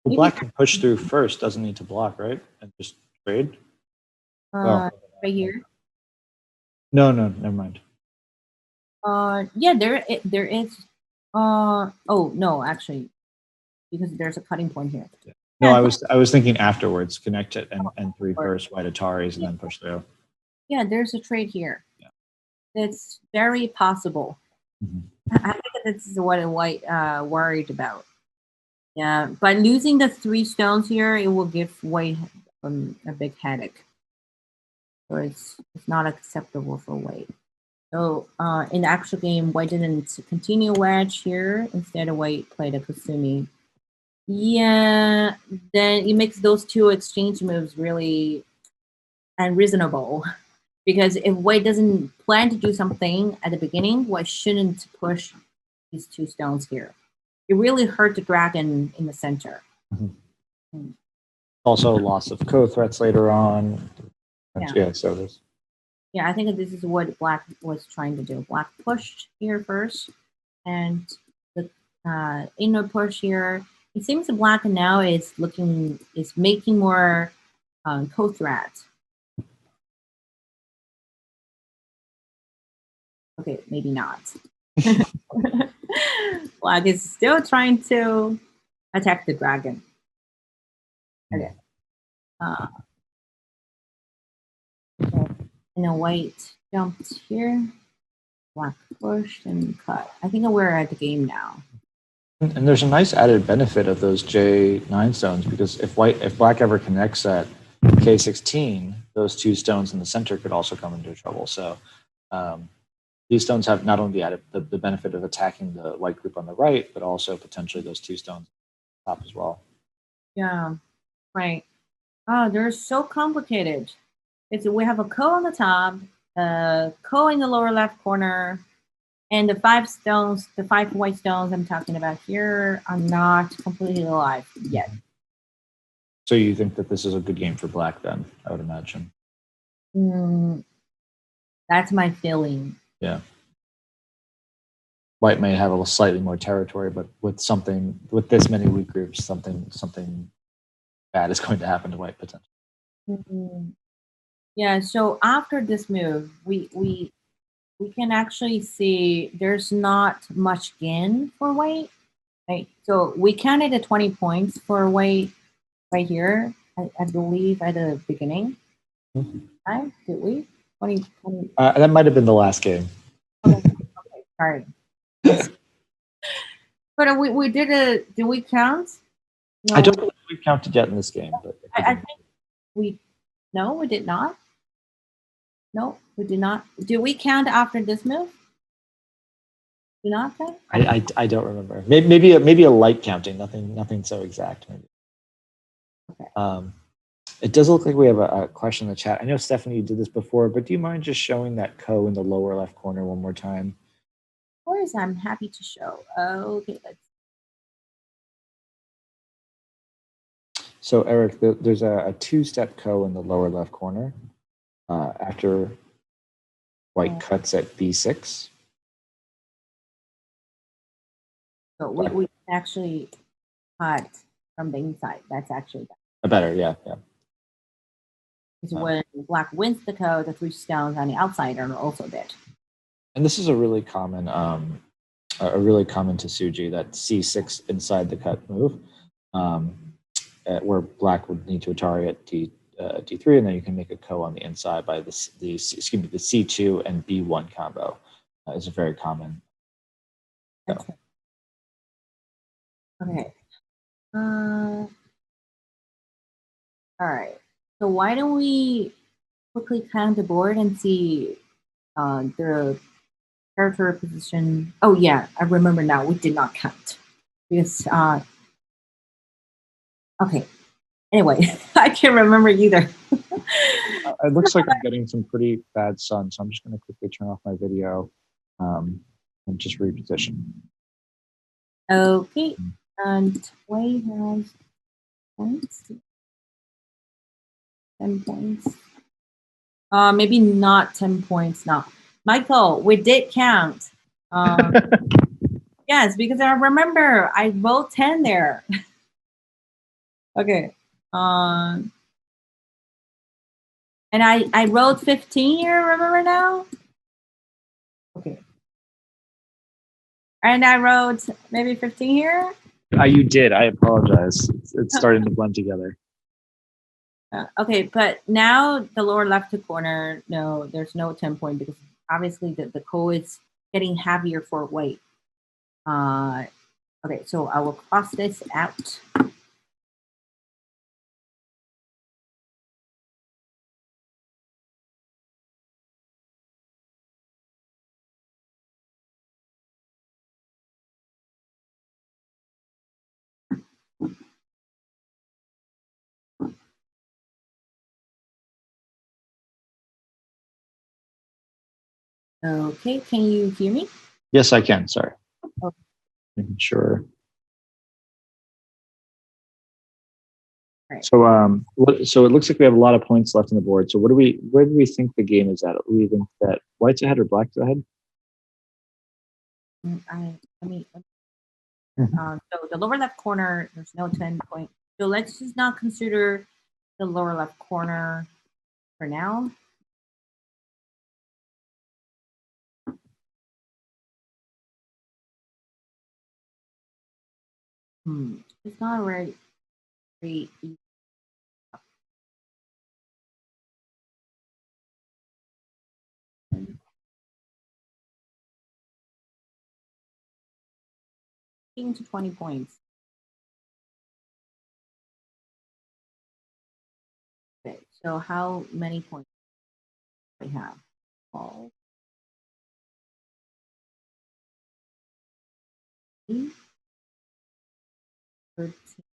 Well, black can push through first, doesn't need to block, right? And just trade? Right here. No, never mind. Yeah, there is. Oh no, actually, because there's a cutting point here. Yeah. No, I was thinking afterwards. Connect it and 3 first, white Ataris, and then push through. Yeah, there's a trade here. Yeah. It's very possible. Mm-hmm. I think this is what white worried about. Yeah, by losing the 3 stones here, it will give white a big headache. So it's not acceptable for white. So in the actual game, white didn't continue wedge here. Instead, white played a Kusumi. Yeah, then it makes those 2 exchange moves really unreasonable. Because if white doesn't plan to do something at the beginning, white shouldn't push these 2 stones here. It really hurt the dragon in the center. Mm-hmm. Also, loss of co-threats later on. Yeah, so this. Yeah, I think this is what black was trying to do. Black pushed here first, and the inner push here. It seems black now is making more co-threat. Okay, maybe not. Black is still trying to attack the dragon. Okay. And then white jumped here. Black pushed and cut. I think we're at the game now. And there's a nice added benefit of those J9 stones because if black ever connects at K16, those 2 stones in the center could also come into trouble. So these stones have not only the benefit of attacking the white group on the right, but also potentially those 2 stones on top as well. Yeah, right. Oh, they're so complicated. We have a ko on the top, ko in the lower left corner, and the 5 stones, the 5 white stones I'm talking about here are not completely alive yet. So you think that this is a good game for black then, I would imagine. That's my feeling. Yeah. White may have a slightly more territory, but with this many weak groups, something bad is going to happen to white potentially. Yeah, so after this move, we can actually see there's not much gain for white, right? So we counted the 20 points for white right here, I believe at the beginning. Right? Did we? 20. That might have been the last game. Okay, sorry. But we did we count? No, I don't believe we've counted yet in this game, but I think we did not. No, we did not. Did we count after this move? Did not count? I don't remember. Maybe a light counting. Nothing so exact. Maybe. Okay. It does look like we have a question in the chat. I know Stephanie, you did this before, but do you mind just showing that ko in the lower left corner one more time? Of course, I'm happy to show. Okay, let's. So Eric, there's a two-step ko in the lower left corner after white cuts at b6. So we actually cut from the inside. That's actually Better, yeah. Because when black wins the ko, the 3 stones on the outside are also dead. And this is a really common Tsuji, that c6 inside the cut move, where black would need to Atari at d3, and then you can make a ko on the inside by the c2 and b1 combo. Is a very common. Okay. All right. So why don't we quickly count the board and see the character position? Oh yeah, I remember now. We did not count because okay. Anyway, I can't remember either. It looks like I'm getting some pretty bad sun, so I'm just going to quickly turn off my video and just reposition. Okay, and Wei has points. 10 points. Maybe not 10 points now. Michael, we did count. Yes, because I remember I wrote 10 there. Okay. And I wrote 15 here, remember now? Okay. And I wrote maybe 15 here? You did. I apologize. It's starting to blend together. Okay, but now the lower left corner, no, there's no 10 point because obviously the ko is getting heavier for weight. Okay, so I will cross this out. Okay, can you hear me? Yes, I can. Sorry. Okay. Making sure. Right. So it looks like we have a lot of points left on the board. So where do we think the game is at? Do we think that white's ahead or black's ahead? So the lower left corner, there's no 10 point. So let's just not consider the lower left corner for now. It's not very easy. To 20 points. Okay, so how many points do we have? 12.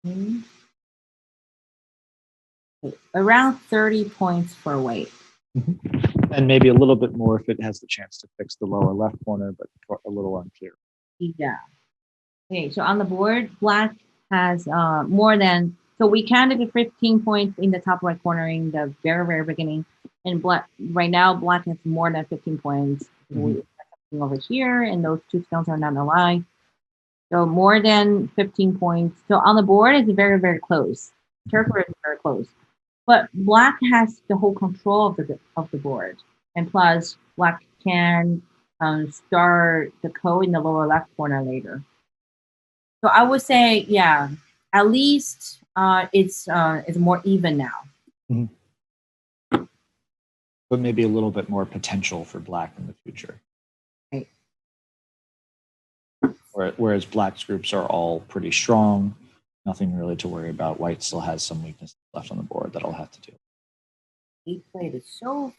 13. Okay, around 30 points for weight. And maybe a little bit more if it has the chance to fix the lower left corner, but a little unclear. Yeah. Okay, so on the board, black has more than So we counted the 15 points in the top right corner in the very, very beginning. And black right now, black has more than 15 points. We over here, and those two stones are not aligned. So more than 15 points. So on the board, it's very, very close. Turquoise is very close. But black has the whole control of the board. And plus, black can start the code in the lower left corner later. So I would say, yeah, at least it's more even now. But maybe a little bit more potential for black in the future. Right. Whereas black's groups are all pretty strong, nothing really to worry about. White still has some weakness left on the board that I'll have to do. He played it so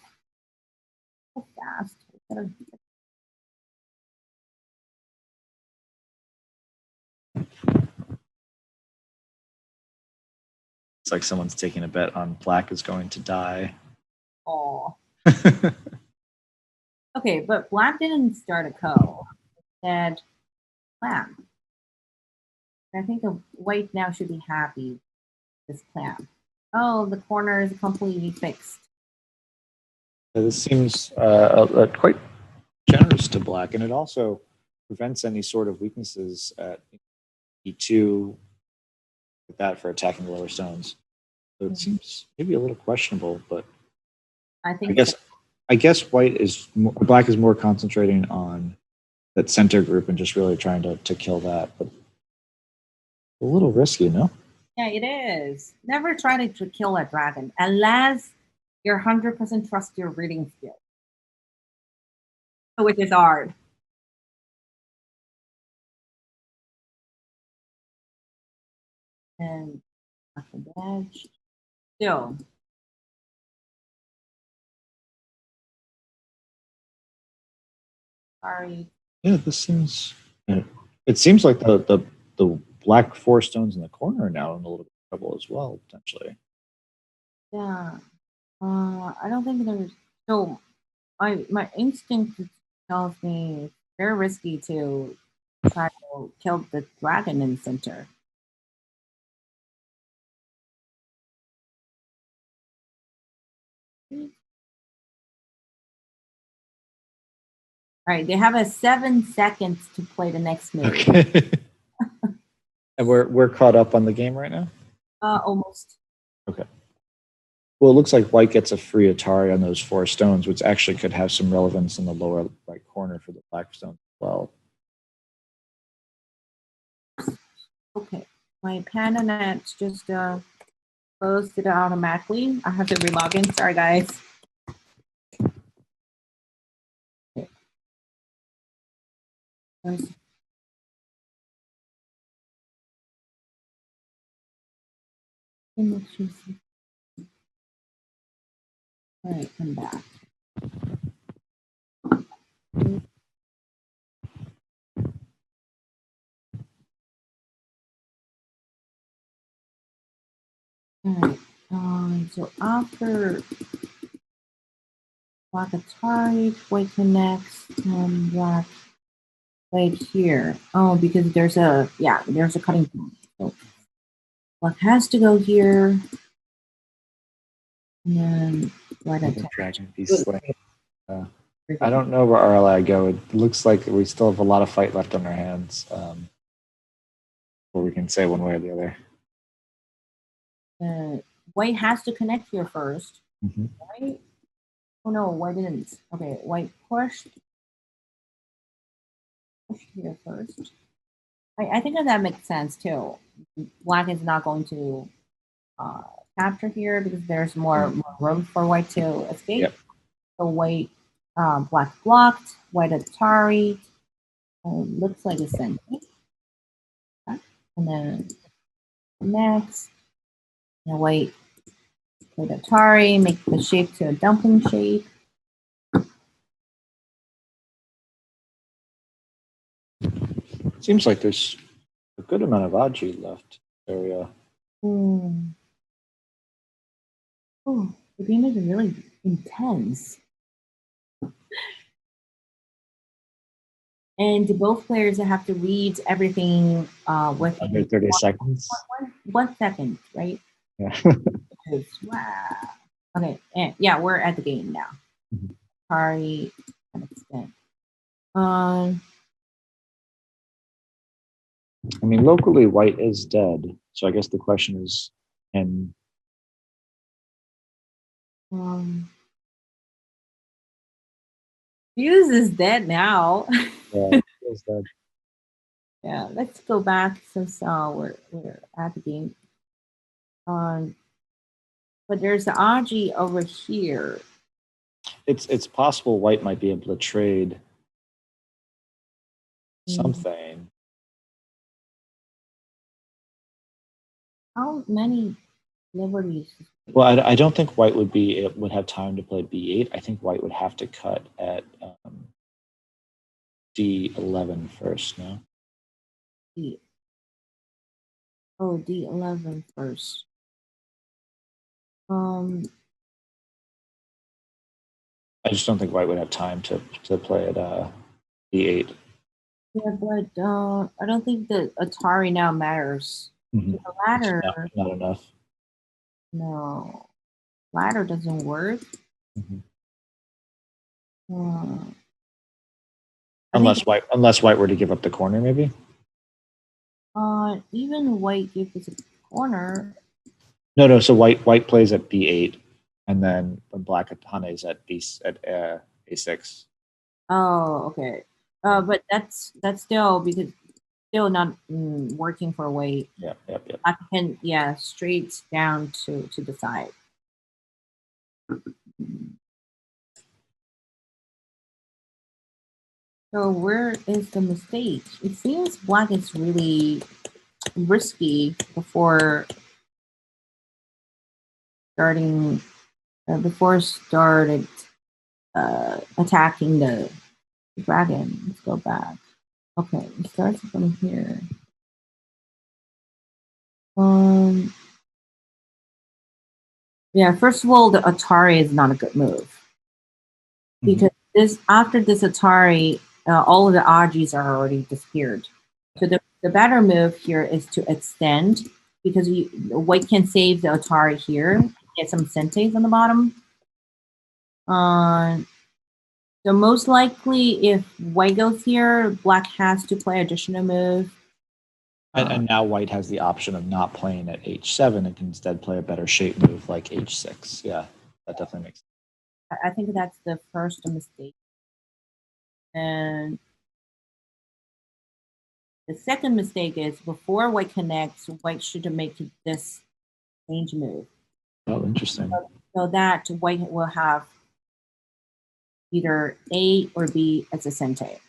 fast. It's like someone's taking a bet on black is going to die. Oh. Okay, but black didn't start a co. Instead, plan. I think the white now should be happy with this plan. Oh, the corner is completely fixed. So this seems quite generous to black, and it also prevents any sort of weaknesses at E2 like that for attacking the lower stones. So it seems maybe a little questionable, but I guess black is more concentrating on that center group and just really trying to kill that, but a little risky, no? Yeah, it is. Never try to kill a dragon unless you're 100% trust your reading skill, which is hard. And after that, still. Sorry. Yeah, this seems. It seems like the black 4 stones in the corner are now in a little bit of trouble as well, potentially. Yeah. I don't think there's so. My instinct tells me it's very risky to try to kill the dragon in the center. All right, they have a 7 seconds to play the next move. Okay. And we're caught up on the game right now? Almost. Okay. Well, it looks like white gets a free Atari on those 4 stones, which actually could have some relevance in the lower right corner for the black stone as well. Okay, my PandaNet just closed it automatically. I have to relog in. Sorry, guys. Okay. All right, come back. All right. So after black Atari, white connects, and black right here. Oh, because there's a cutting point. So black has to go here, and then white attack. I don't know where RLI go. It looks like we still have a lot of fight left on our hands. Or we can say one way or the other. White has to connect here first, right? Oh no, white didn't. Okay, white pushed here first. I think that makes sense too. Black is not going to capture here because there's more room for white to escape. Yep. So white, black blocked, white Atari. Looks like a Sensei. And then next, and white with Atari, make the shape to a dumpling shape. Seems like there's a good amount of Aji left area. Oh, the game is really intense. And both players have to read everything within Under 30 seconds. 1 second, right? Yeah. Wow. Okay, and yeah, we're at the game now. Mhm. Sorry, an extent. Um, I mean, locally, white is dead. So I guess the question is, and um, Fuse is dead now. is dead. Yeah, let's go back since we're at the game. But there's the RG over here. It's possible white might be able to trade Mm. something. How many liberties? Well, I don't think white would have time to play b8. I think white would have to cut at d11 first. No. D. Oh, D11 first. I just don't think white would have time to play at b8. Yeah, but I don't think the Atari now matters. Mm-hmm. The ladder, not enough. no, ladder doesn't work. Mm-hmm. I Unless white were to give up the corner, maybe. Even white gives us a corner. No. So white plays at b8, and then when black is at a6. Oh, okay. But that's still because still not working for white. Yep. I can straight down to the side. So where is the mistake? It seems black is really risky before starting attacking the dragon. Let's go back. Okay, it starts from here. Yeah, first of all, the Atari is not a good move because after this Atari, all of the RGs are already disappeared. So the better move here is to extend because white can save the Atari here, get some senseis on the bottom. So most likely, if white goes here, black has to play additional move. And now white has the option of not playing at h7 and can instead play a better shape move like h6. Yeah, that definitely makes sense. I think that's the first mistake. And the second mistake is before white connects, white should make this change move. Oh, interesting. So that white will have either A or B as a sensei.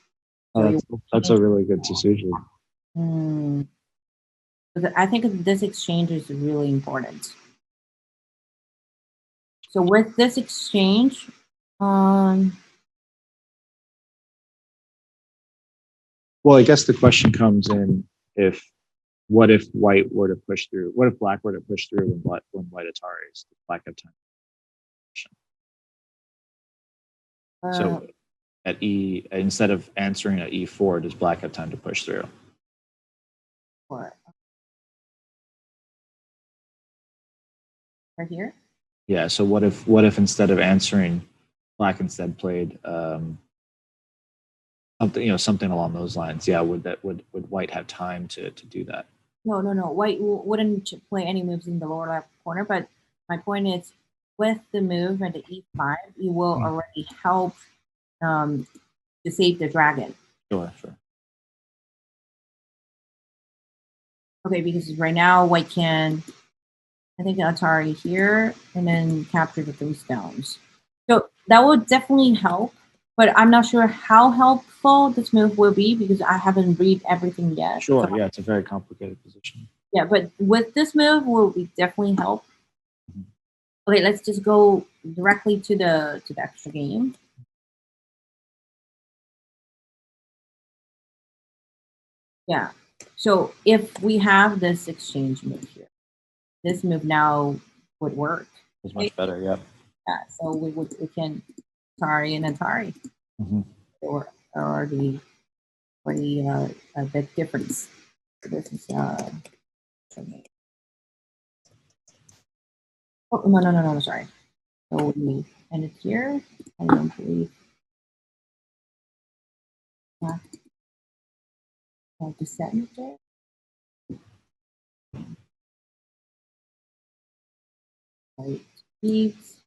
Oh, that's a really good decision. I think this exchange is really important. So with this exchange, well, I guess the question comes in what if white were to push through? What if black were to push through when white Ataris? Does black have time? So at instead of answering at e4, does black have time to push through? Right here? Yeah. So what if instead of answering, black instead played something along those lines? Yeah. Would white have time to do that? No. White wouldn't play any moves in the lower left corner. But my point is, with the move at the e5, you will already help to save the dragon. Sure. Okay, because right now white can, I think, Atari here and then capture the 3 stones. So that would definitely help, but I'm not sure how helpful this move will be because I haven't read everything yet. Sure, yeah, it's a very complicated position. Yeah, but with this move will be definitely help. Okay, let's just go directly to the extra game. Yeah. So if we have this exchange move here, this move now would work. It's much better, yep. Yeah. So we can Atari and Atari. Or already pretty a big difference. So this is oh no, sorry. So we end it here. I don't believe that descent there. Right, beats.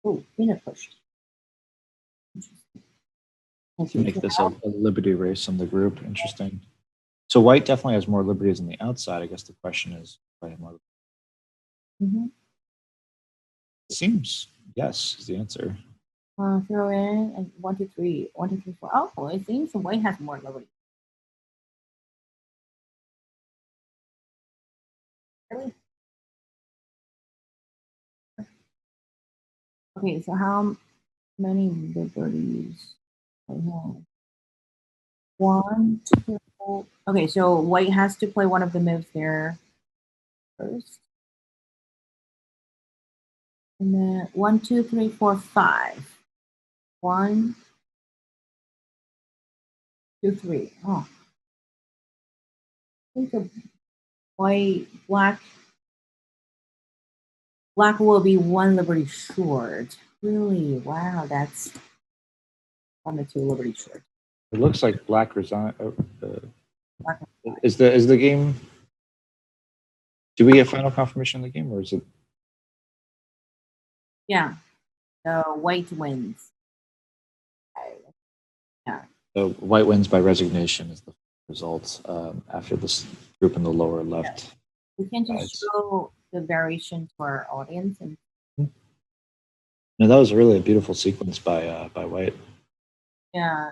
Oh, inner pushed. To make this a liberty race on the group. Interesting. So white definitely has more liberties on the outside. I guess the question is, more. Seems yes is the answer. Throw in and 1, 2, 3, 1, 2, 3, 4. Oh, well, it seems the white has more liberty. Really? Okay, so how many liberties I have? 1, 2. Okay, so white has to play one of the moves there first. And then 1, 2, 3, 4, 5. 1, 2, 3. Oh. I think the black will be 1 liberty short. Really? Wow, that's 1 or 2 liberty short. It looks like black resigned. Is the game? Do we get final confirmation of the game, or is it? Yeah, the white wins. Yeah. So white wins by resignation is the result after this group in the lower left. Yeah. We can just show the variation to our audience. And no, that was really a beautiful sequence by white. Yeah.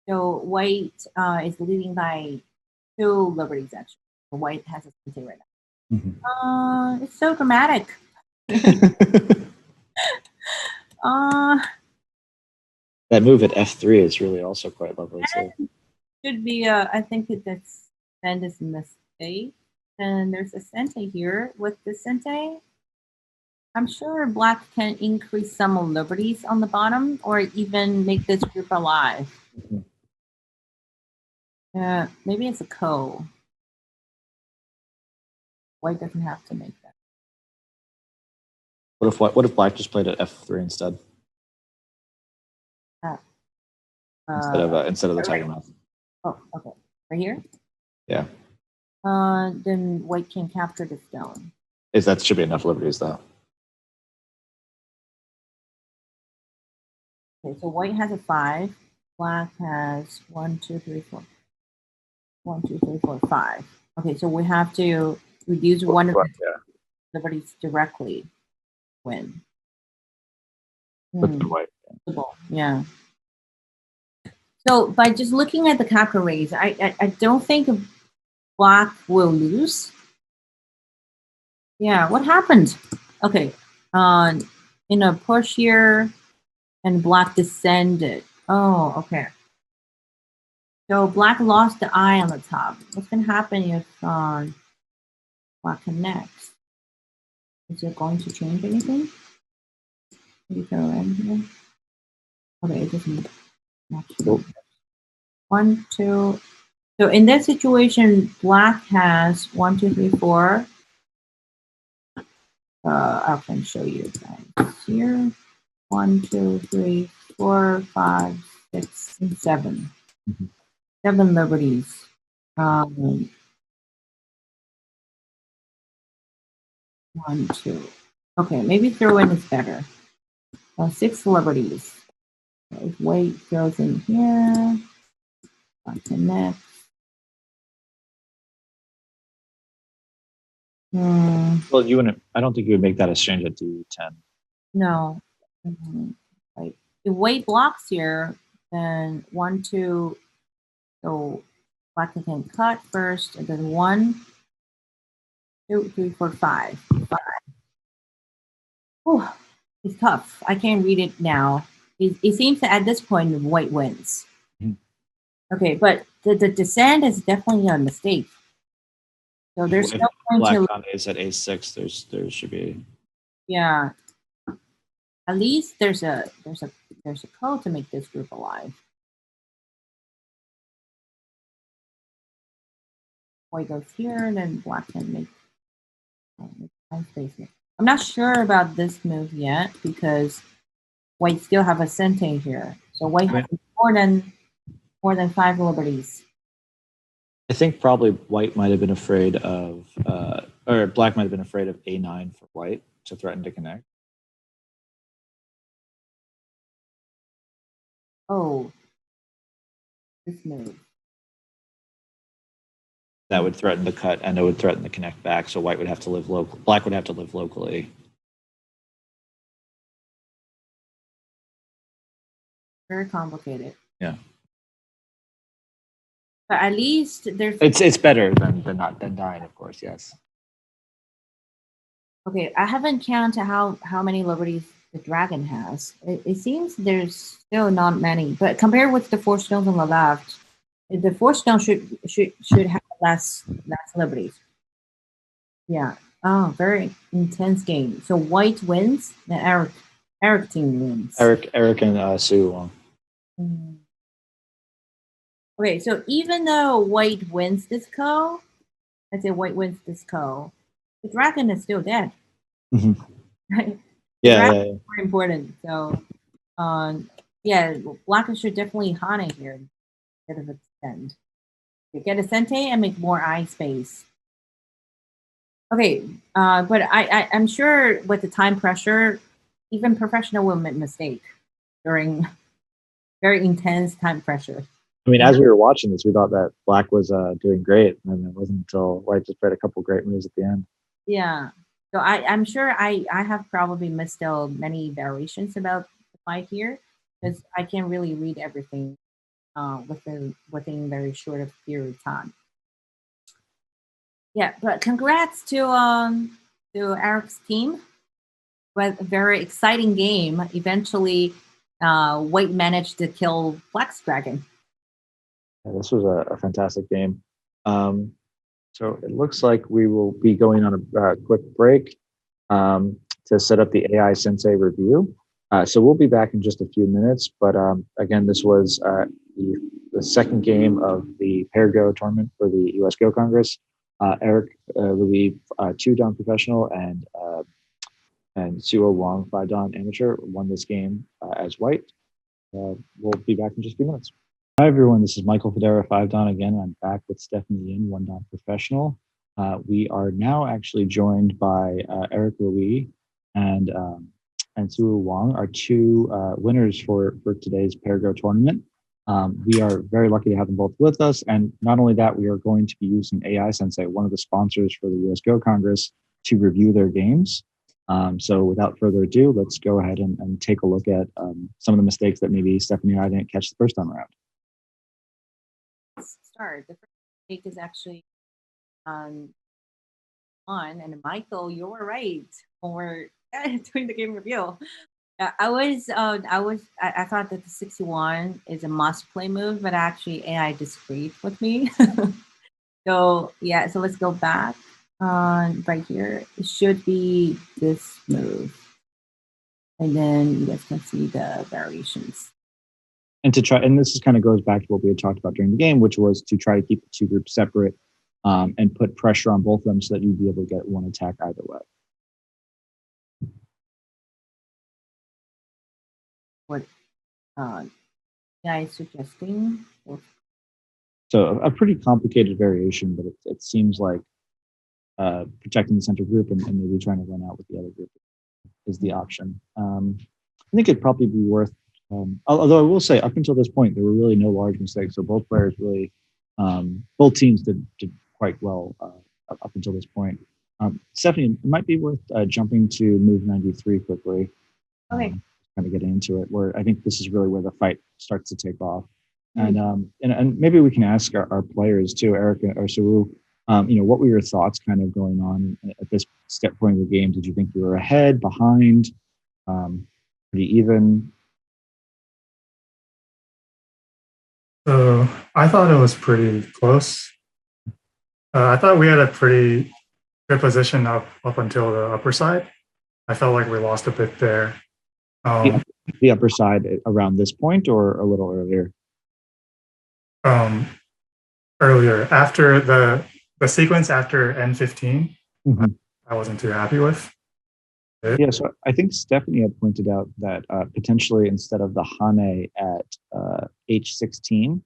So white is leading by 2 liberties actually. So white has a sensei right now. It's so dramatic. That move at f3 is really also quite lovely. So. Should be I think that's a mistake. And there's a sensei here with the sensei. I'm sure black can increase some liberties on the bottom or even make this group alive. Maybe it's a ko. White doesn't have to make that. What if black just played at f3 instead? Instead of the tiger mouth. Oh, okay. Right here? Yeah. Then white can capture the stone. That should be enough liberties though. Okay, so white has a 5. Black has 1, 2, 3, 4. 1, 2, 3, 4, 5. Okay, so we have to reduce one of the liberties directly. Win. With the white. Yeah. So by just looking at the capture raise, I don't think black will lose. Yeah, what happened? Okay, in a push here, and black descended. Oh, okay. So black lost the eye on the top. What's gonna happen if black connects? Is it going to change anything? Maybe throw in here. Okay, it doesn't. 1, 2. So in that situation, black has 1, 2, 3, 4. I can show you guys here. 1, 2, 3, 4, 5, 6, and 7. 7 liberties. 1, 2. Okay, maybe throw in is better. 6 liberties. If white goes in here, connect. Well, you wouldn't. I don't think you would make that exchange at d10. No. Right. If white blocks here, then 1, 2. So black can cut first, and then 1, 2, 3, 4, 5. 5. Oh, it's tough. I can't read it now. It seems that at this point, white wins. Okay, but the descent is definitely a mistake. So there's no point black to. Black is at a6. There should be. Yeah. At least there's a code to make this group alive. white goes here, and then black can make time space. I'm not sure about this move yet because white still have a Sensei here. So white has more than 5 liberties. I think probably white might have been afraid of, or black might have been afraid of a9 for white to threaten to connect. Oh, this move. That would threaten the cut, and it would threaten the connect back. So white would have to live local. Black would have to live locally. Very complicated. Yeah. But at least there's. It's better than dying, of course. Yes. Okay, I haven't counted how many liberties the dragon has. It seems there's still not many, but compared with the 4 stones on the left, the 4 stones should have less liberties. Yeah. Oh, very intense game. So white wins, the Eric team wins. Eric and Seowoo. Okay, so even though white wins this co, let's say white wins this co, the dragon is still dead. Mm-hmm. Right? Yeah, Very important. So, yeah, black should definitely hana here instead of extend. You get a Sensei and make more eye space. Okay, but I'm sure with the time pressure, even professional will make mistake during very intense time pressure. I mean, as we were watching this, we thought that black was doing great, and it wasn't until white just played a couple great moves at the end. Yeah. So I'm sure I have probably missed out many variations about the fight here because I can't really read everything within very short of period of time. Yeah, but congrats to Eric's team. But a very exciting game. Eventually, white managed to kill Black's dragon. Yeah, this was a fantastic game. So it looks like we will be going on a quick break to set up the AI Sensei review. So we'll be back in just a few minutes. But again, this was the second game of the Pair Go tournament for the US Go Congress. Eric Louis, 2-dan professional, and Seowoo Wang, 5-dan amateur, won this game as white. We'll be back in just a few minutes. Hi, everyone. This is Michael Fodera, 5-dan again. I'm back with Stephanie Yin, 1-dan professional. We are now actually joined by Eric Louis and Seowoo Wang, our 2 winners for today's Pair Go tournament. We are very lucky to have them both with us. And not only that, we are going to be using AI Sensei, one of the sponsors for the US Go Congress, to review their games. So without further ado, let's go ahead and take a look at some of the mistakes that maybe Stephanie and I didn't catch the first time around. Start. The first mistake is actually on, and Michael, you were right when we're doing the game review. I thought that the 61 is a must play move, but actually AI disagreed with me. So yeah, so let's go back right here. It should be this move. And then you guys can see the variations. And to try, and this is kind of goes back to what we had talked about during the game, which was to try to keep the 2 groups separate and put pressure on both of them so that you'd be able to get one attack either way. What guys suggesting? So a pretty complicated variation, but it seems like protecting the center group and maybe trying to run out with the other group is the option. I think it'd probably be worth, although I will say up until this point, there were really no large mistakes. So both players really, both teams did quite well up until this point. Stephanie, it might be worth jumping to move 93 quickly. Okay. Kind of getting into it, where I think this is really where the fight starts to take off. And maybe we can ask our players too, Eric or Seowoo, what were your thoughts kind of going on at this point of the game? Did you think you were ahead, behind, pretty even? So I thought it was pretty close. I thought we had a pretty good position up until the upper side. I felt like we lost a bit there. The upper side around this point or a little earlier? Earlier, after the sequence after N15, Mhm. I wasn't too happy with. Yeah, so I think Stephanie had pointed out that potentially instead of the Hane at H16,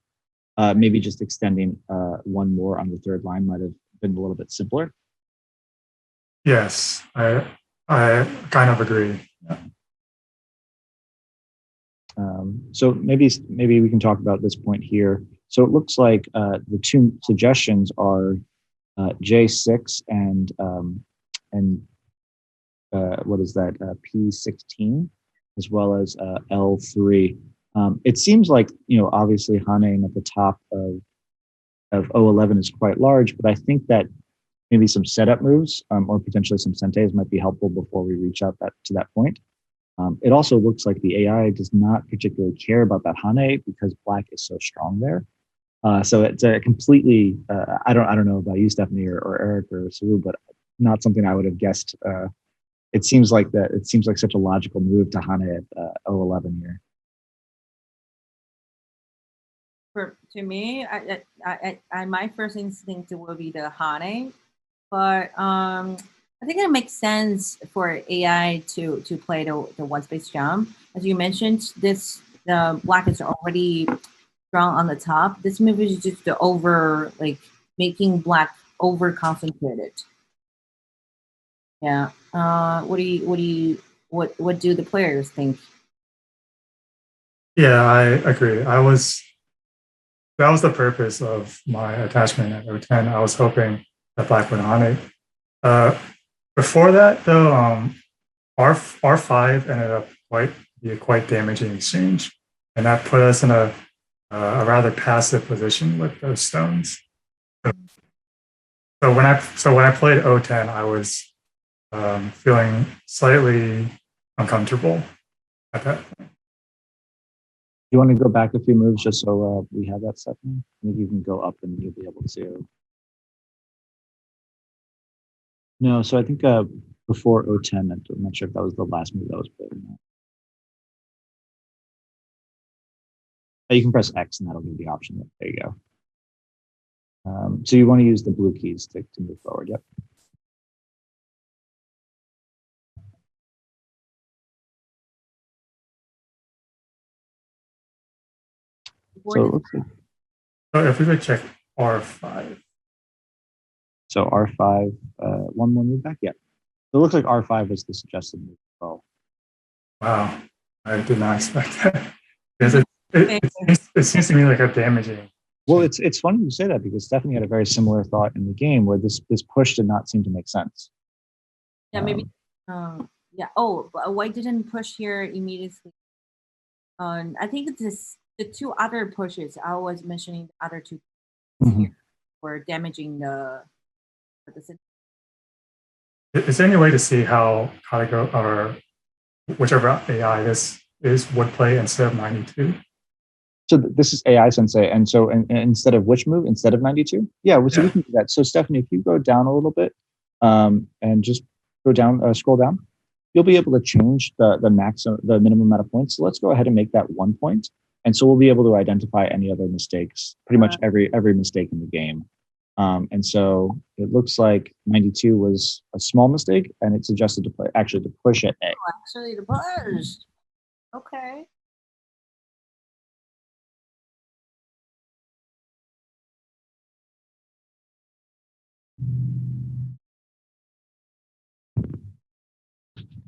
maybe just extending one more on the third line might have been a little bit simpler. Yes, I kind of agree. Yeah. So maybe we can talk about this point here. So it looks like the two suggestions are J6 and what is that P16 as well as L3. It seems like obviously Hane at the top of O11 is quite large, but I think that maybe some setup moves or potentially some senteis might be helpful before we reach out to that point. It also looks like the AI does not particularly care about that Hane because black is so strong there. So it's a completely I don't know about you, Stephanie, or Eric or Seowoo, but not something I would have guessed. It seems like such a logical move to Hane at O11 here. To me, my first instinct will be the Hane, but I think it makes sense for AI to play the one space jump. As you mentioned, the black is already strong on the top. This move is just making black over concentrated. Yeah. What do the players think? Yeah, I agree. That was the purpose of my attachment at O10. I was hoping that black would on it. Before that, though, R5 ended up be a quite damaging exchange, and that put us in a rather passive position with those stones. So when I played O10, I was feeling slightly uncomfortable at that point. You want to go back a few moves just so we have that second? Maybe you can go up and you'll be able to. No, so I think before O10, I'm not sure if that was the last move that was played or not. You can press X and that'll give you the option. There you go. So you want to use the blue keys to move forward. Yep. So it looks like, if we could check R5. So R5, one more move back. Yeah. So it looks like R5 was the suggested move as well. Wow, I did not expect that. Because it seems to me like a damaging. Well, it's funny you say that because Stephanie had a very similar thought in the game where this push did not seem to make sense. Yeah, maybe. Yeah. Oh, but why didn't push here immediately? I think it's the two other pushes. I was mentioning the other two here were damaging the. Is there any way to see how to go or whichever AI this is would play instead of 92? So this is AI Sensei, and so instead of which move? Instead of 92? Yeah, so we can do that. So Stephanie, if you go down a little bit and just go down, scroll down, you'll be able to change the minimum amount of points. So let's go ahead and make that 1 point. And so we'll be able to identify any other mistakes, pretty much every mistake in the game. And so it looks like 92 was a small mistake, and it suggested to push at A. Oh, actually, to push. Okay.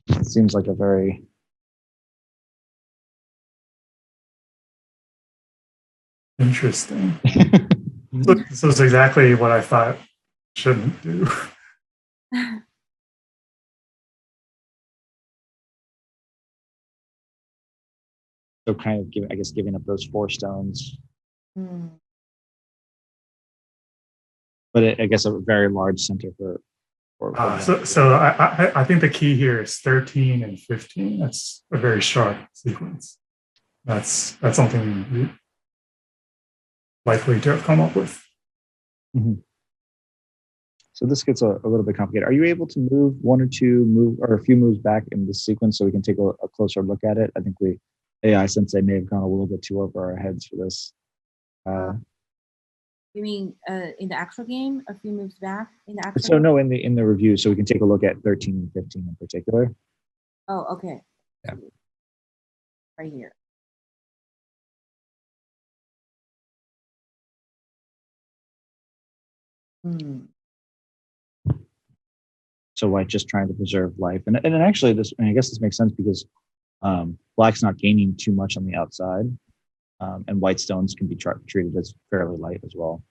It seems like a very interesting. So it's exactly what I thought shouldn't do. So kind of giving up those 4 stones. But I guess a very large center for so I think the key here is 13 and 15. That's a very sharp sequence. That's something we likely to have come up with. So this gets a little bit complicated. Are you able to move one or two or a few moves back in this sequence so we can take a closer look at it? I think AI Sensei may have gone a little bit too over our heads for this. You mean in the actual game, a few moves back in the actual So game? no, in the review, so we can take a look at 13 and 15 in particular. Oh, okay. Yeah. Right here. Hmm. So white just trying to preserve life, and actually I guess this makes sense because black's not gaining too much on the outside, and white stones can be treated as fairly light as well.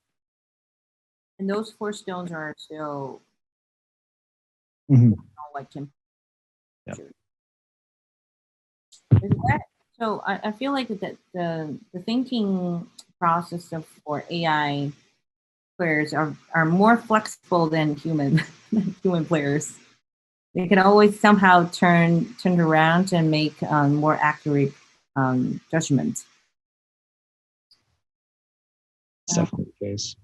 And those 4 stones are still Mm-hmm. like can. Yeah. So I feel like that the thinking process of for AI players are more flexible than human players. They can always somehow turn around and make more accurate judgments. It's definitely the case.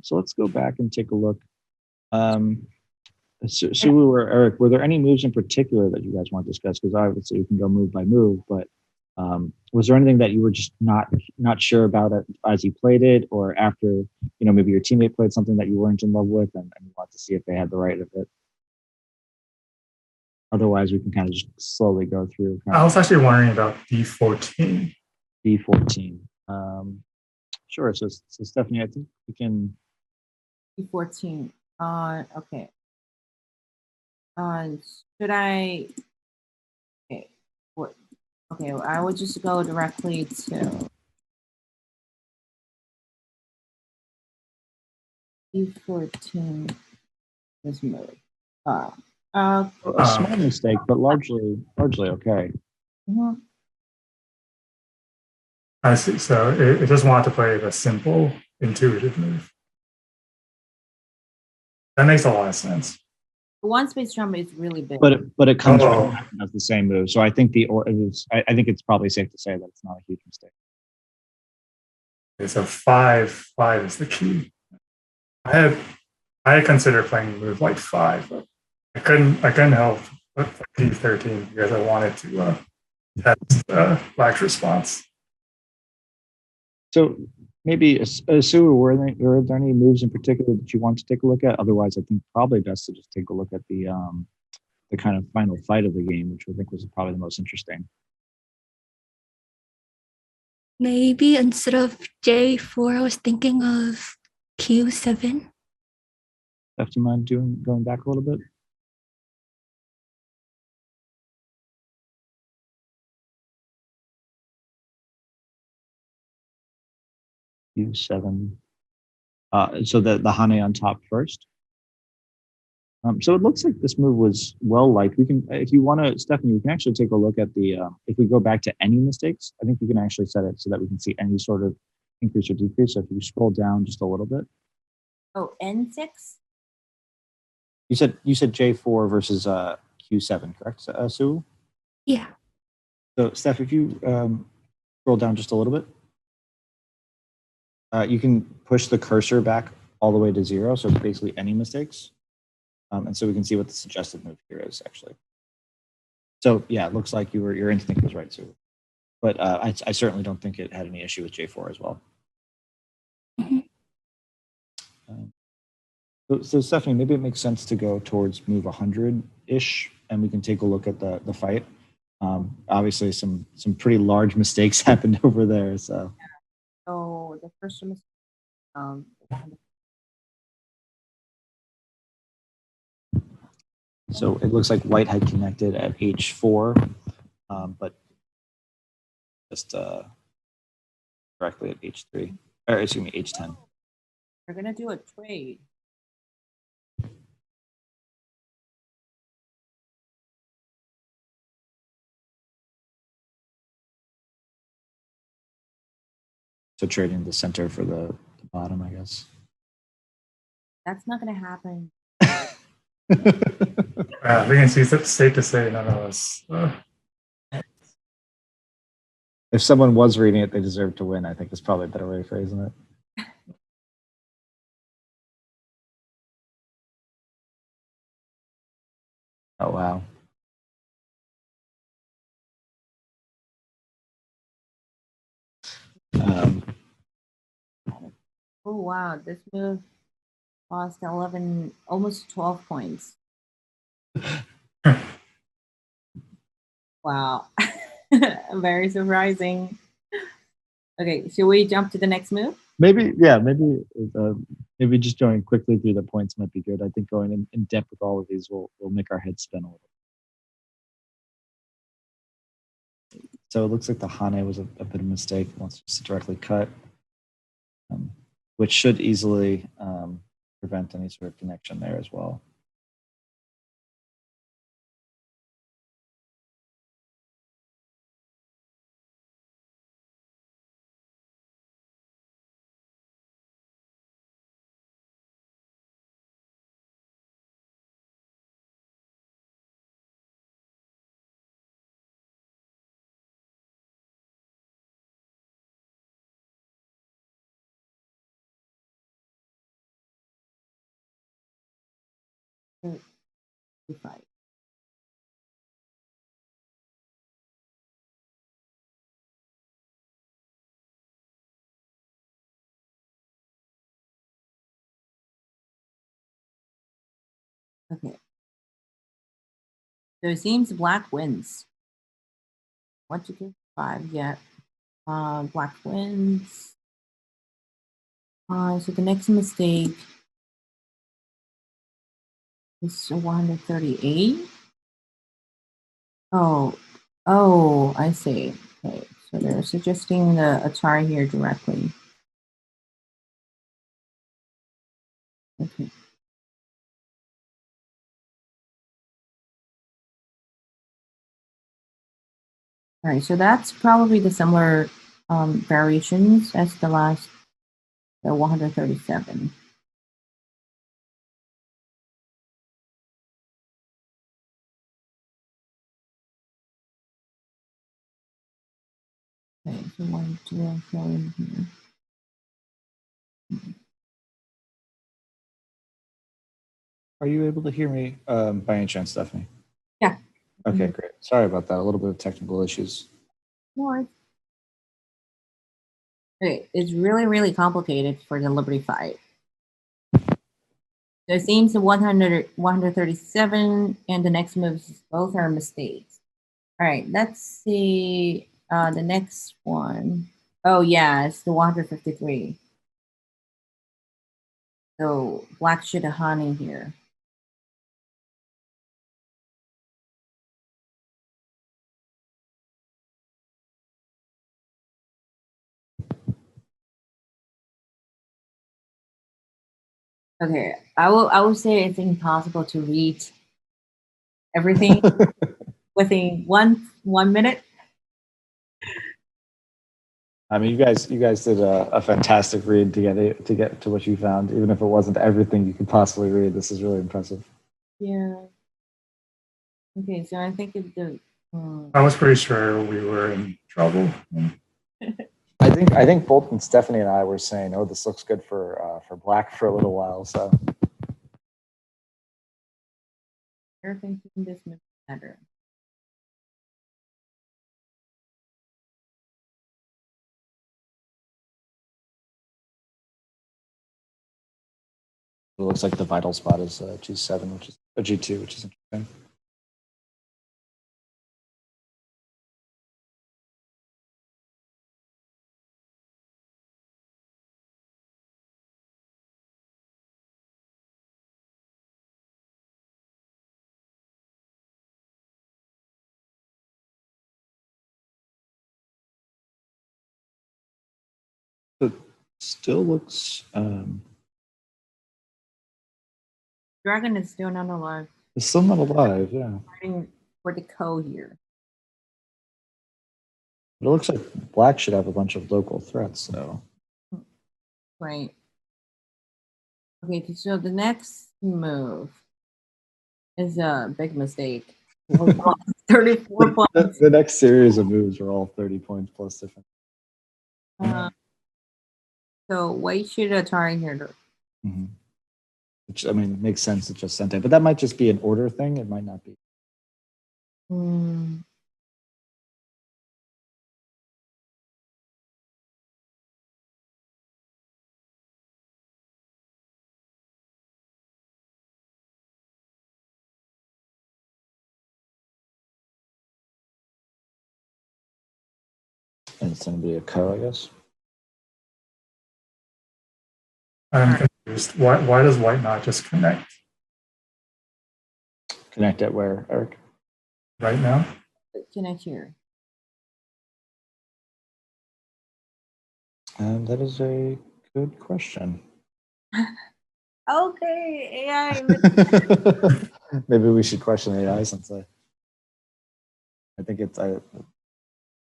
So let's go back and take a look. Seowoo or Eric, were there any moves in particular that you guys want to discuss? Because obviously you can go move by move, but was there anything that you were just not sure about it as you played it, or after maybe your teammate played something that you weren't in love with, and you want to see if they had the right of it? Otherwise, we can kind of just slowly go through. I was actually wondering about D14. D14. Sure. So Stephanie, I think we can. D14. Okay. Should I? Okay. What? Okay. I would just go directly to D14. This mode. A small mistake, but largely okay. Mm-hmm. I see. So it just wanted to play the simple, intuitive move. That makes a lot of sense. The one space jump is really big. But it comes right back and does the same move. So I think I think it's probably safe to say that it's not a huge mistake. Okay, so 5 is the key. I had considered playing a move like 5, but I couldn't help with D13 because I wanted to test Black's response. So maybe Seowoo, were there any moves in particular that you want to take a look at? Otherwise, I think probably best to just take a look at the kind of final fight of the game, which I think was probably the most interesting. Maybe instead of J4, I was thinking of Q7. Steph, do you mind going back a little bit? Q7. So the Hane on top first. So it looks like this move was well liked. We can, if you want to, Stephanie, we can actually take a look at the, if we go back to any mistakes, I think you can actually set it so that we can see any sort of increase or decrease. So if you scroll down just a little bit. Oh, N6? You said J4 versus Q7, correct, Sue? Yeah. So Steph, if you scroll down just a little bit, you can push the cursor back all the way to 0. So basically any mistakes. And so we can see what the suggested move here is actually. So yeah, it looks like your instinct was right, Sue. But I certainly don't think it had any issue with J4 as well. Mm-hmm. So Stephanie, maybe it makes sense to go towards move 100-ish, and we can take a look at the fight. Obviously, some pretty large mistakes happened over there. So. So the first mistake. So it looks like white had connected at H4, but just directly at H3, or excuse me, H10. We're gonna do a trade. So trading the center for the bottom, I guess. That's not gonna happen. I think it's safe to say none of us. If someone was reading it, they deserve to win. I think is probably a better way of phrasing it. Oh wow. Oh wow, this move lost 11, almost 12 points. Wow. Very surprising. Okay, should we jump to the next move? Maybe, yeah, maybe just going quickly through the points might be good. I think going in depth with all of these will make our heads spin a little. So it looks like the Hane was a bit of a mistake. It wants just to directly cut, which should easily prevent any sort of connection there as well. Fight. Okay. So it seems black wins. 1, 2, 3, 5. Yeah. Black wins. So the next mistake is 138. Oh, I see. Okay, so they're suggesting a try here directly. Okay. All right, so that's probably the similar variations as the last, the 137. Okay, so 1, 2, 3 here. Are you able to hear me by any chance, Stephanie? Yeah. Okay, great. Sorry about that. A little bit of technical issues. No worries. Okay, it's really, really complicated for the Liberty fight. So it seems the 137 and the next moves both are mistakes. All right, let's see the next one. Oh yeah, it's the 153. So black should have honey here. Okay, I will say it's impossible to read everything within one minute. I mean, you guys did a fantastic read to get to what you found, even if it wasn't everything you could possibly read. This is really impressive. Yeah. Okay, so I think it's the. I was pretty sure we were in trouble. I think both Stephanie and I were saying, "Oh, this looks good for black for a little while." So Everything in this move better. it looks like the vital spot is G7, which is a G2, which is interesting. It still looks. Dragon is still not alive. It's still not alive. Yeah, Fighting for the code here. but it looks like black should have a bunch of local threats. So Right. Okay, so the next move is a big mistake. 34 points. the next series of moves are all 30 points plus different. So white should have try here. Mm-hmm. Which I mean makes sense. It's just Sensei, but that might just be an order thing. It might not be. And it's going to be a co, I guess. I'm confused. Why does white not just connect Connect at where, Eric? right now? Connect here. That is a good question. Okay, AI. Maybe we should question AI since I think it's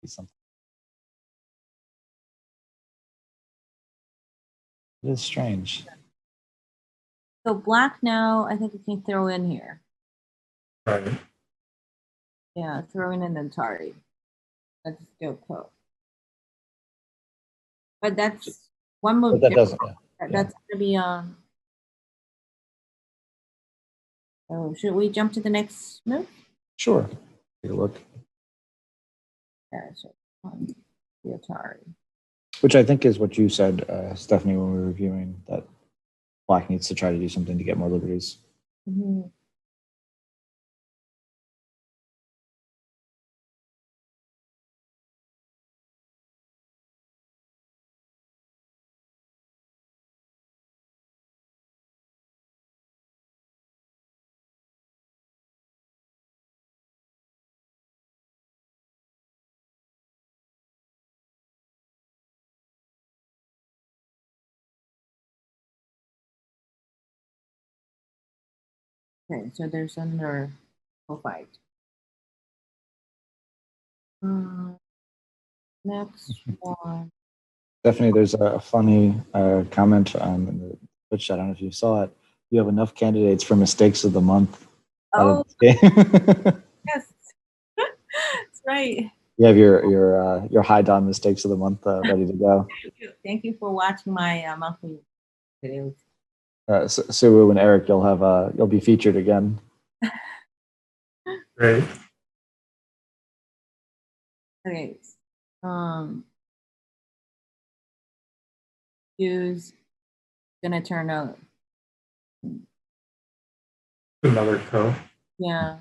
something. It is strange. So black now, I think you can throw in here. Right. Yeah, throw in an Atari. Let's go co. But that's one move. But that doesn't. That's gonna be So should we jump to the next move? Sure. Take a look. Yeah, so the Atari. Which I think is what you said, Stephanie, when we were reviewing, that black needs to try to do something to get more liberties. Mm-hmm. Okay, so there's another fight. Next one. Stephanie, there's a funny comment in the Twitch chat. I don't know if you saw it. You have enough candidates for mistakes of the month out of this game. Yes, that's right. You have your high don mistakes of the month ready to go. Thank you for watching my monthly videos. Seowoo and Eric, you'll be featured again. Great. Okay. Use gonna turn out. Another co. Yeah.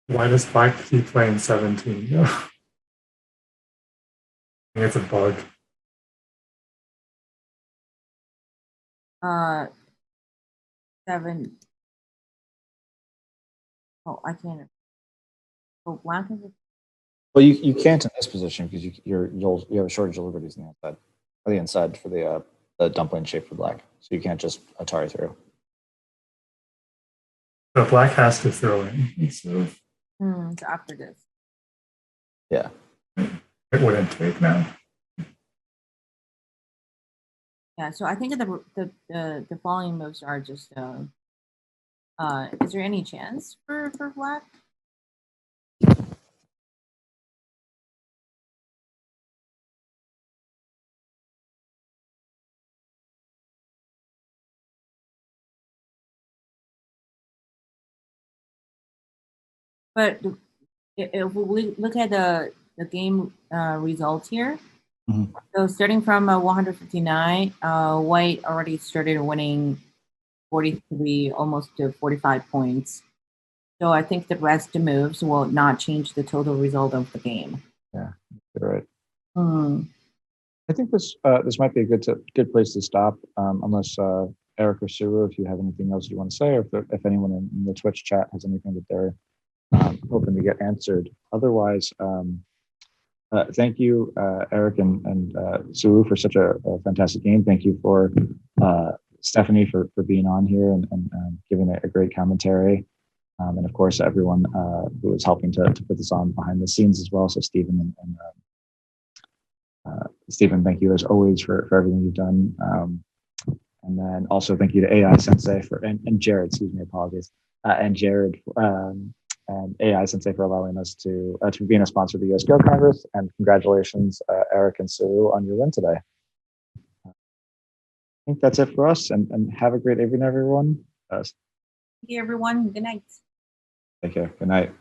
Why does black keep playing 17? I think it's a bug. Seven. Oh, I can't. Oh, black is. Well, you can't in this position because you have a shortage of liberties on the outside, or the inside for the dumpling shape for black. So you can't just Atari through. But black has to throw in. So So after this. Yeah. it wouldn't take now. Yeah, so I think the following moves are just. Is there any chance for black? But if we look at the game results here, so starting from 159, white already started winning 43, almost to 45 points. So I think the rest of moves will not change the total result of the game. Yeah, you're right. I think this might be a good place to stop, unless Eric or Seowoo, if you have anything else you want to say, or if anyone in the Twitch chat has anything that they're hoping to get answered. Otherwise, thank you, Eric and Seowoo, for such a fantastic game. Thank you for Stephanie for being on here and giving a great commentary. And of course, everyone who is helping to put this on behind the scenes as well. So Stephen and Stephen, thank you as always for everything you've done. And then also thank you to AI Sensei and Jared, excuse me, apologies. And Jared and AI Sensei for allowing us to being a sponsor of the US Go Congress. And congratulations, Eric and Seowoo, on your win today. I think that's it for us, and have a great evening, everyone. Thank you, everyone. Good night. Take care. Good night.